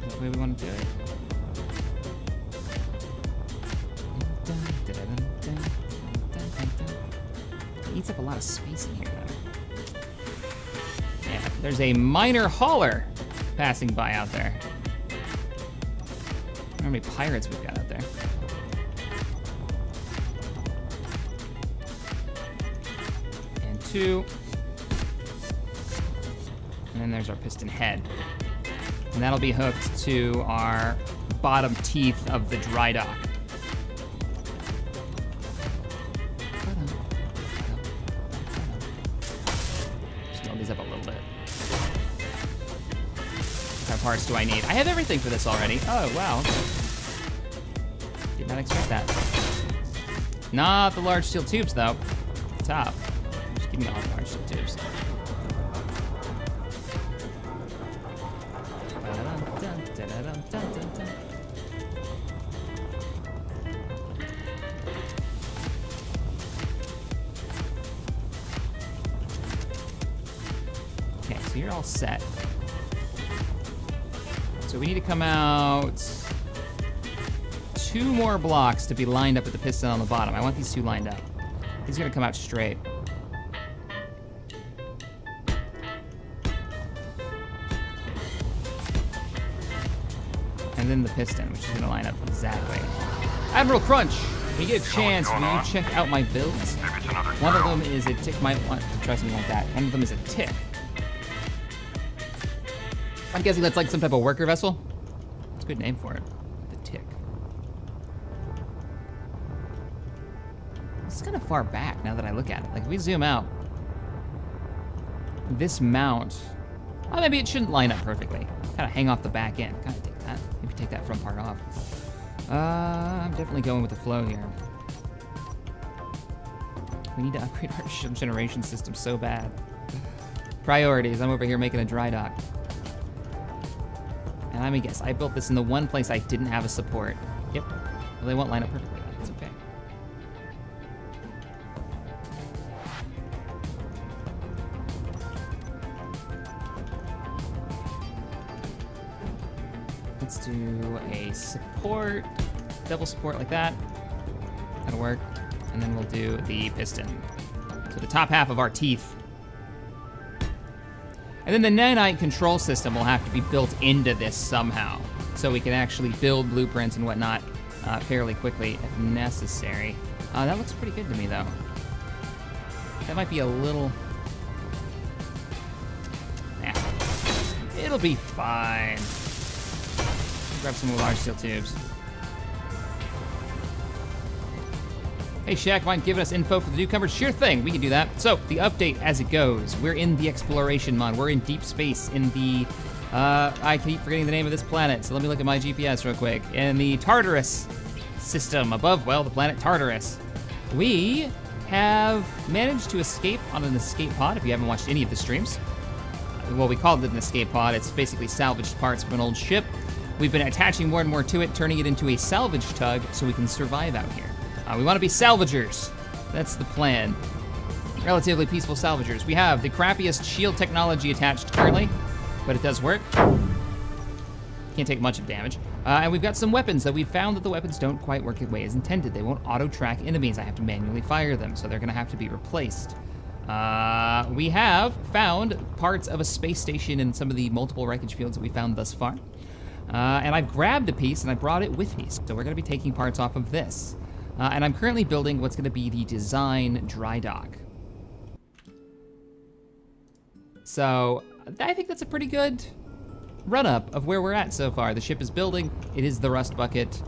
That's the way we want to do it. It eats up a lot of space in here, though. Yeah, there's a minor hauler passing by out there. I don't know how many pirates we've got out there. Two. And then there's our piston head. And that'll be hooked to our bottom teeth of the dry dock. Smell these up a little bit. What kind of parts do I need? I have everything for this already. Oh, wow. Did not expect that. Not the large steel tubes, though. Top. Give me all the large steel tubes. Okay, so you're all set. So we need to come out 2 more blocks to be lined up with the piston on the bottom. I want these 2 lined up. These are gonna come out straight. And then the piston, which is gonna line up exactly. Admiral Crunch, when you get a chance, will you check out my builds? One of them is a tick, might want to try something like that. One of them is a tick. I'm guessing that's like some type of worker vessel. It's a good name for it, the tick. It's kind of far back now that I look at it. Like if we zoom out, this mount, well, maybe it shouldn't line up perfectly. Kind of hang off the back end. Kind of take that. Maybe take that front part off. I'm definitely going with the flow here. We need to upgrade our generation system so bad. Priorities. I'm over here making a dry dock. And I'm gonna guess, I built this in the one place I didn't have a support. Yep, well, they won't line up perfectly, that's okay. Let's do a support, double support like that. That'll work. And then we'll do the piston. So the top half of our teeth. And then the nanite control system will have to be built into this somehow, so we can actually build blueprints and whatnot fairly quickly if necessary. That looks pretty good to me, though. That might be a little... It'll be fine. Grab some more large steel tubes. Hey, Shack, mind giving us info for the newcomers? Sure thing, we can do that. So, the update as it goes. We're in the Exploration Mod. We're in deep space in the, I keep forgetting the name of this planet, so let me look at my GPS real quick. In the Tartarus system above, well, the planet Tartarus. We have managed to escape on an escape pod, if you haven't watched any of the streams. Well, we called it an escape pod. It's basically salvaged parts from an old ship. We've been attaching more and more to it, turning it into a salvage tug so we can survive out here. We want to be salvagers. That's the plan. Relatively peaceful salvagers. We have the crappiest shield technology attached currently, but it does work. Can't take much of damage. And we've got some weapons that we've found that the weapons don't quite work the way as intended. They won't auto-track enemies. I have to manually fire them, so they're gonna have to be replaced. We have found parts of a space station in some of the multiple wreckage fields that we found thus far. And I've grabbed a piece and I brought it with me. So we're gonna be taking parts off of this. And I'm currently building what's gonna be the design dry dock. So I think that's a pretty good run-up of where we're at so far. The ship is building, it is the rust bucket.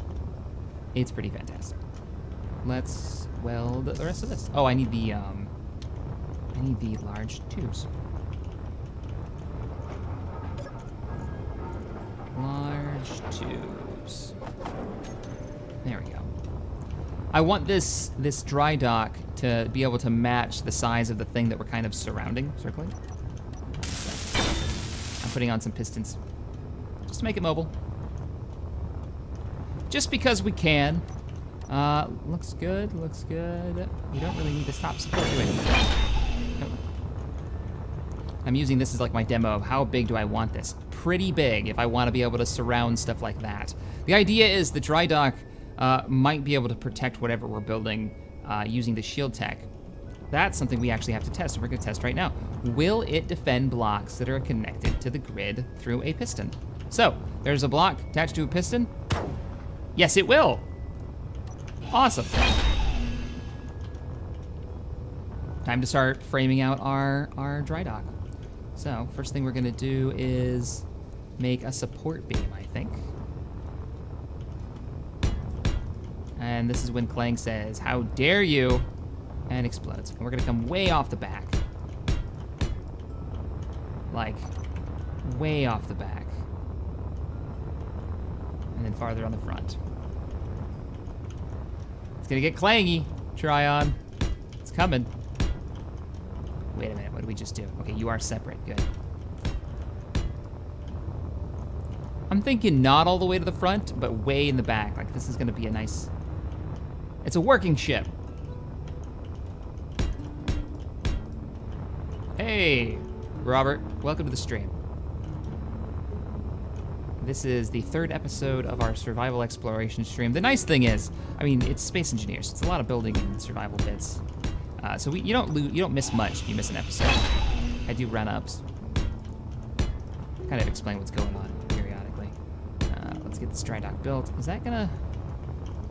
It's pretty fantastic. Let's weld the rest of this. Oh, I need the large tubes. Large tubes. There we go. I want this dry dock to be able to match the size of the thing that we're kind of surrounding, circling. So, I'm putting on some pistons, just to make it mobile. Just because we can. Looks good, looks good. We don't really need this top support, do we? Nope. I'm using this as like my demo of how big do I want this. Pretty big if I want to be able to surround stuff like that. The idea is the dry dock might be able to protect whatever we're building using the shield tech. That's something we actually have to test, and we're gonna test right now. Will it defend blocks that are connected to the grid through a piston? So, there's a block attached to a piston. Yes, it will. Awesome. Time to start framing out our dry dock. So, first thing we're gonna do is make a support beam, I think. And this is when Clang says, "How dare you?" and explodes. And we're gonna come way off the back. Like, way off the back. And then farther on the front. It's gonna get clangy, Tryon. It's coming. Wait a minute, what did we just do? Okay, you are separate, good. I'm thinking not all the way to the front, but way in the back. Like, this is gonna be a nice... It's a working ship. Hey, Robert, welcome to the stream. This is the 3rd episode of our survival exploration stream. The nice thing is, I mean, it's Space Engineers. It's a lot of building and survival bits. So you don't miss much if you miss an episode. I do run-ups. Kind of explain what's going on periodically. Let's get this dry dock built. Is that gonna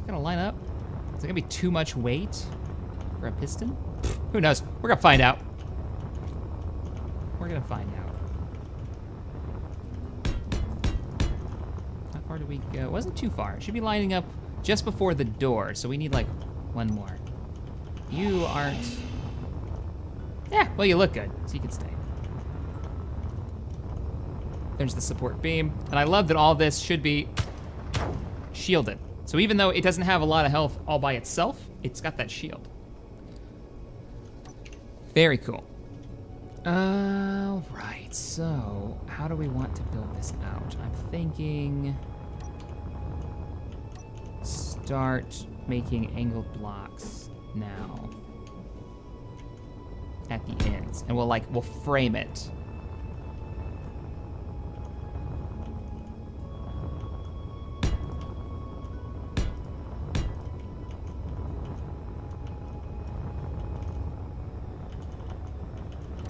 line up? Is it gonna be too much weight for a piston? Who knows? We're gonna find out. We're gonna find out. How far do we go? It wasn't too far. It should be lining up just before the door, so we need like one more. You aren't... Yeah, well, you look good, so you can stay. There's the support beam, and I love that all this should be shielded. So even though it doesn't have a lot of health all by itself, it's got that shield. Very cool. Right, so how do we want to build this out? I'm thinking start making angled blocks now at the ends, and we'll frame it.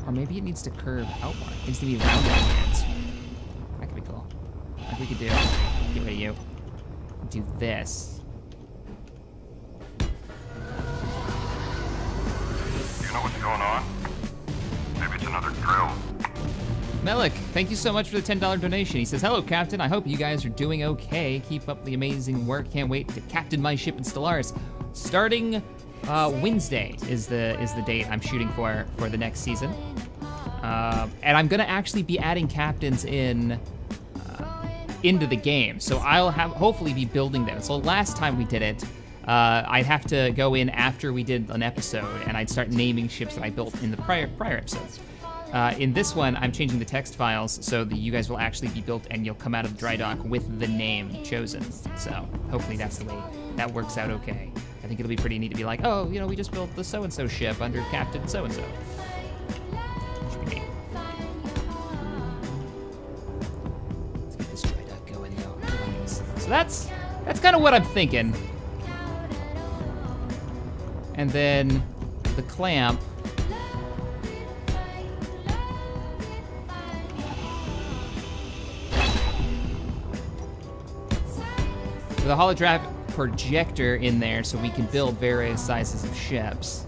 Or maybe it needs to curve out more. It needs to be rounded at the ends. That could be cool. Like we could do, get rid of you. Do this. You know what's going on? Maybe it's another drill. Melik, thank you so much for the $10 donation. He says, hello, Captain. I hope you guys are doing okay. Keep up the amazing work. Can't wait to captain my ship in Stellaris. Starting Wednesday is the date I'm shooting for the next season. And I'm gonna actually be adding captains into the game. So I'll hopefully be building them. So last time we did it, I'd have to go in after we did an episode and I'd start naming ships that I built in the prior episodes. In this one, I'm changing the text files so that you guys will actually be built and you'll come out of the dry dock with the name chosen. So hopefully that's the way that works out okay. I think it'll be pretty neat to be like, oh, you know, we just built the so-and-so ship under Captain so-and-so. Should be neat. Let's get this dry dock going though. So that's kind of what I'm thinking. And then the clamp. With a holographic projector in there so we can build various sizes of ships.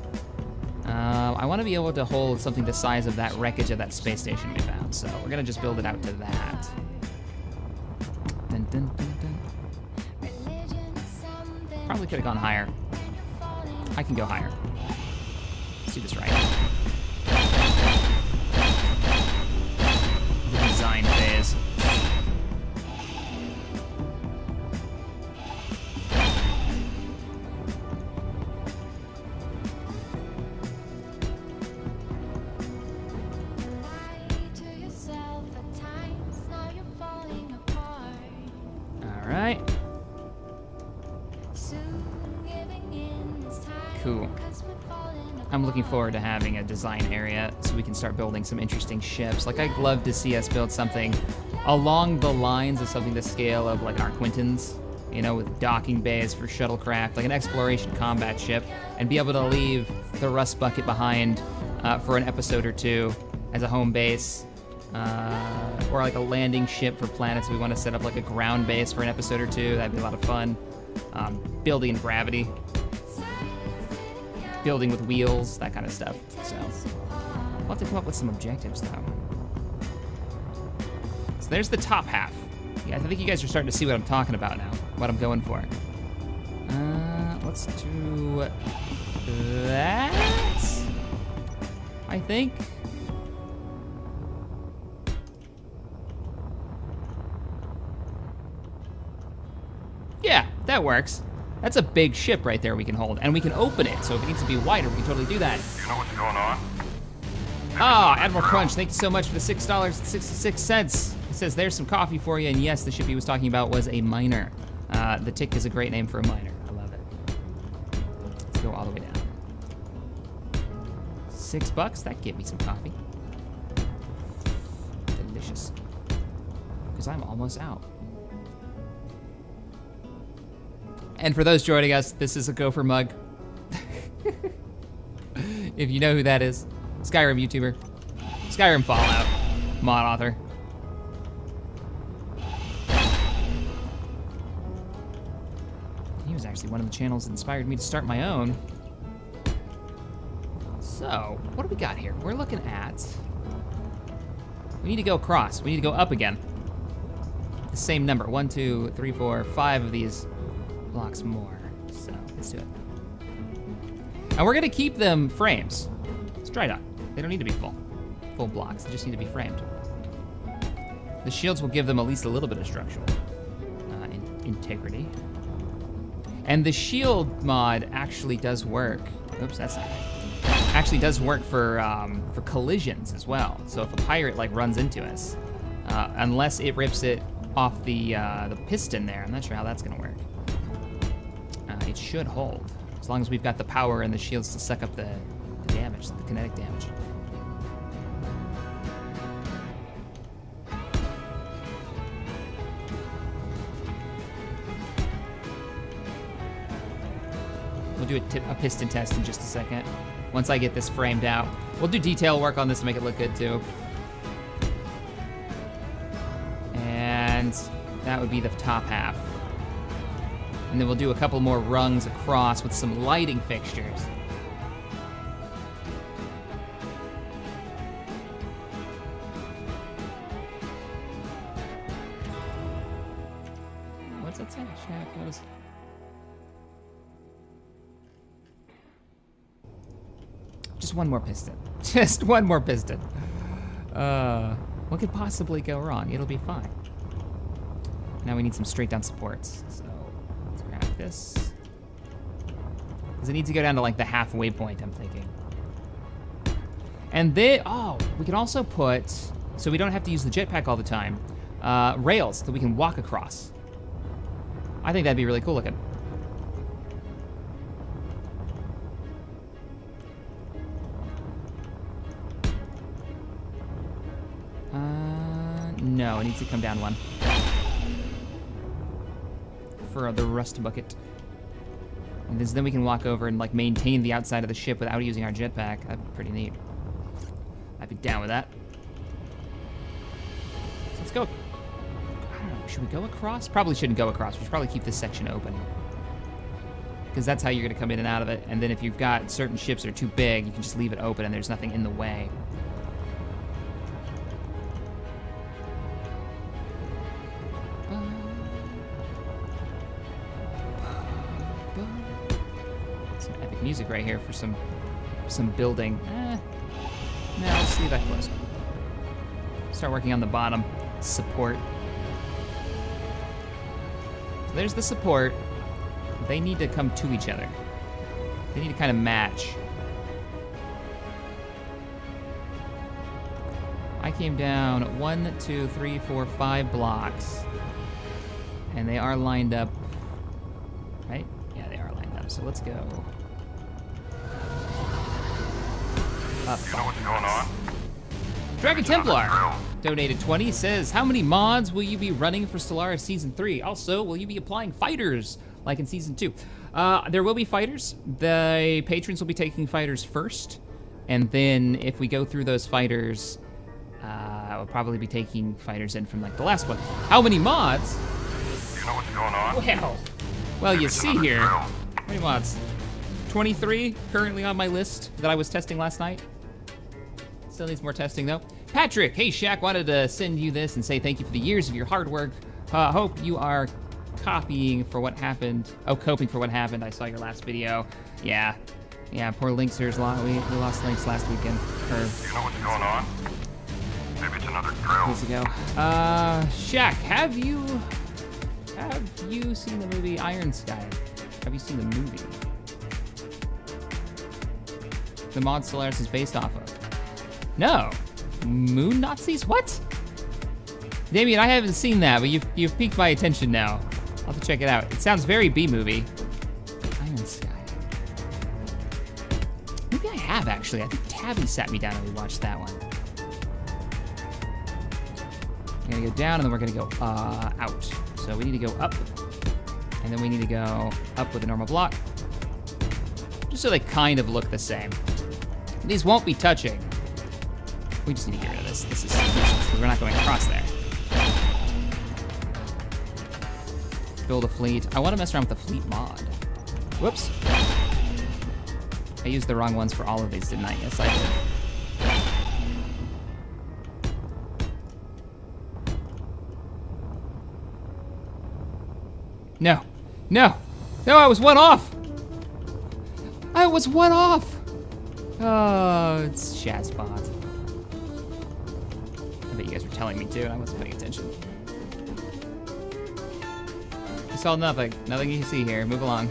I want to be able to hold something the size of that wreckage of that space station we found, so we're gonna just build it out to that. Dun, dun, dun, dun. Probably could have gone higher. I can go higher. Let's do this right. The design phase. Alright. Cool. I'm looking forward to having a design area so we can start building some interesting ships. Like, I'd love to see us build something along the lines of something the scale of like our Quintons, you know, with docking bays for shuttlecraft, like an exploration combat ship, and be able to leave the rust bucket behind for an episode or two as a home base. Or like a landing ship for planets. We want to set up like a ground base for an episode or two. That'd be a lot of fun. Building in gravity. Building with wheels, that kind of stuff. So we'll have to come up with some objectives though. So there's the top half. Yeah, I think you guys are starting to see what I'm talking about now, what I'm going for. Let's do that, I think. Yeah, that works. That's a big ship right there we can hold, and we can open it, so if it needs to be wider, we can totally do that. You know what's going on? Ah, Admiral Crunch, thank you so much for the $6.66. He says, there's some coffee for you, and yes, the ship he was talking about was a miner. The Tick is a great name for a miner. I love it. Let's go all the way down. $6, that gave me some coffee. Delicious. Because I'm almost out. And for those joining us, this is a Gopher mug. If you know who that is. Skyrim YouTuber. Skyrim Fallout. Mod author. He was actually one of the channels that inspired me to start my own. So, what do we got here? We're looking at... We need to go across. We need to go up again. The same number. 1, 2, 3, 4, 5 of these blocks more. So, let's do it. And we're gonna keep them frames. It's dry dock. They don't need to be full blocks. They just need to be framed. The shields will give them at least a little bit of structural integrity. And the shield mod actually does work. Oops, that's not right. actually does work for collisions as well. So if a pirate like runs into us, unless it rips it off the piston there, I'm not sure how that's gonna work. It should hold, as long as we've got the power and the shields to suck up the damage, the kinetic damage. We'll do a piston test in just a second. Once I get this framed out. We'll do detail work on this to make it look good too. And that would be the top half. And then we'll do a couple more rungs across with some lighting fixtures. What's that say? Shack goes. Just one more piston. Just one more piston. What could possibly go wrong? It'll be fine. Now we need some straight down supports. So let's grab this. Because it needs to go down to like the halfway point, I'm thinking. And then, oh, we can also put, so we don't have to use the jetpack all the time, rails that we can walk across. I think that'd be really cool looking. No, it needs to come down one. For the rust bucket. And then we can walk over and like maintain the outside of the ship without using our jetpack. That'd be pretty neat. I'd be down with that. So let's go. I don't know, should we go across? Probably shouldn't go across. We should probably keep this section open. Because that's how you're gonna come in and out of it. And then if you've got certain ships that are too big, you can just leave it open and there's nothing in the way. Music right here for some building. No, let's leave that close. Start working on the bottom support. So there's the support. They need to come to each other. They need to kind of match. I came down 1, 2, 3, 4, 5 blocks, and they are lined up, right? Yeah, they are lined up. So let's go. Up. You know what's going on? Dragon Templar donated 20, says, how many mods will you be running for Stellaris Season 3? Also, will you be applying fighters like in Season 2? There will be fighters. The patrons will be taking fighters first, and then if we go through those fighters, we'll probably be taking fighters in from like the last one. How many mods? You know what's going on? Well, you see here, how many mods? 23 currently on my list that I was testing last night. Still needs more testing though. Patrick, hey Shaq, wanted to send you this and say thank you for the years of your hard work. Hope you are copying for what happened. Oh, coping for what happened. I saw your last video. Yeah, poor Lynxers. We lost Lynx last weekend. You know what's going on? Maybe it's another drill. Years ago. Shaq, have you seen the movie Iron Sky? Have you seen the movie? The mod Stellaris is based off of. No. Moon Nazis? What? Damien, I haven't seen that, but you've piqued my attention now. I'll have to check it out. It sounds very B-movie. Iron Sky. Maybe I have, actually. I think Tabby sat me down and we watched that one. We're gonna go down and then we're gonna go out. So we need to go up. And then we need to go up with a normal block. Just so they kind of look the same. These won't be touching. We just need to get rid of this. This is we're not going across there. Build a fleet. I want to mess around with the fleet mod. Whoops. I used the wrong ones for all of these, didn't I? Yes, I did. No. No, I was one off. I was one off. Oh, it's Shazbot. I bet you guys were telling me too, and I wasn't paying attention. You saw nothing. Nothing you can see here. Move along.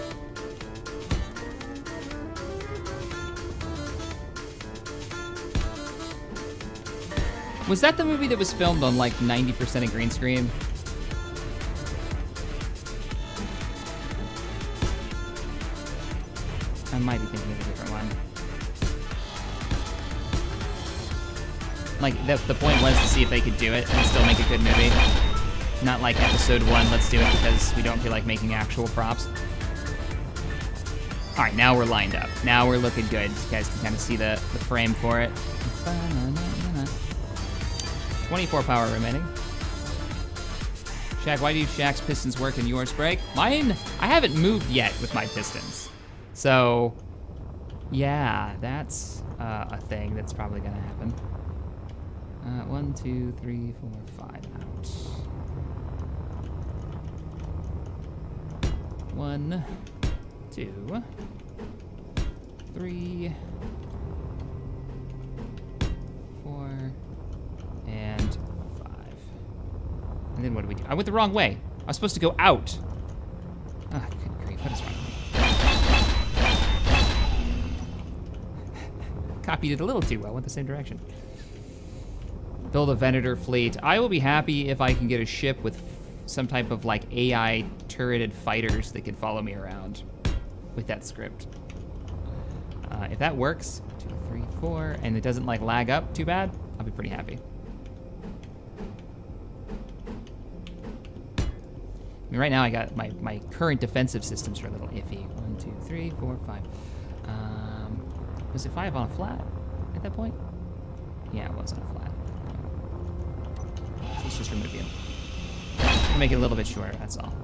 Was that the movie that was filmed on like 90% of green screen? I might be thinking of a different one. Like, the point was to see if they could do it and still make a good movie. Not like episode 1, let's do it because we don't feel like making actual props. All right, now we're lined up. Now we're looking good. You guys can kind of see the frame for it. 24 power remaining. Shaq, why do Shaq's pistons work and yours break? Mine, I haven't moved yet with my pistons. So, yeah, that's a thing that's probably gonna happen. 1, 2, 3, 4, 5 out. 1, 2, 3, 4, and 5. And then what do we do? I went the wrong way. I was supposed to go out. Ah, good grief, what is wrong with me? Copied it a little too well, went the same direction. Build a Venator fleet. I will be happy if I can get a ship with some type of like AI turreted fighters that can follow me around with that script. If that works, 2, 3, 4, and it doesn't like lag up too bad, I'll be pretty happy. I mean, right now I got my current defensive systems are a little iffy. 1, 2, 3, 4, 5. Was it 5 on a flat at that point? Yeah, it was on a flat. So let's just remove you. Make it a little bit shorter, that's all.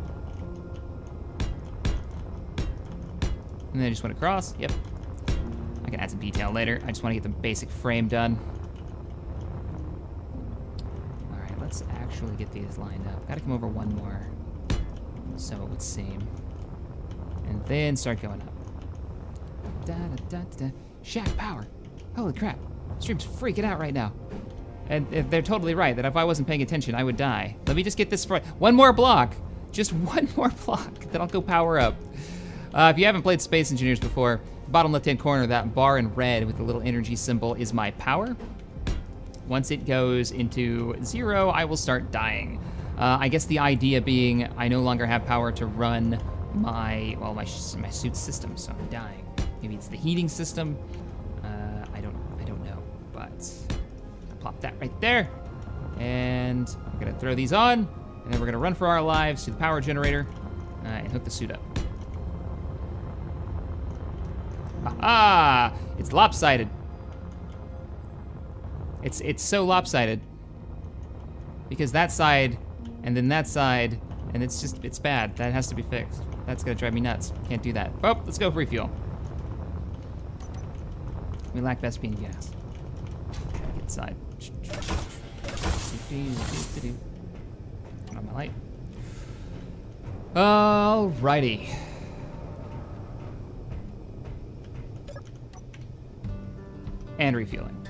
And then I just went across, yep. I can add some detail later. I just want to get the basic frame done. All right, let's actually get these lined up. Gotta come over one more, so it would seem. And then start going up. Da da da da. Shack power. Holy crap. Stream's freaking out right now. And they're totally right, that if I wasn't paying attention, I would die. Let me just get this for one more block. Just one more block, then I'll go power up. If you haven't played Space Engineers before, bottom left-hand corner, that bar in red with the little energy symbol is my power. Once it goes into 0, I will start dying. I guess the idea being I no longer have power to run my suit system, so I'm dying. Maybe it's the heating system. I don't know, but I'll plop that right there. And we're gonna throw these on, and then we're gonna run for our lives to the power generator and hook the suit up. Ah, it's lopsided. It's so lopsided because that side and then that side, and it's bad. That has to be fixed. That's gonna drive me nuts. Can't do that. Oh, let's go for refuel. We lack Vespian gas. Get inside. Turn on my light. Alrighty. And refueling.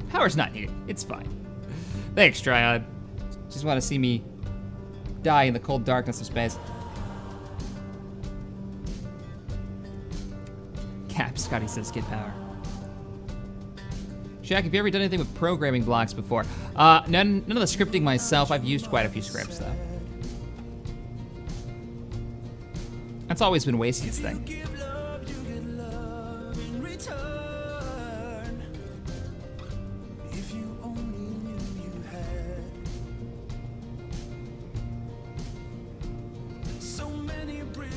Power's not needed. It's fine. Thanks, Triad. Just want to see me die in the cold darkness of space. Cap, Scotty says, get power. Shaq, have you ever done anything with programming blocks before? None of the scripting myself. I've used quite a few scripts, though. That's always been Wasey's thing.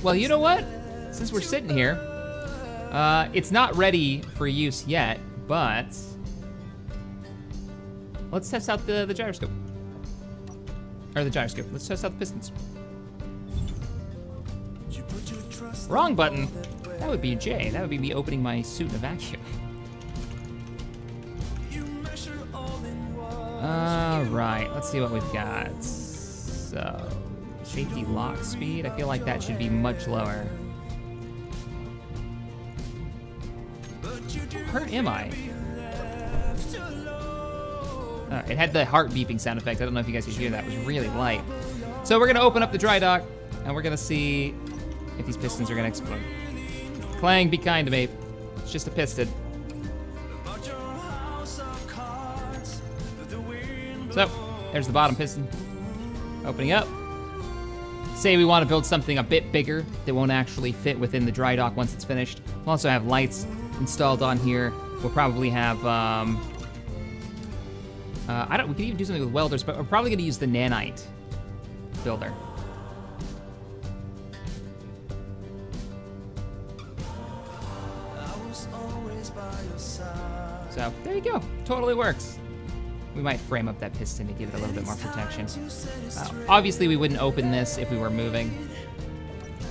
Well, you know what? Since we're sitting here, it's not ready for use yet, but let's test out the gyroscope. Or the gyroscope. Let's test out the pistons. Wrong button. That would be J. That would be me opening my suit in a vacuum. Alright, let's see what we've got. So, safety lock speed. I feel like that should be much lower. Hurt am I? It had the heart beeping sound effect. I don't know if you guys could hear that. It was really light. So we're gonna open up the dry dock and we're gonna see if these pistons are gonna explode. Clang, be kind to me. It's just a piston. So, there's the bottom piston. Opening up. Say we want to build something a bit bigger that won't actually fit within the dry dock once it's finished. We'll also have lights installed on here. We'll probably have, we could even do something with welders, but we're probably gonna use the nanite builder. So, there you go, totally works. We might frame up that piston to give it a little bit more protection. Obviously, we wouldn't open this if we were moving.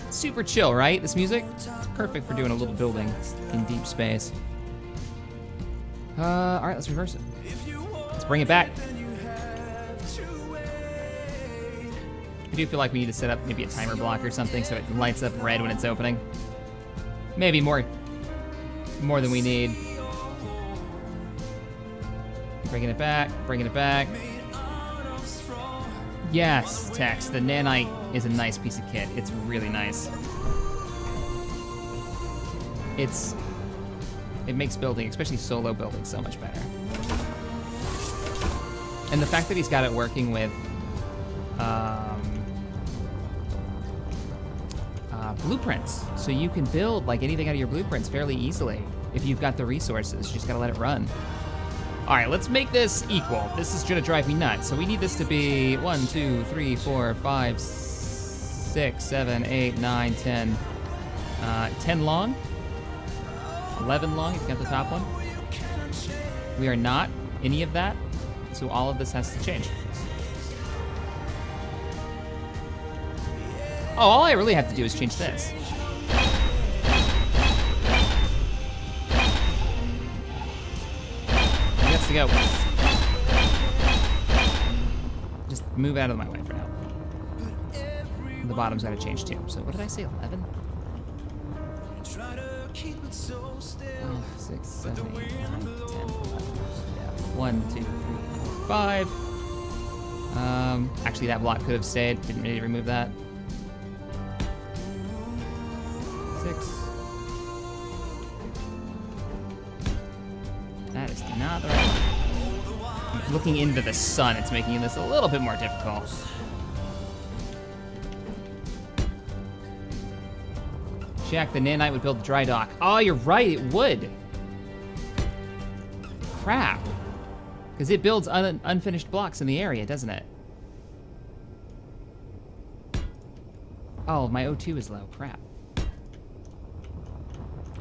Super chill, right? This music? It's perfect for doing a little building in deep space. All right, let's reverse it. Let's bring it back. I do feel like we need to set up maybe a timer block or something so it lights up red when it's opening. Maybe more than we need. Bringing it back, bringing it back. Yes, Tex, the nanite is a nice piece of kit. It's really nice. It makes building, especially solo building, so much better. And the fact that he's got it working with blueprints, so you can build like anything out of your blueprints fairly easily if you've got the resources. You just gotta let it run. All right, let's make this equal. This is gonna drive me nuts. So we need this to be 1, 2, 3, 4, 5, 6, 7, 8, 9, 10. 10 long, 11 long if you got the top one. We are not any of that, so all of this has to change. Oh, all I really have to do is change this. He gets to go. Just move out of my way for now. The bottom's gotta change too. So what did I say, 11? 6, 7, 8, 9, 10, 11. Yeah, 1, 2, 3, 4, 5. Actually that block could have stayed. Didn't really remove that. 6. That is not the right one. Looking into the sun, it's making this a little bit more difficult. Shack, the nanite would build the dry dock. Oh, you're right, it would. Crap. Because it builds unfinished blocks in the area, doesn't it? Oh, my O2 is low, crap.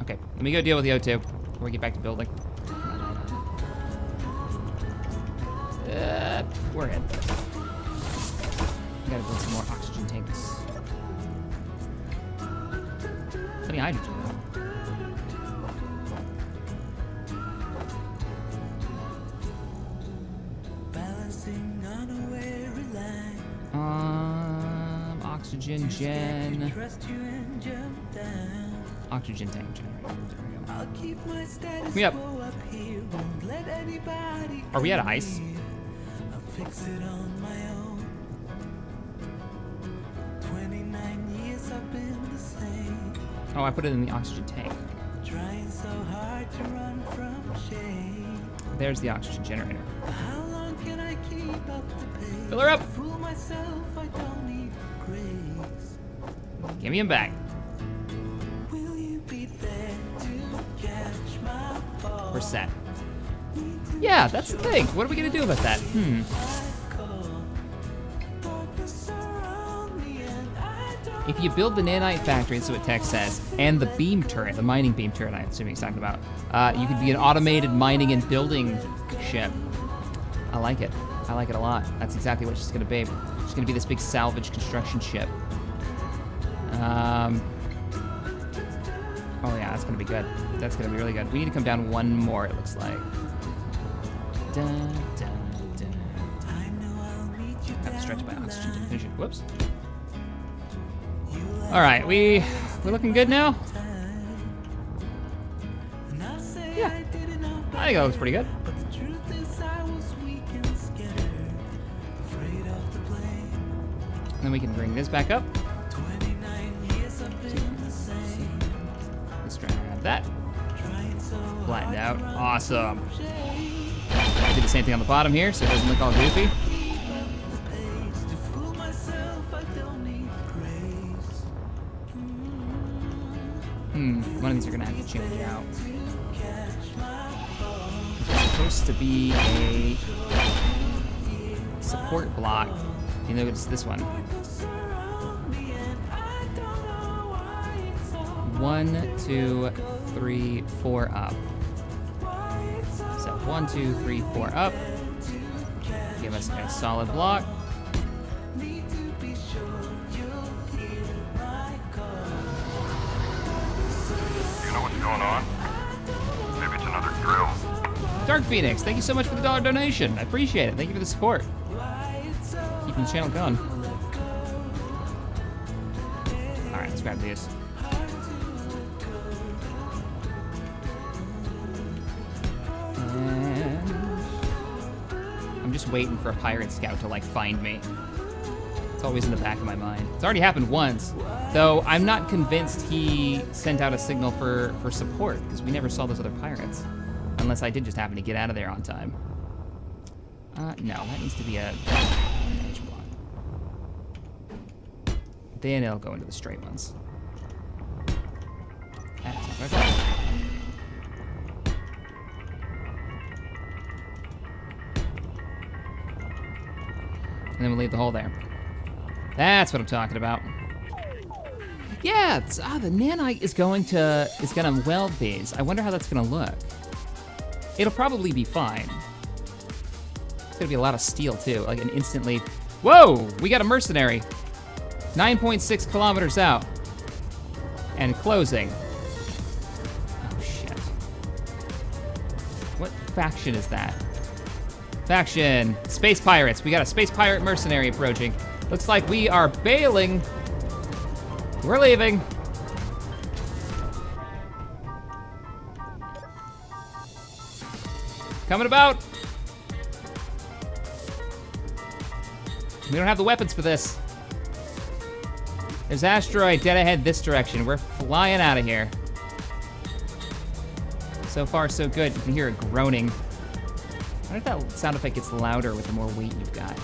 Okay, let me go deal with the O2 before we get back to building. We're in. We gotta build some more oxygen tanks. Plenty of hydrogen though. Oxygen gen. Oxygen tank generator. There we go. Are we out of ice? Oh, I put it in the oxygen tank. There's the oxygen generator. Fill her up! Give me him back. We're set. Yeah, that's the thing. What are we gonna do about that? If you build the nanite factory, that's what Tex says, and the beam turret, the mining beam turret I'm assuming he's talking about, you could be an automated mining and building ship. I like it. I like it a lot. That's exactly what she's gonna be. She's gonna be this big salvage construction ship. Oh yeah, that's gonna be good. That's gonna be really good. We need to come down one more, it looks like. Dun, dun, dun. Gotta stretch my oxygen to finish it. Whoops. All right, we're looking good now. Yeah, I think that looks pretty good. And then we can bring this back up. Let's try and have that. Flattened out. Awesome. Do the same thing on the bottom here so it doesn't look all goofy. One of these are gonna have to change out. It's supposed to be a support block. You know, it's this one. 1, 2, 3, 4 up. So 1, 2, 3, 4 up. Give us a solid block. You know what's going on? Maybe it's another drill. Dark Phoenix, thank you so much for the $1 donation. I appreciate it. Thank you for the support. Keeping the channel going. All right, let's grab these. And I'm just waiting for a pirate scout to like find me. It's always in the back of my mind. It's already happened once, though I'm not convinced he sent out a signal for support because we never saw those other pirates. Unless I did just happen to get out of there on time. No, that needs to be a edge block. Then it'll go into the straight ones. That's not what I thought. And then we'll leave the hole there. That's what I'm talking about. Yeah, it's, the nanite is gonna weld these. I wonder how that's gonna look. It'll probably be fine. It's gonna be a lot of steel too, like an instantly. Whoa, we got a mercenary. 9.6 kilometers out. And closing. Oh shit. What faction is that? Faction, space pirates. We got a space pirate mercenary approaching. Looks like we are bailing. We're leaving. Coming about. We don't have the weapons for this. There's asteroid dead ahead this direction. We're flying out of here. So far, so good. You can hear it groaning. I wonder if that sound effect gets louder with the more weight you've got.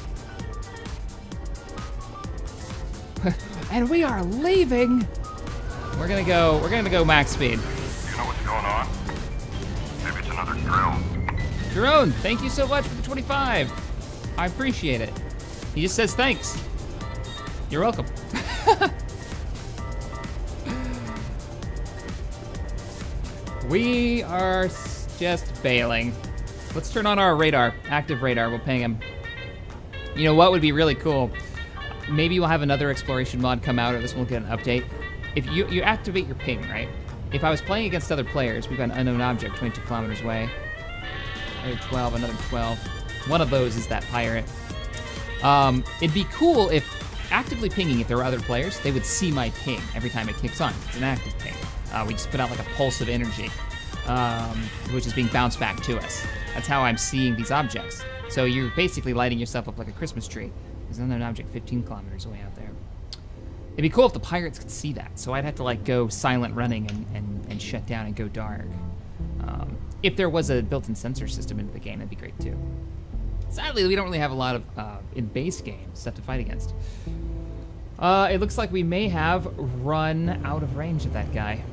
And we are leaving. We're gonna go max speed. You know what's going on? Maybe it's another drill. Jerome, thank you so much for the 25. I appreciate it. He just says thanks. You're welcome. We are just bailing. Let's turn on our radar, active radar. We'll ping him. You know what would be really cool? Maybe we'll have another exploration mod come out, or this one will get an update. If you activate your ping, right? If I was playing against other players, we've got an unknown object 22 kilometers away. Another 12, another 12. One of those is that pirate. It'd be cool if actively pinging, if there were other players, they would see my ping every time it kicks on. It's an active ping. We just put out like a pulse of energy, which is being bounced back to us. That's how I'm seeing these objects. So you're basically lighting yourself up like a Christmas tree. There's another object 15 kilometers away out there. It'd be cool if the pirates could see that. So I'd have to like go silent running and shut down and go dark. If there was a built-in sensor system into the game, that'd be great too. Sadly, we don't really have a lot of, in base game, stuff to fight against. It looks like we may have run out of range of that guy.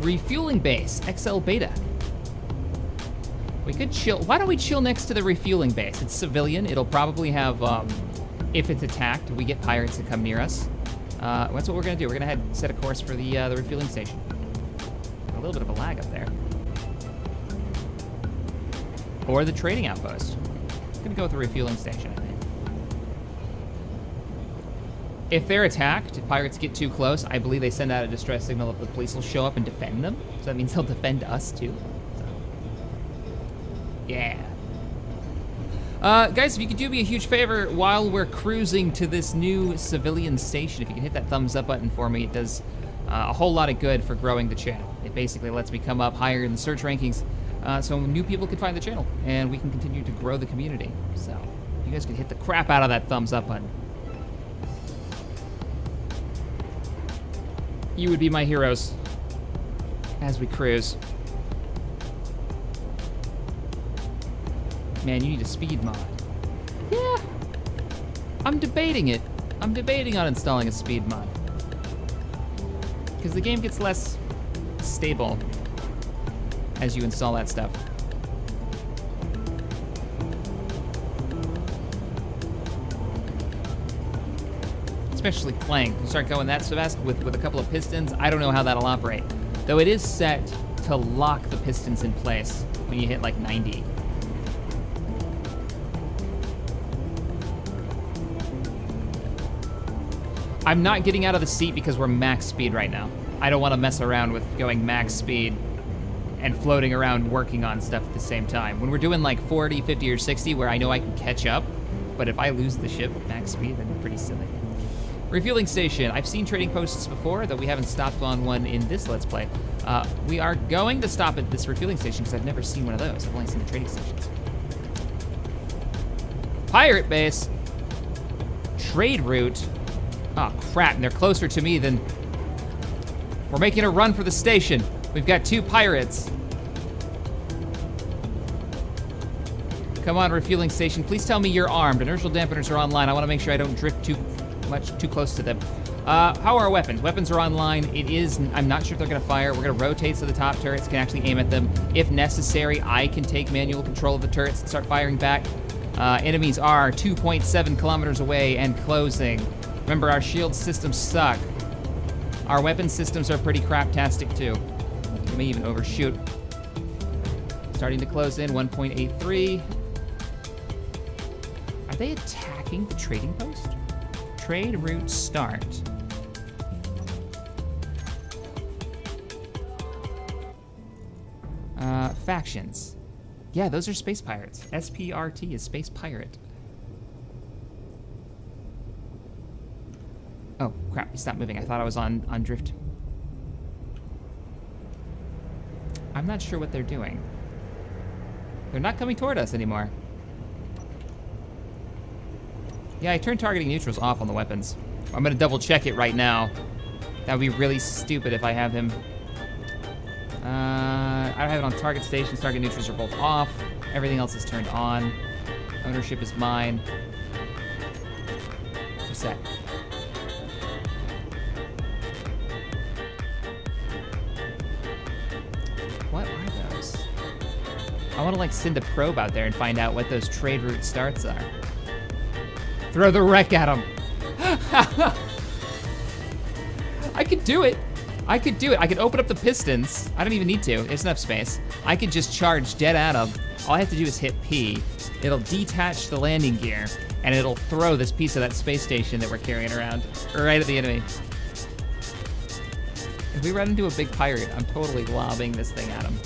Refueling base, XL Beta. We could chill. Why don't we chill next to the refueling base? It's civilian. It'll probably have, if it's attacked, we get pirates that come near us. That's what we're gonna do. We're gonna set a course for the refueling station. A little bit of a lag up there. Or the trading outpost. I'm gonna go with the refueling station, I think. If they're attacked, if pirates get too close, I believe they send out a distress signal that the police will show up and defend them. So that means they'll defend us too. So, yeah. Guys, if you could do me a huge favor while we're cruising to this new civilian station, if you can hit that thumbs up button for me, it does a whole lot of good for growing the channel. It basically lets me come up higher in the search rankings so new people can find the channel and we can continue to grow the community. So you guys can hit the crap out of that thumbs up button. You would be my heroes as we cruise. Man, you need a speed mod. Yeah, I'm debating it. I'm debating on installing a speed mod. Because the game gets less stable as you install that stuff. Especially flank. You start going that fast with a couple of pistons, I don't know how that'll operate. Though it is set to lock the pistons in place when you hit like 90. I'm not getting out of the seat because we're max speed right now. I don't want to mess around with going max speed and floating around working on stuff at the same time. When we're doing like 40, 50, or 60 where I know I can catch up, but if I lose the ship at max speed, then pretty silly. Refueling station. I've seen trading posts before, though we haven't stopped on one in this Let's Play. We are going to stop at this refueling station because I've never seen one of those. I've only seen the trading stations. Pirate base. Trade route. Oh, crap, and they're closer to me than... We're making a run for the station. We've got 2 pirates. Come on, refueling station. Please tell me you're armed. Inertial dampeners are online. I want to make sure I don't drift too close to them. How are our weapons? Weapons are online. It is... I'm not sure if they're going to fire. We're going to rotate so the top turrets can actually aim at them. If necessary, I can take manual control of the turrets and start firing back. Enemies are 2.7 kilometers away and closing. Remember, our shield systems suck. Our weapon systems are pretty craptastic too. We may even overshoot. Starting to close in, 1.83. Are they attacking the trading post? Trade route start. Factions. Yeah, those are space pirates. SPRT is space pirate. Oh, crap, he stopped moving. I thought I was on drift. I'm not sure what they're doing. They're not coming toward us anymore. Yeah, I turned targeting neutrals off on the weapons. I'm gonna double check it right now. That would be really stupid if I have him. I have it on target stations. Target neutrals are both off. Everything else is turned on. Ownership is mine. What's that? What are those? I want to like send a probe out there and find out what those trade route starts are. Throw the wreck at them. I could do it. I could do it. I could open up the pistons. I don't even need to. There's enough space. I could just charge dead at them. All I have to do is hit P. It'll detach the landing gear, and it'll throw this piece of that space station that we're carrying around right at the enemy. If we run into a big pirate, I'm totally lobbing this thing at him.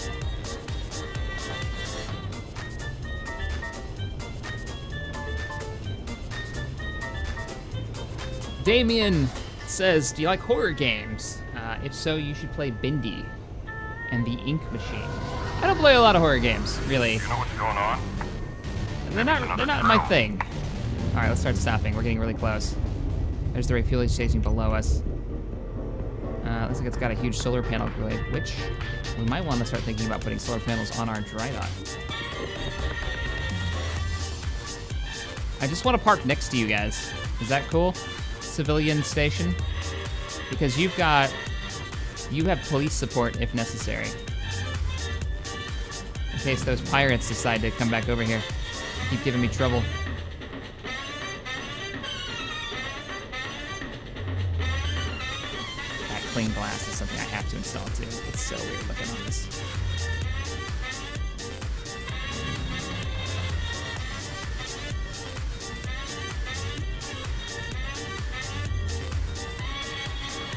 Damien says, do you like horror games? If so, you should play Bindi and the Ink Machine. I don't play a lot of horror games, really. You know what's going on? They're not my thing. All right, let's start stopping. We're getting really close. There's the refueling station below us. Looks like it's got a huge solar panel grid, which we might want to start thinking about putting solar panels on our dry dock. I just want to park next to you guys. Is that cool? Civilian station? Because you have police support if necessary. In case those pirates decide to come back over here. Keep giving me trouble. That clean glass is something I have to install too. It's so weird looking on this.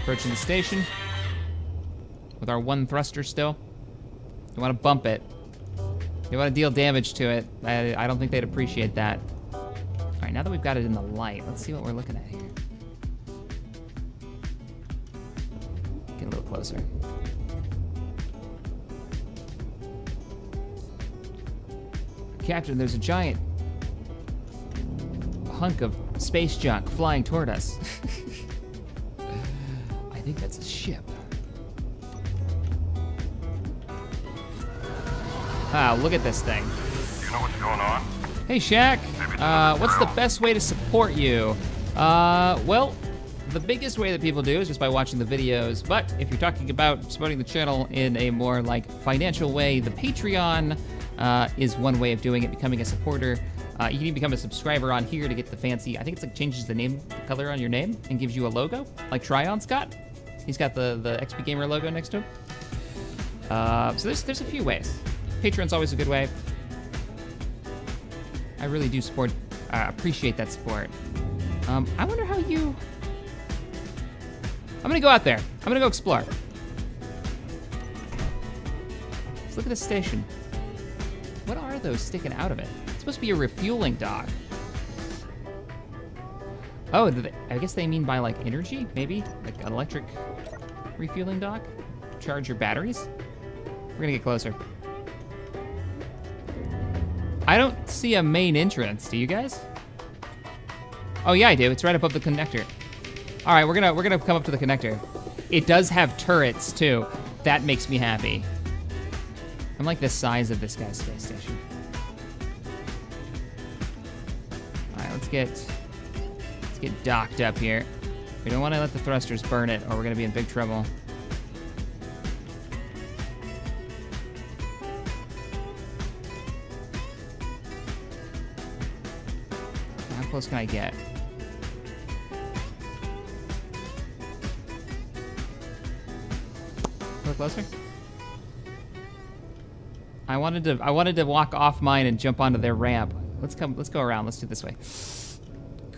Approaching the station with our 1 thruster still. You want to bump it. You want to deal damage to it. I don't think they'd appreciate that. All right, now that we've got it in the light, let's see what we're looking at here. Get a little closer. Captain, there's a giant hunk of space junk flying toward us. I I think that's a ship. Wow, look at this thing. You know what's going on? Hey, Shack. What's the best way to support you? Well, the biggest way that people do is just by watching the videos, but if you're talking about supporting the channel in a more like financial way, the Patreon is one way of doing it, becoming a supporter. You can even become a subscriber on here to get the fancy, I think it's like changes the name, the color on your name and gives you a logo, like Tryon's got. He's got the XP Gamer logo next to him. So there's a few ways. Patreon's always a good way. I really do appreciate that support. I wonder how you... I'm gonna go out there. I'm gonna go explore. Let's look at this station. What are those sticking out of it? It's supposed to be a refueling dock. Oh, I guess they mean by like energy, maybe? Like an electric refueling dock? Charge your batteries? We're gonna get closer. I don't see a main entrance, do you guys? Oh yeah, I do, it's right above the connector. All right, we're gonna come up to the connector. It does have turrets too. That makes me happy. I'm like the size of this guy's space station. All right, let's get docked up here. We don't want to let the thrusters burn it, or we're gonna be in big trouble. How close can I get? Closer. I wanted to walk off mine and jump onto their ramp. Let's go around. Let's do it this way.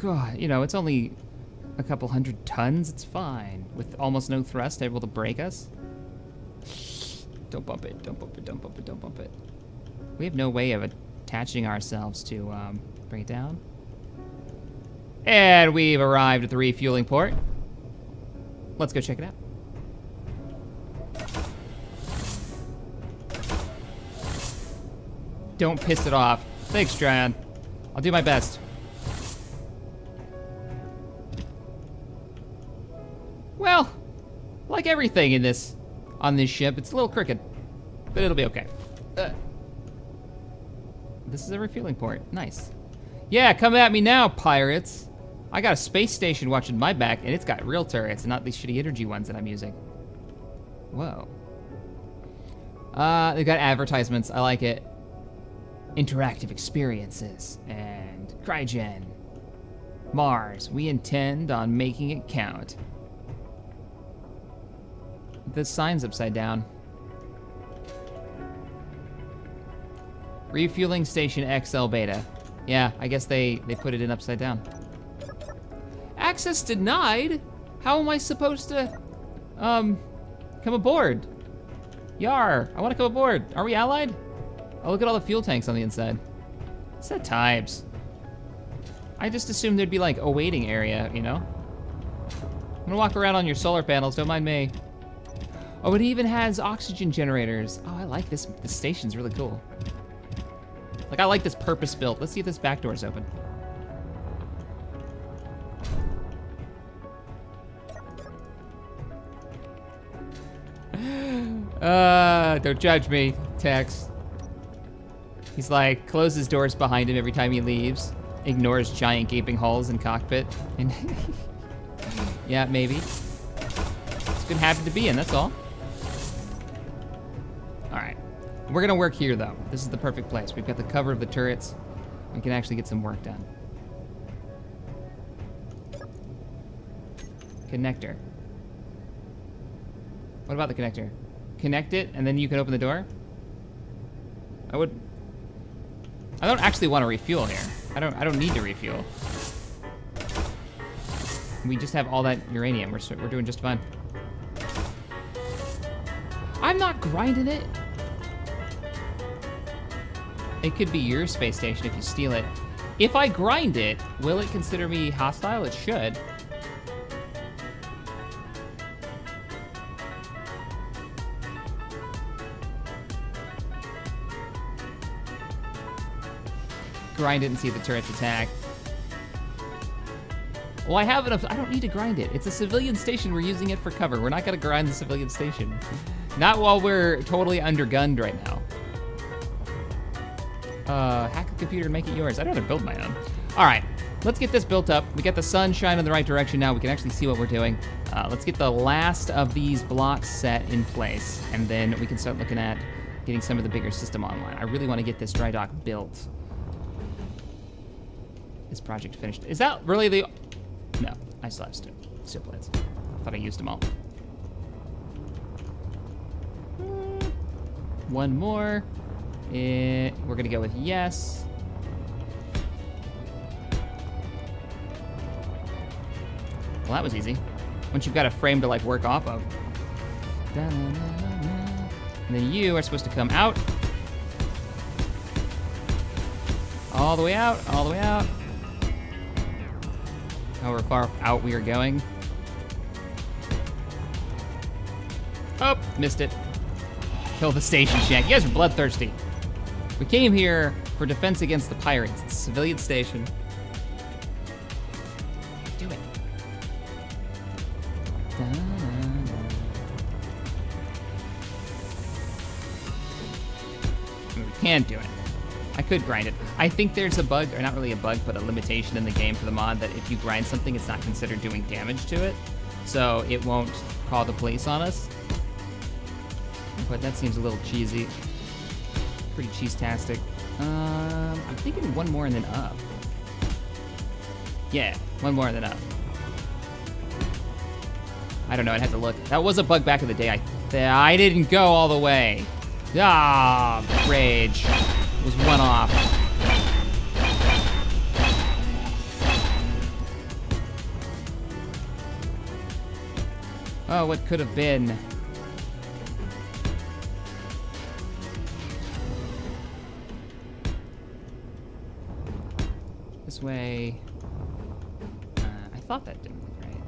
God, you know, it's only a couple 100 tons. It's fine. With almost no thrust, able to break us. Don't bump it. Don't bump it. Don't bump it. Don't bump it. We have no way of attaching ourselves to bring it down. And we've arrived at the refueling port. Let's go check it out. Don't piss it off. Thanks, Tryon. I'll do my best. Well, like everything on this ship, it's a little crooked, but it'll be okay. This is a refueling port. Nice. Yeah, come at me now, pirates. I got a space station watching my back, and it's got real turrets, and not these shitty energy ones that I'm using. Whoa. They've got advertisements. I like it. Interactive experiences and Crygen. Mars, we intend on making it count. The sign's upside down. Refueling station XL beta. Yeah, I guess they put it in upside down. Access denied? How am I supposed to come aboard? Yar, I wanna come aboard. Are we allied? Oh, look at all the fuel tanks on the inside. Set times. I just assumed there'd be like a waiting area, you know? I'm gonna walk around on your solar panels, don't mind me. Oh, it even has oxygen generators. Oh, I like this. This station's really cool. Like, I like this purpose built. Let's see if this back door's open. Don't judge me, Tex. He's like, closes doors behind him every time he leaves. Ignores giant gaping holes in cockpit. And yeah, maybe. It's been happy to be in, that's all. All right, we're gonna work here though. This is the perfect place. We've got the cover of the turrets. We can actually get some work done. Connector. What about the connector? Connect it and then you can open the door? I don't actually want to refuel here. I don't need to refuel. We just have all that uranium. We're doing just fine. I'm not grinding it. It could be your space station if you steal it. If I grind it, will it consider me hostile? It should. Grind it and see if the turrets attack. Well, I have enough. I don't need to grind it. It's a civilian station. We're using it for cover. We're not gonna grind the civilian station. Not while we're totally undergunned right now. Hack a computer and make it yours. I'd rather build my own. All right, let's get this built up. We got the sun shining in the right direction now. We can actually see what we're doing. Let's get the last of these blocks set in place, and then we can start looking at getting some of the bigger system online. I really want to get this dry dock built. This project finished. Is that really the... No, I still have steel plates. Thought I used them all. One more. We're gonna go with yes. Well, that was easy. Once you've got a frame to like work off of. And then you are supposed to come out. All the way out, all the way out. However far out we are going. Oh, missed it. Kill the station shack. You guys are bloodthirsty. We came here for defense against the pirates. It's a civilian station. Do it. We can't do it. I could grind it. I think there's a bug, or not really a bug, but a limitation in the game for the mod that if you grind something, it's not considered doing damage to it. So it won't call the police on us. But that seems a little cheesy. Pretty cheese-tastic. I'm thinking one more and then up. Yeah, one more and then up. I don't know, I'd have to look. That was a bug back in the day. I didn't go all the way. Ah, rage. It was one off. Oh, what could have been? This way. I thought that didn't look right.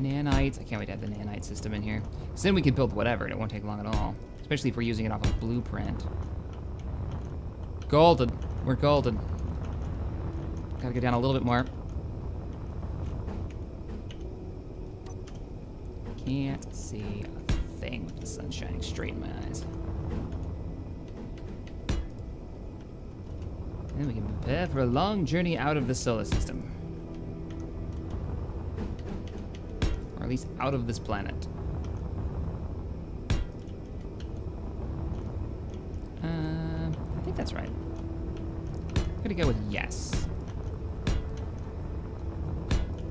Nanites. I can't wait to have the nanite system in here. Because then we can build whatever and it won't take long at all. Especially if we're using it off of blueprint. Golden. We're golden. Gotta go down a little bit more. Can't see a thing with the sun shining straight in my eyes. And we can prepare for a long journey out of the solar system. Or at least out of this planet. I think that's right. I'm gonna go with yes.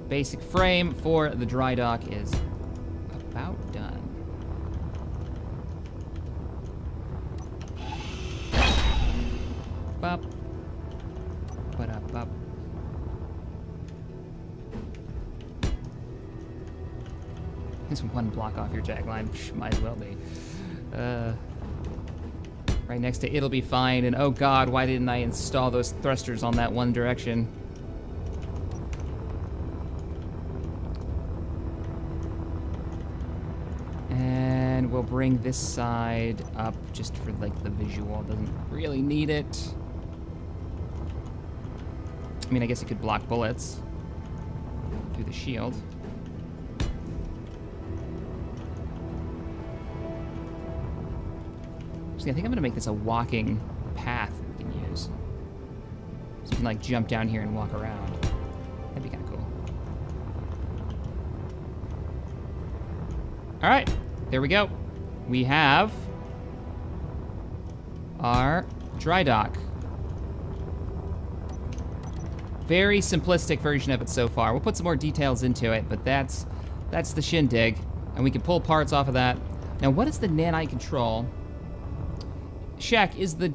Basic frame for the dry dock is about done. Bop. Ba-da-bop. This one block off your tagline. Might as well be. Right next to it'll be fine, and oh god, why didn't I install those thrusters on that one direction? And we'll bring this side up just for like the visual. Doesn't really need it. I mean, I guess it could block bullets through the shield. So I think I'm gonna make this a walking path we can use. So you can like jump down here and walk around. That'd be kind of cool. All right, there we go. We have our dry dock. Very simplistic version of it so far. We'll put some more details into it, but that's the shindig, and we can pull parts off of that. Now, what is the nanite control? Shack, is the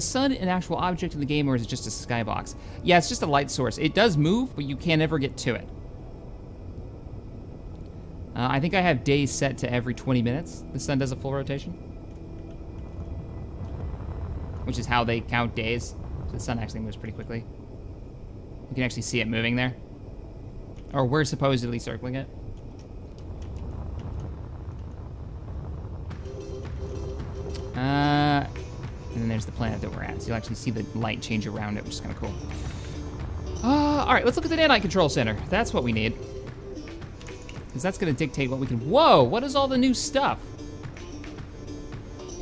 sun an actual object in the game, or is it just a skybox? Yeah, it's just a light source. It does move, but you can't ever get to it. I think I have days set to every 20 minutes. The sun does a full rotation, which is how they count days. So the sun actually moves pretty quickly. You can actually see it moving there. Or we're supposedly circling it. And then there's the planet that we're at. So you'll actually see the light change around it, which is kind of cool. All right, let's look at the nanite control center. That's what we need. Because that's gonna dictate what we can, whoa, what is all the new stuff?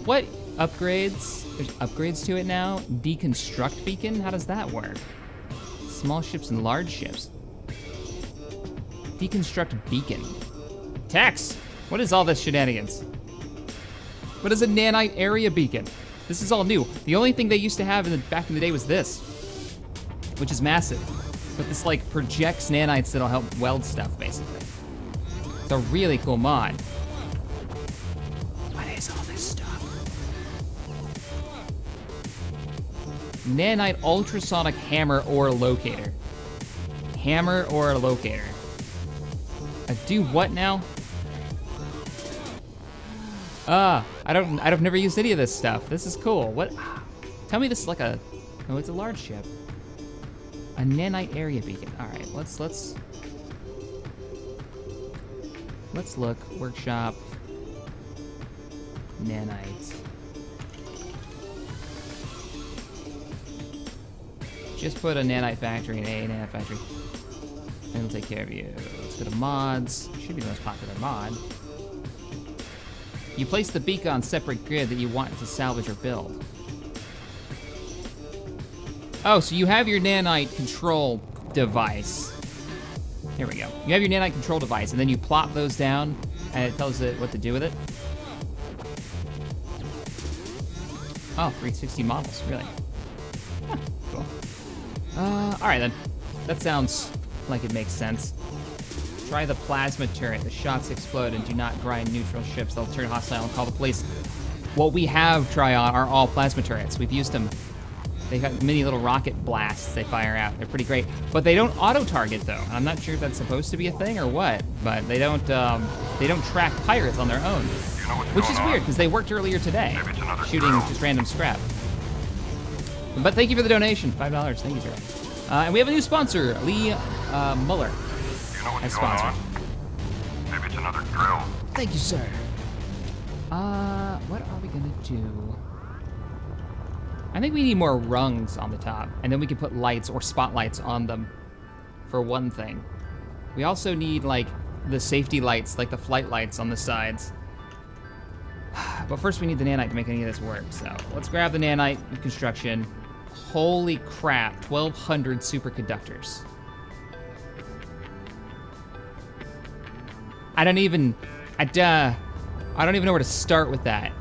What upgrades? There's upgrades to it now. Deconstruct beacon, how does that work? Small ships and large ships. Deconstruct beacon. Tex, what is all this shenanigans? What is a nanite area beacon? This is all new. The only thing they used to have back in the day was this, which is massive. But this like projects nanites that'll help weld stuff, basically. It's a really cool mod. What is all this stuff? Nanite ultrasonic hammer ore locator. Hammer ore locator. Do what now? I've never used any of this stuff. This is cool. What? Tell me this is like a, oh, it's a large ship. A nanite area beacon. All right, let's look. Workshop. Nanite. Just put a nanite factory in a nanite factory. And it'll take care of you. Let's go to mods. Should be the most popular mod. You place the beacon on separate grid that you want to salvage or build. Oh, so you have your nanite control device. Here we go. You have your nanite control device, and then you plop those down, and it tells it what to do with it. Oh, 360 models, really? Huh, cool. All right then. That sounds like it makes sense. Try the plasma turret. The shots explode and do not grind neutral ships. They'll turn hostile and call the police. What we have, Tryon, are all plasma turrets. We've used them. They got mini little rocket blasts they fire out. They're pretty great. But they don't auto-target, though. I'm not sure if that's supposed to be a thing or what, but they don't track pirates on their own. Which is weird, because they worked earlier today, shooting just random scrap. But thank you for the donation, $5. Thank you, sir. And we have a new sponsor, Lee Muller. As sponsored. Maybe it's another drill. Thank you, sir. What are we gonna do? I think we need more rungs on the top, and then we can put lights or spotlights on them for one thing. We also need like the safety lights, like the flight lights on the sides. But first we need the nanite to make any of this work, so let's grab the nanite construction. Holy crap, 1,200 superconductors. I don't even know where to start with that.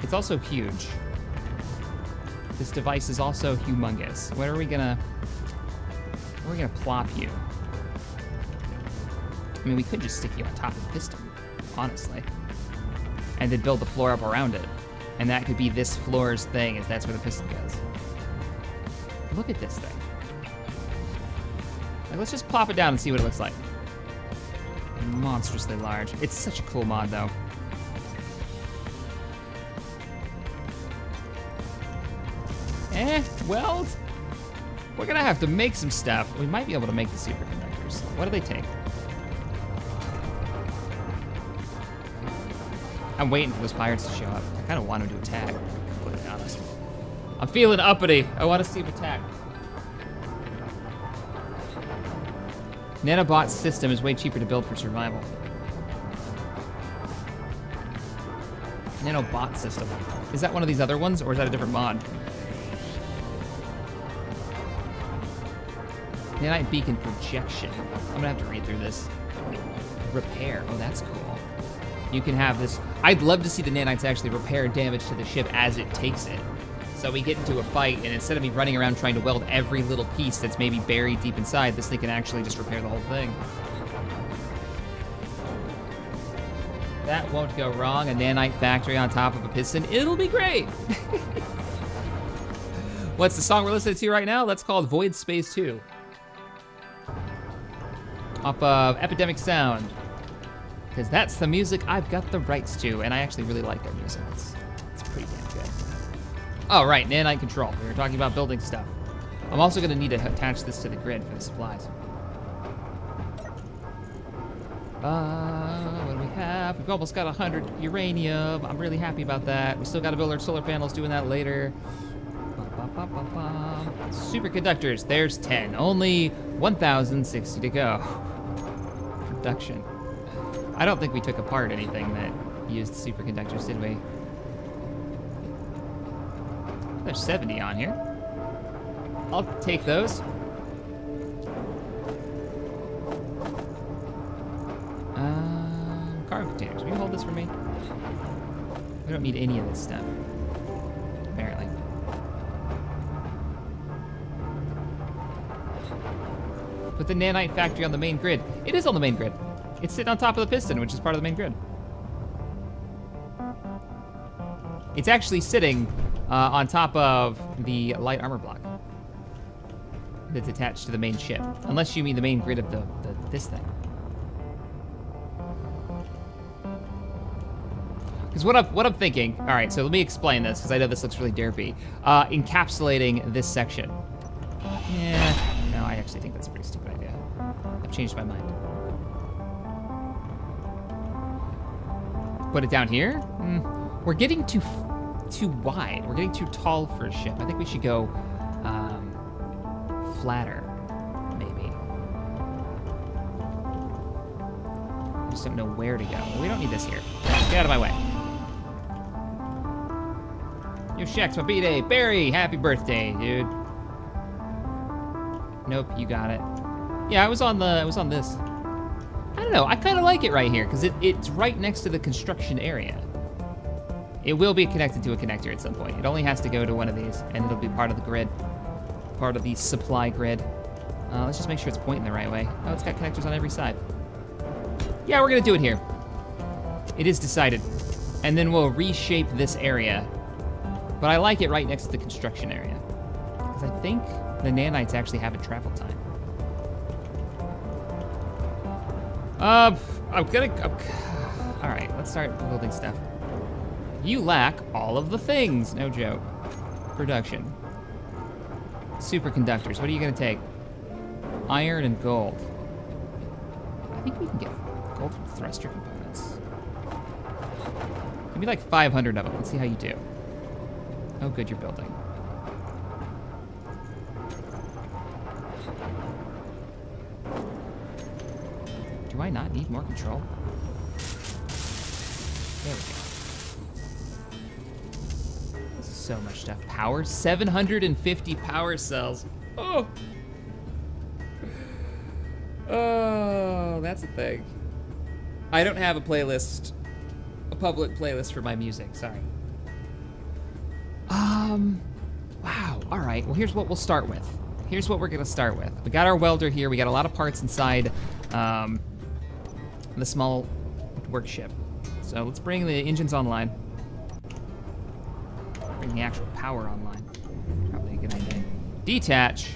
It's also huge. This device is also humongous. Where are we gonna plop you? I mean, we could just stick you on top of the piston, honestly. And then build the floor up around it. And that could be this floor's thing, if that's where the piston goes. Look at this thing. Like, let's just plop it down and see what it looks like. Monstrously large. It's such a cool mod, though. Well, we're gonna have to make some stuff. We might be able to make the superconductors. What do they take? I'm waiting for those pirates to show up. I kind of want them to attack, to be completely honest. I'm feeling uppity. I want to see them attack. Nanobot system is way cheaper to build for survival. Nanobot system. Is that one of these other ones, or is that a different mod? Nanite beacon projection. I'm gonna have to read through this. Repair. Oh, that's cool. You can have this. I'd love to see the nanites actually repair damage to the ship as it takes it. So we get into a fight, and instead of me running around trying to weld every little piece that's maybe buried deep inside, this thing can actually just repair the whole thing. That won't go wrong. A nanite factory on top of a piston. It'll be great. What's the song we're listening to right now? That's called Void Space 2. Off of Epidemic Sound. Because that's the music I've got the rights to, and I actually really like their music. It's pretty damn good. All right, nanite control. We were talking about building stuff. I'm also gonna need to attach this to the grid for the supplies. What do we have? We've almost got 100 uranium. I'm really happy about that. We still got to build our solar panels, doing that later. Superconductors, there's 10. Only 1,060 to go. Production. I don't think we took apart anything that used superconductors, did we? There's 70 on here. I'll take those. Cargo containers. Will you hold this for me? We don't need any of this stuff, apparently. Put the nanite factory on the main grid. It is on the main grid. It's sitting on top of the piston, which is part of the main grid. It's actually sitting on top of the light armor block that's attached to the main ship. Unless you mean the main grid of this thing. Because what I'm thinking, all right, so let me explain this, because I know this looks really derpy. Encapsulating this section. Yeah, no, I actually think that's a pretty stupid idea. I've changed my mind. Put it down here? We're getting too wide. We're getting too tall for a ship. I think we should go flatter, maybe. I just don't know where to go. We don't need this here. Get out of my way. Yo, Shack's my B-Day. Barry, happy birthday, dude. Nope, you got it. Yeah, I was on this. I don't know, I kind of like it right here, because it's right next to the construction area. It will be connected to a connector at some point. It only has to go to one of these, and it'll be part of the grid. Part of the supply grid. Let's just make sure it's pointing the right way. Oh, it's got connectors on every side. Yeah, we're gonna do it here. It is decided. And then we'll reshape this area. But I like it right next to the construction area. Because I think the nanites actually have a travel time. All right, let's start building stuff. You lack all of the things, no joke. Production. Superconductors, what are you gonna take? Iron and gold. I think we can get gold from thruster components. Maybe like 500 of them, let's see how you do. Oh good, you're building. Do I not need more control? There we go. So much stuff. Power, 750 power cells. Oh! Oh, that's a thing. I don't have a playlist, a public playlist for my music, sorry. Wow, all right, well here's what we'll start with. Here's what we're gonna start with. We got our welder here, we got a lot of parts inside the small workship. So let's bring the engines online. Bring the actual power online. Probably a good idea. Detach.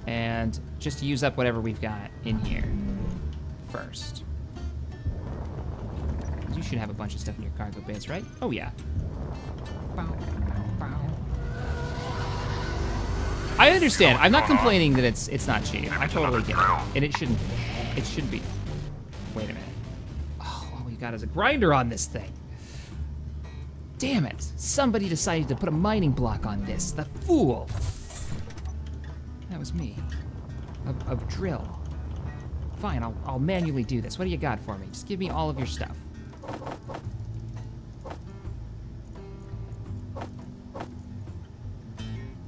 And just use up whatever we've got in here first. You should have a bunch of stuff in your cargo base, right? Oh yeah. I understand. I'm not complaining that it's not cheap. I totally get it. And it shouldn't be. It should be. Wait a minute. Oh, all we got is a grinder on this thing. Damn it. Somebody decided to put a mining block on this. The fool. That was me. Of drill. Fine, I'll manually do this. What do you got for me? Just give me all of your stuff.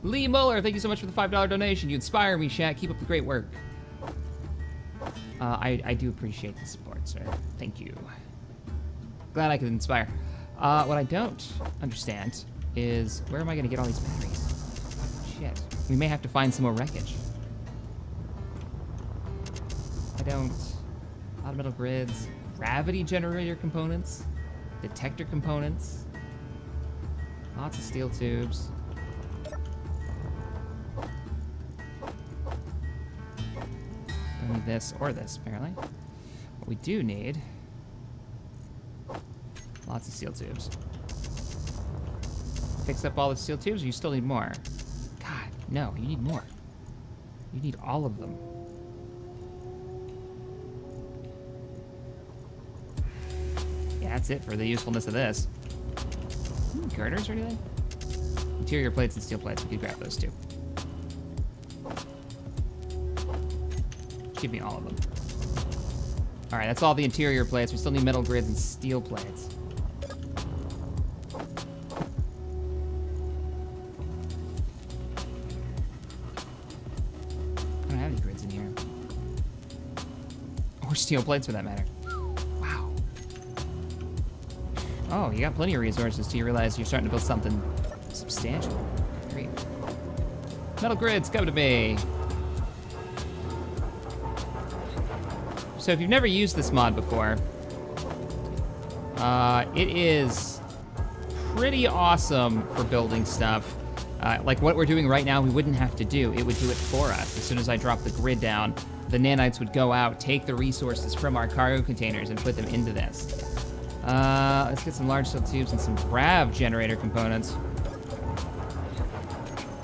Lee Muller, thank you so much for the $5 donation. You inspire me, Shaq. Keep up the great work. I do appreciate the support, sir. Thank you. Glad I could inspire. What I don't understand is where am I gonna get all these batteries? Shit. We may have to find some more wreckage. I don't. A lot of metal grids, gravity generator components, detector components, lots of steel tubes. Don't need this or this, apparently. What we do need, lots of steel tubes. Fix up all the steel tubes, or you still need more? God, no, you need more. You need all of them. that's it for the usefulness of this. Girders or anything? Interior plates and steel plates. We could grab those too. Give me all of them. All right, that's all the interior plates. We still need metal grids and steel plates. I don't have any grids in here. Or steel plates for that matter. Wow. Oh, you got plenty of resources till you realize you're starting to build something substantial. Great. Metal grids, come to me. So if you've never used this mod before, it is pretty awesome for building stuff. Like what we're doing right now, we wouldn't have to do. It would do it for us. As soon as I drop the grid down, the nanites would go out, take the resources from our cargo containers and put them into this. Let's get some large steel tubes and some grav generator components.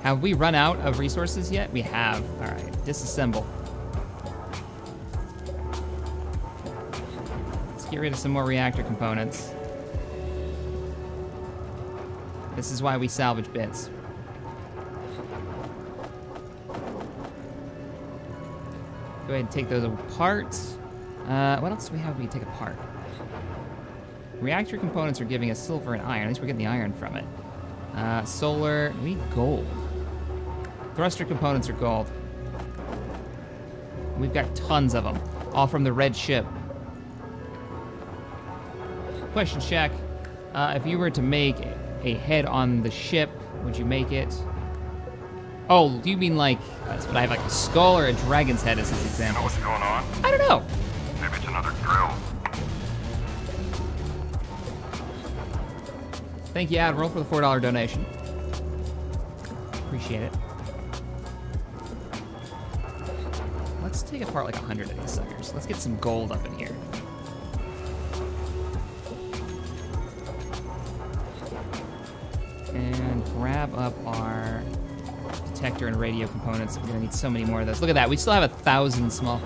Have we run out of resources yet? We have. All right, disassemble. Get rid of some more reactor components. This is why we salvage bits. Go ahead and take those apart. What else do we have we can take apart? Reactor components are giving us silver and iron. At least we're getting the iron from it. Solar, we need gold. Thruster components are gold. We've got tons of them, all from the red ship. Question, Shack. If you were to make a head on the ship, would you make it? Oh, do you mean like, but I have like a skull or a dragon's head as his example? You know what's going on? I don't know. Maybe it's another drill. Thank you, Admiral, for the $4 donation. Appreciate it. Let's take apart like 100 of these suckers. Let's get some gold up in here. And grab up our detector and radio components. We're gonna need so many more of those. Look at that, we still have 1,000 small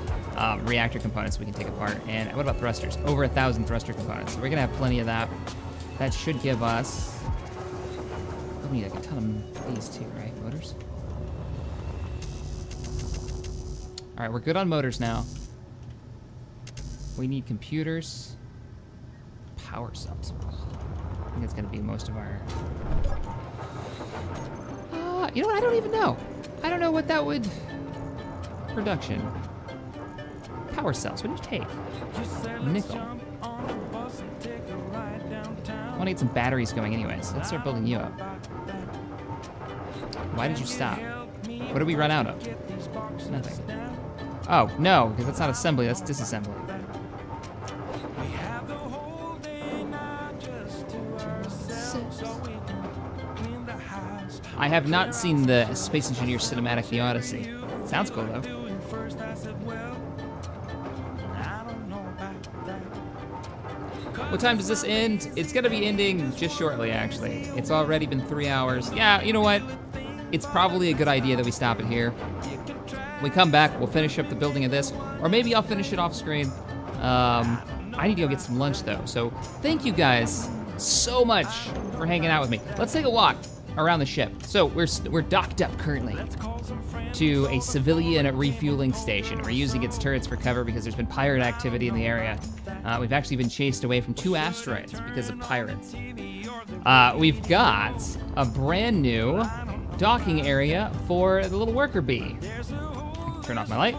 reactor components we can take apart. And what about thrusters? Over 1,000 thruster components. So we're gonna have plenty of that. That should give us, we need like a ton of these too, right? Motors? All right, we're good on motors now. We need computers, power subs. I think it's gonna be most of our, you know what, I don't even know. I don't know what that would, production. Power cells, what do you take? Nickel. I wanna get some batteries going anyways. Let's start building you up. Why did you stop? What did we run out of? Nothing. Oh, no, because that's not assembly, that's disassembly. I have not seen the Space Engineer Cinematic The Odyssey. Sounds cool, though. What time does this end? It's gonna be ending just shortly, actually. It's already been 3 hours. Yeah, you know what? It's probably a good idea that we stop it here. When we come back, we'll finish up the building of this, or maybe I'll finish it off screen. I need to go get some lunch, though. So thank you guys so much for hanging out with me. Let's take a walk around the ship. So we're docked up currently to a civilian refueling station. We're using its turrets for cover because there's been pirate activity in the area. We've actually been chased away from 2 asteroids because of pirates. We've got a brand new docking area for the little worker bee. Turn off my light.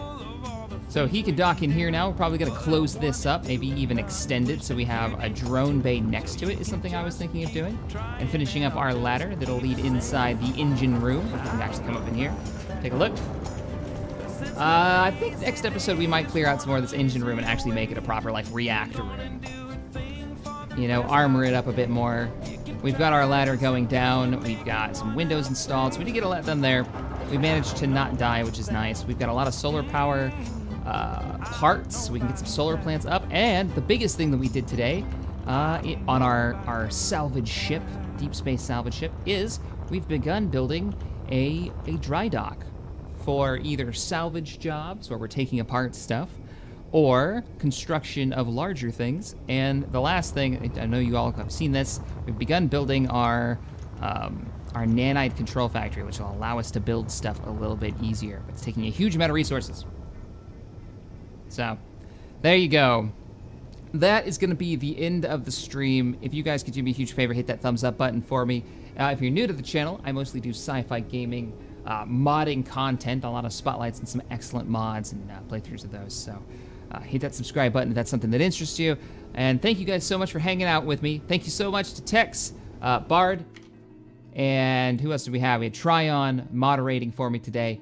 So he can dock in here now. We're probably gonna close this up, maybe even extend it so we have a drone bay next to it is something I was thinking of doing. And finishing up our ladder that'll lead inside the engine room. We can actually come up in here, take a look. I think next episode we might clear out some more of this engine room and actually make it a proper like reactor room. You know, armor it up a bit more. We've got our ladder going down. We've got some windows installed, so we did get a lot done there. We managed to not die, which is nice. We've got a lot of solar power parts, so we can get some solar plants up. And the biggest thing that we did today on our salvage ship, deep space salvage ship, is we've begun building a dry dock for either salvage jobs where we're taking apart stuff, or construction of larger things. And the last thing, I know you all have seen this, we've begun building our nanite control factory, which will allow us to build stuff a little bit easier. But it's taking a huge amount of resources. So, there you go. That is going to be the end of the stream. If you guys could do me a huge favor, hit that thumbs up button for me. If you're new to the channel, I mostly do sci-fi gaming, modding content, a lot of spotlights and some excellent mods and playthroughs of those. So hit that subscribe button if that's something that interests you. And thank you guys so much for hanging out with me. Thank you so much to Tex, Bard, and who else do we have? We had Tryon moderating for me today,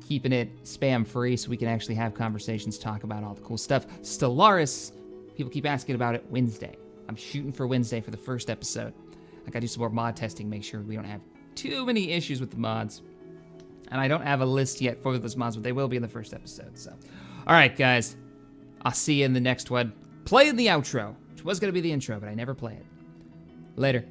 keeping it spam free so we can actually have conversations, talk about all the cool stuff. Stellaris, people keep asking about it, Wednesday. I'm shooting for Wednesday for the first episode. I gotta do some more mod testing, make sure we don't have too many issues with the mods. And I don't have a list yet for those mods, but they will be in the first episode, so. All right, guys. I'll see you in the next one. Playing the outro, which was gonna be the intro, but I never play it. Later.